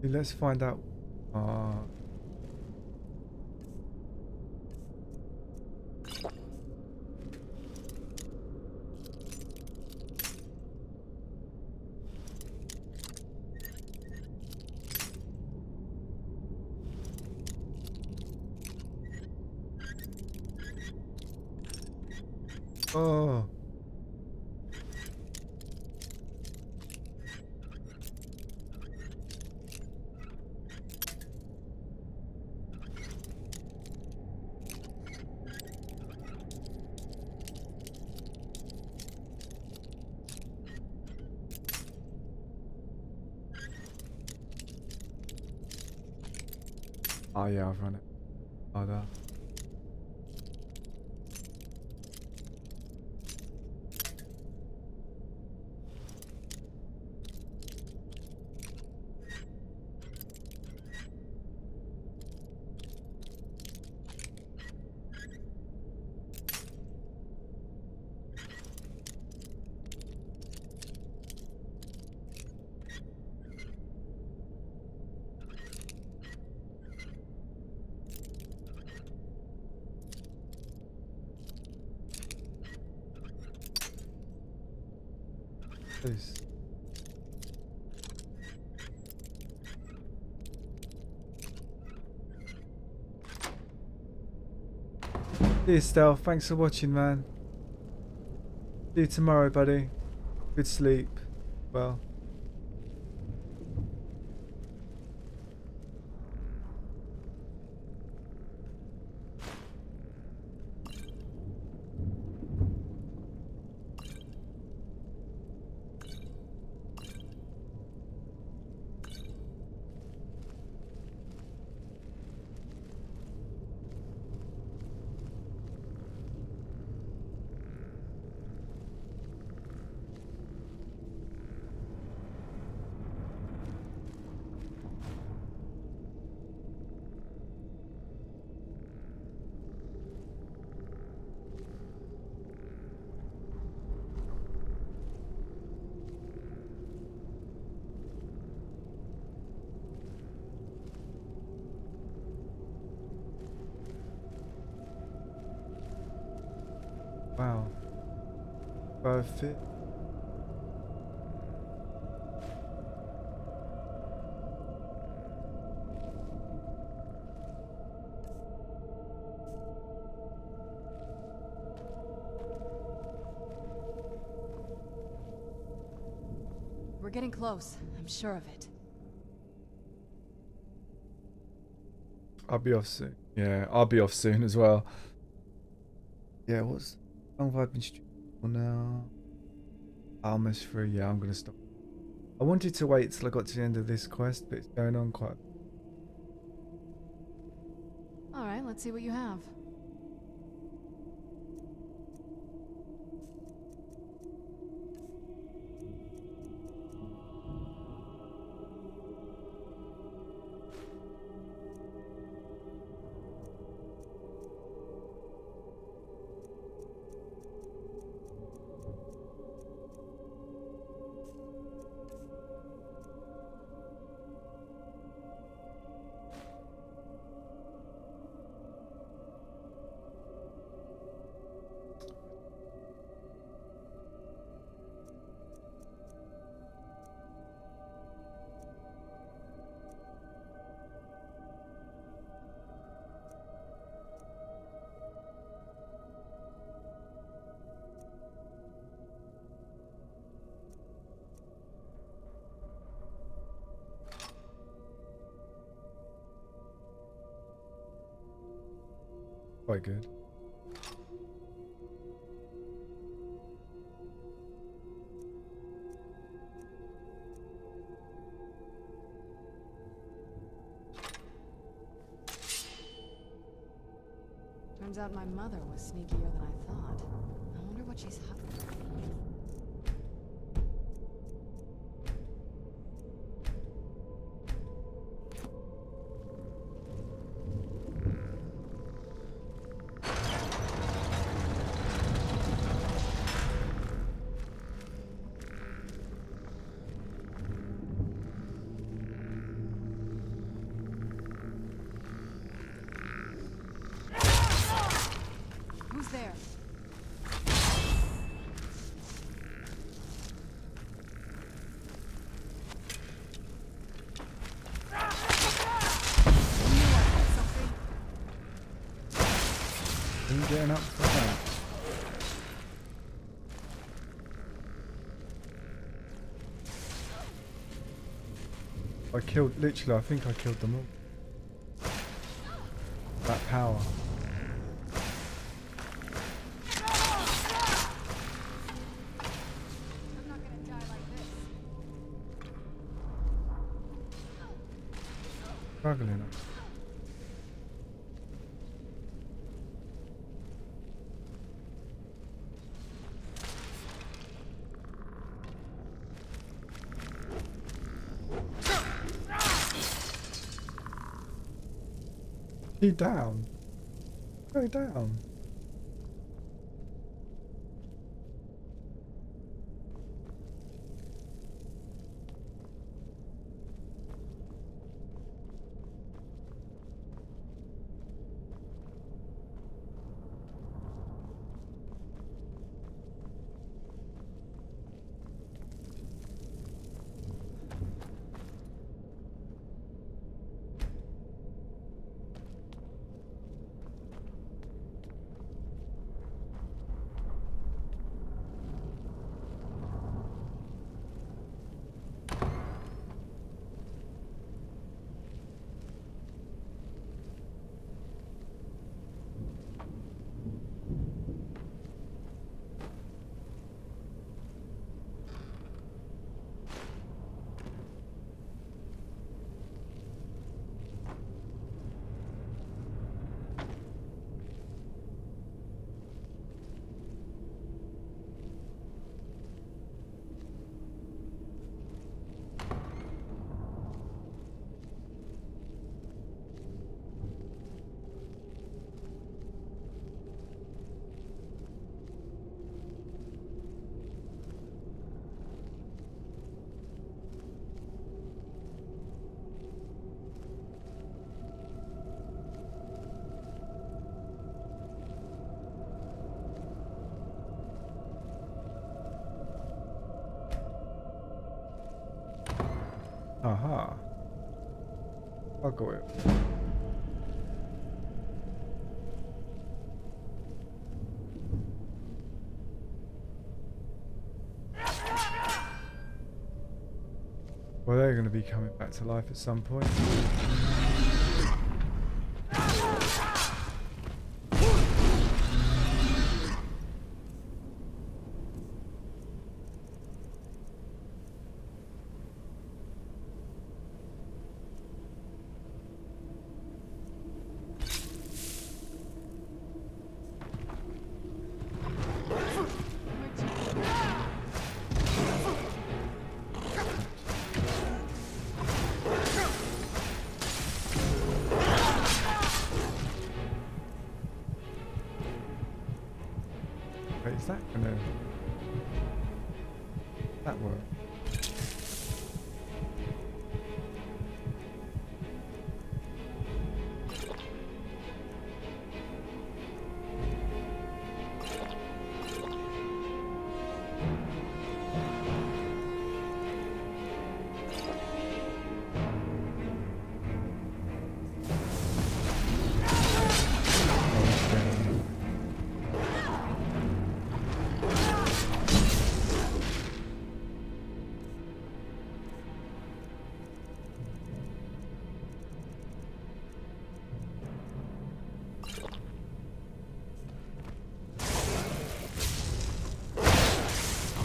Let's find out. Oh. Oh yeah, I've run it. Oh, that. Please. See you, Stealth. Thanks for watching, man. See you tomorrow, buddy. Good sleep. Well. Wow. Perfect. We're getting close. I'm sure of it. I'll be off soon. Yeah, I'll be off soon as well. Yeah, what's how long have I been streaming now? Almost 3. Yeah, I'm gonna stop. I wanted to wait till I got to the end of this quest, but it's going on quite. All right, let's see what you have. Quite good. Turns out my mother was sneakier than I thought. I wonder what she's hiding. getting up for that. I killed, literally, I think I killed them all. That power. Struggling. He down. Go down. Aha. I'll go it. Well, they're going to be coming back to life at some point. Wait, is that gonna... that work?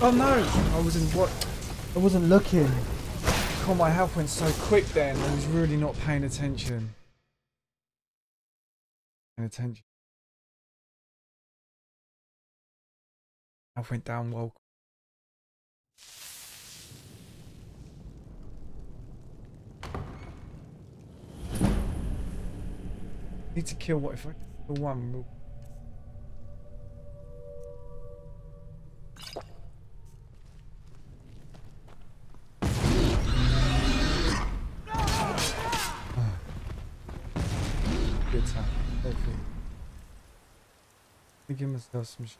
Oh no! I wasn't looking. God, my health went so quick then. I was really not paying attention. Health went down well. Need to kill what if I kill one? Good time. Hopefully. Let me give myself some shit.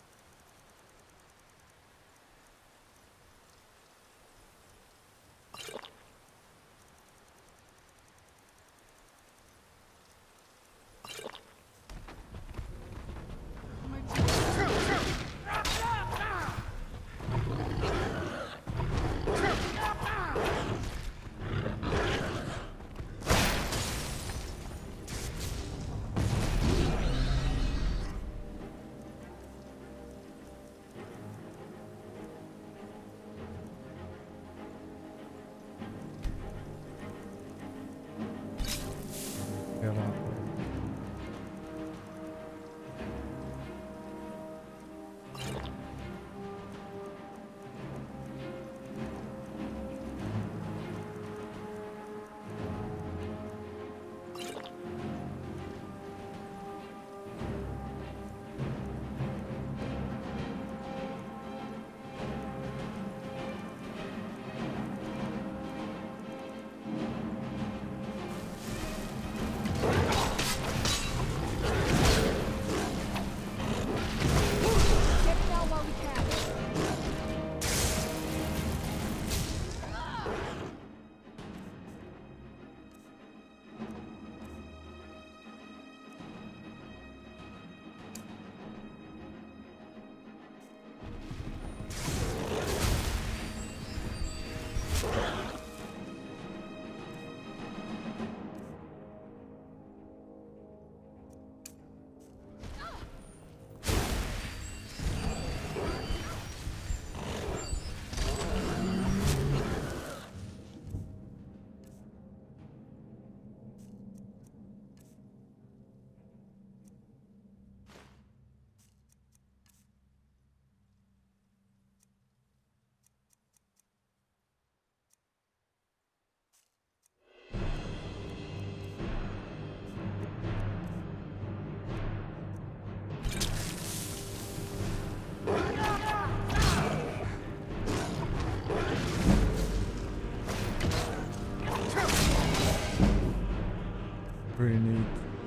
Really need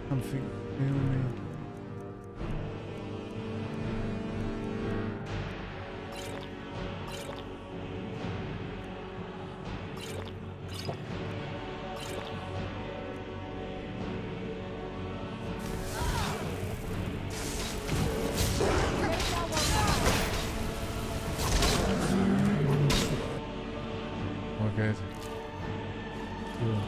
something new. Oh, good. Cool.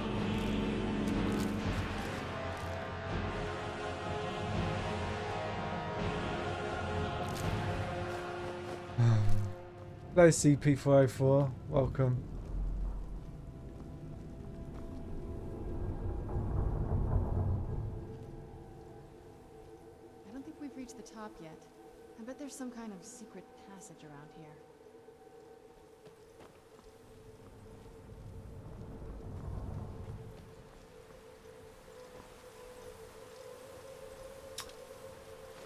Hello CP404, welcome. I don't think we've reached the top yet. I bet there's some kind of secret passage around here.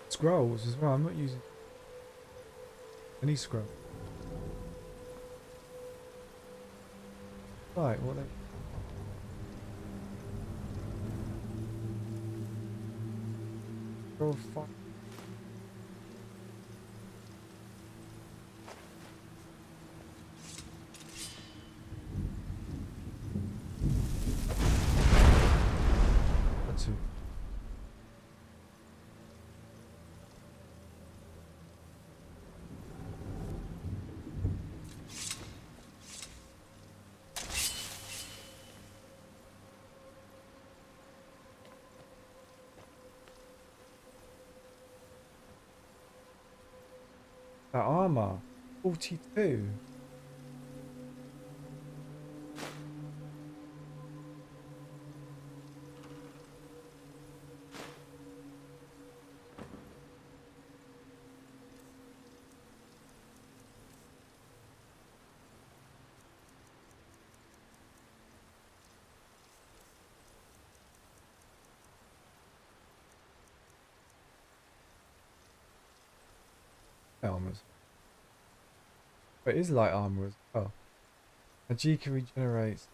Scrolls as well, I'm not using any scroll. Right, what they... Scroll 5. That's it. That armor, 42. Armors. But it is light armor as well. Majika regenerates.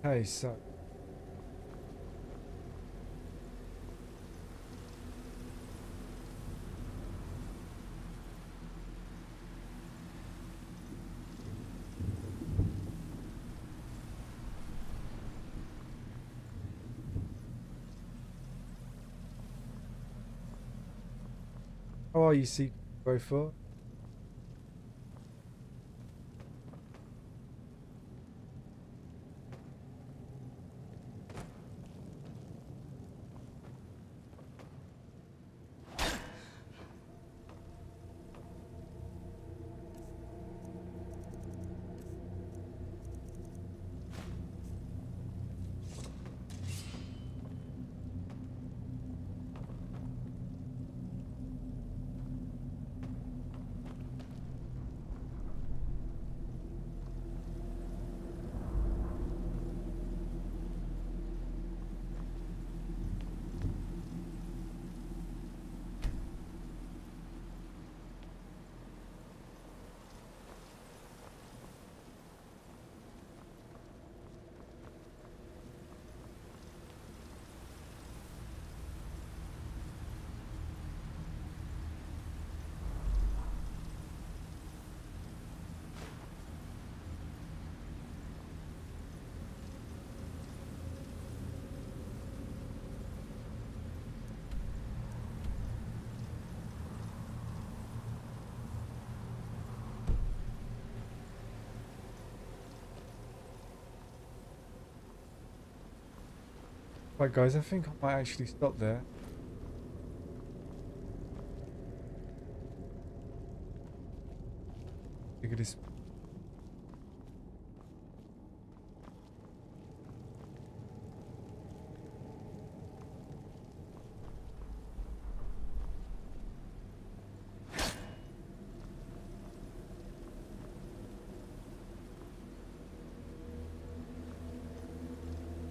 Okay, so how are you, CP404? Right guys, I think I might actually stop there. Look at this.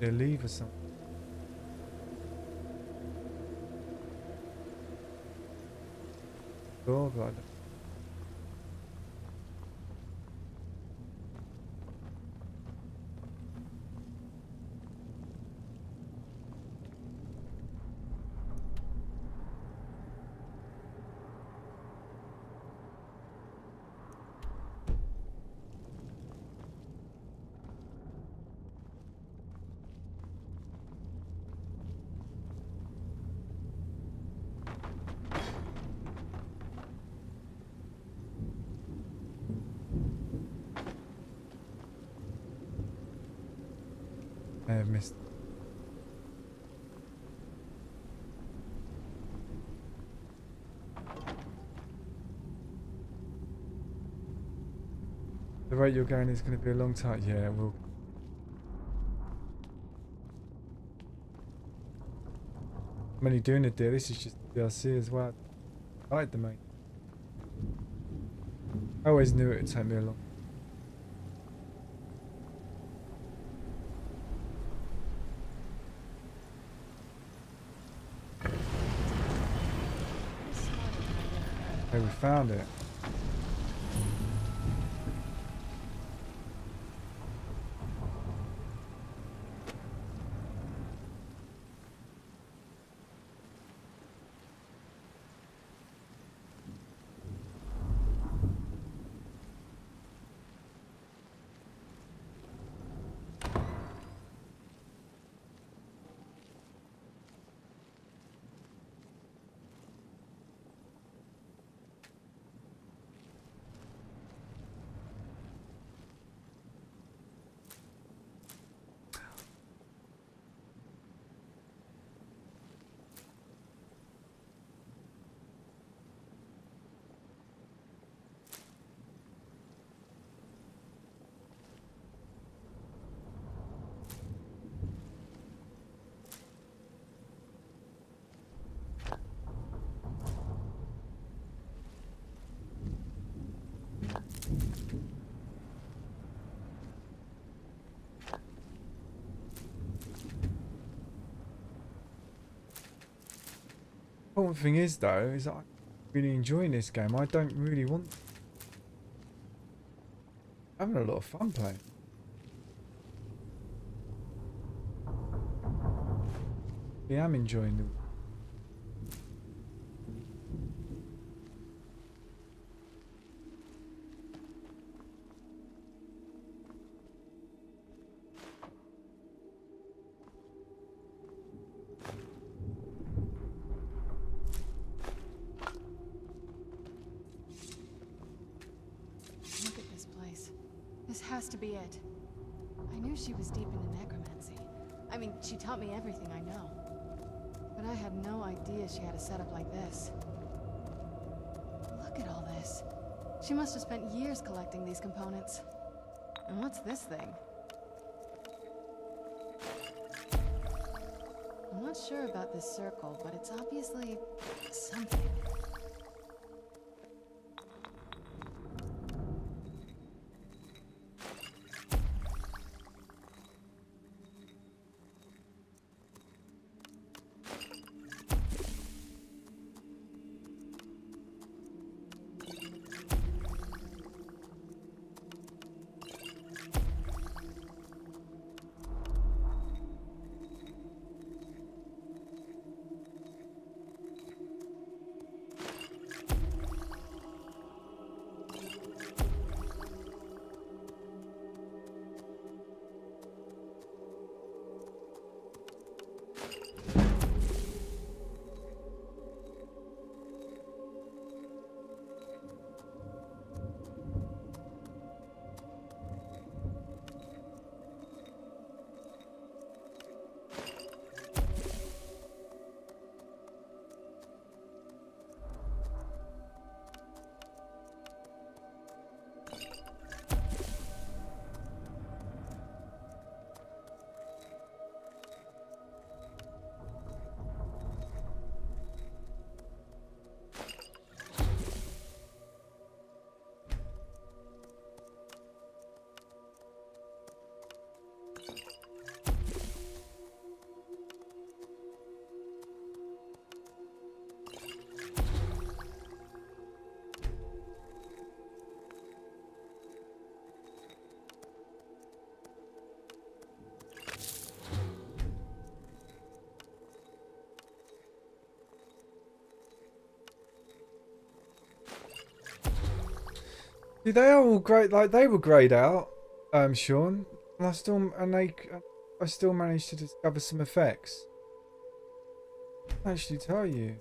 They leave or something. Oh god. I have missed. The rate you're going is going to be a long time. Yeah, it will. I'm only doing a deal. This is just DLC as well. I like the main. I always knew it would take me a long. Hey, we found it. The important thing is though, is that I'm really enjoying this game. I don't really want. I'm having a lot of fun playing. Yeah, I'm enjoying the. Look at this place. This has to be it. I knew she was deep into necromancy. I mean, she taught me everything I know. But I had no idea she had a setup like this. Look at all this. She must have spent years collecting these components. And what's this thing? I'm not sure about this circle, but it's obviously something. See, they are all great. Like they were grayed out, Sean, and I still managed to discover some effects. I'll actually tell you.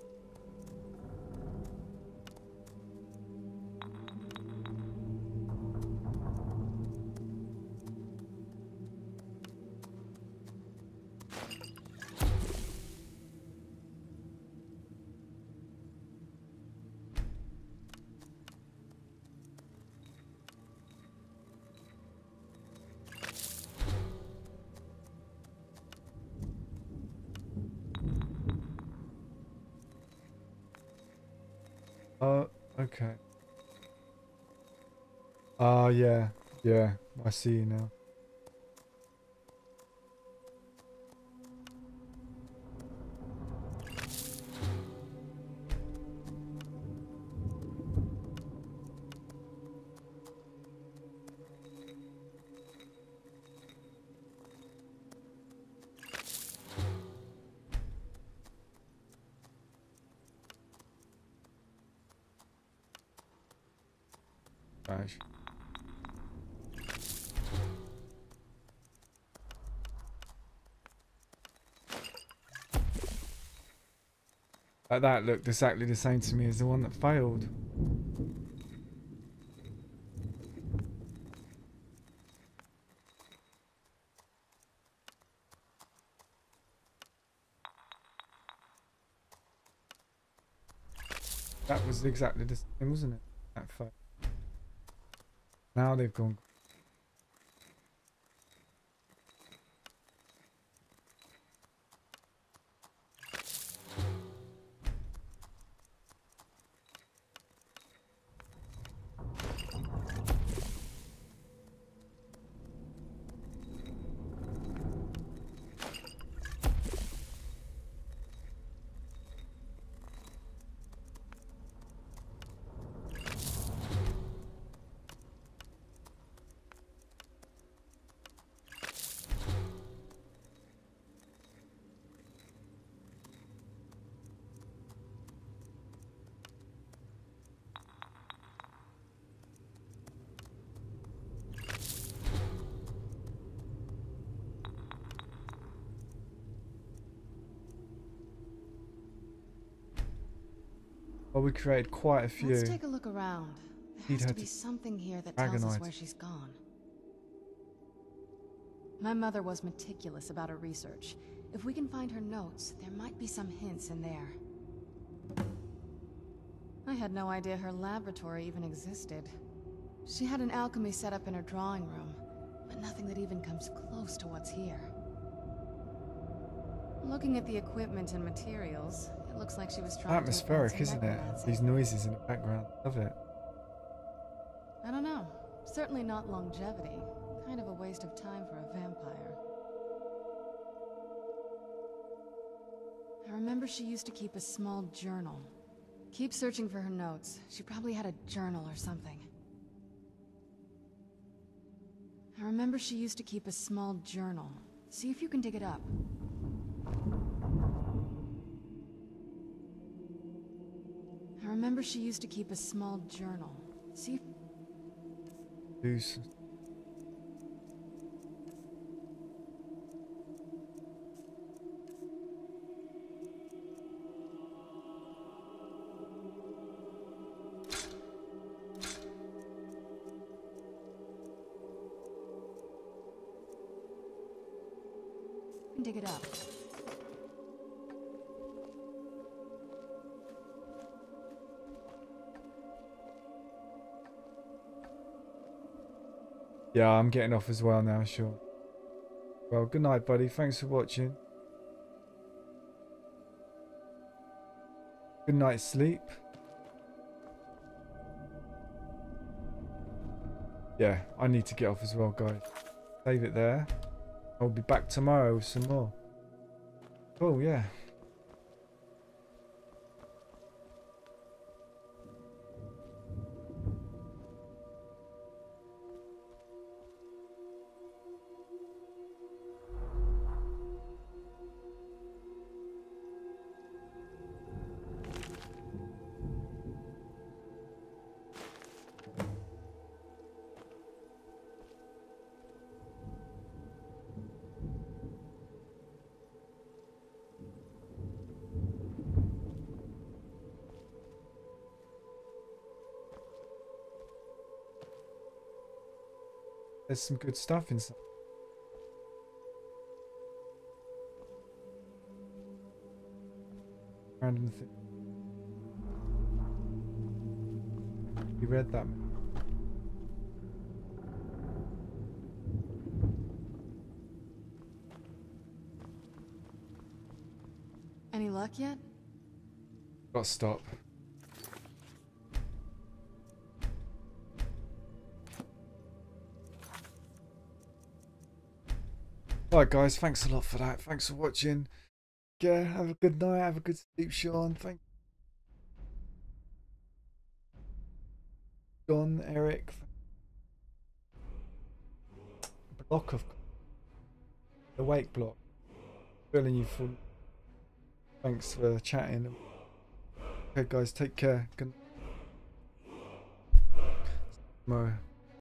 Okay. Yeah. Yeah, I see you now. Gosh. That looked exactly the same to me as the one that failed. That was exactly the same, wasn't it? That failed. Now they've gone. Well, we created quite a few. Let's take a look around. There has to be something here that tells us where she's gone. My mother was meticulous about her research. If we can find her notes, there might be some hints in there. I had no idea her laboratory even existed. She had an alchemy set up in her drawing room, but nothing that even comes close to what's here. Looking at the equipment and materials, it looks like she was trying Atmospheric, to isn't it? These noises in the background. Love it. I don't know. Certainly not longevity. Kind of a waste of time for a vampire. I remember she used to keep a small journal. Keep searching for her notes. She probably had a journal or something. I remember she used to keep a small journal. See if you can dig it up. I remember she used to keep a small journal. See if... Deuce. Dig it up. Yeah, I'm getting off as well now, sure. Well, good night, buddy. Thanks for watching. Good night's sleep. Yeah, I need to get off as well, guys. Save it there. I'll be back tomorrow with some more. Oh, yeah. There's some good stuff inside. Random thing. You read that? Any luck yet? Gotta stop. Right, guys, thanks a lot for that. Thanks for watching. Yeah, have a good night. Have a good sleep, Sean. Thank John, Eric. Block of the wake block. Feeling you full. Thanks for chatting. Okay, guys, take care. Good night. Tomorrow.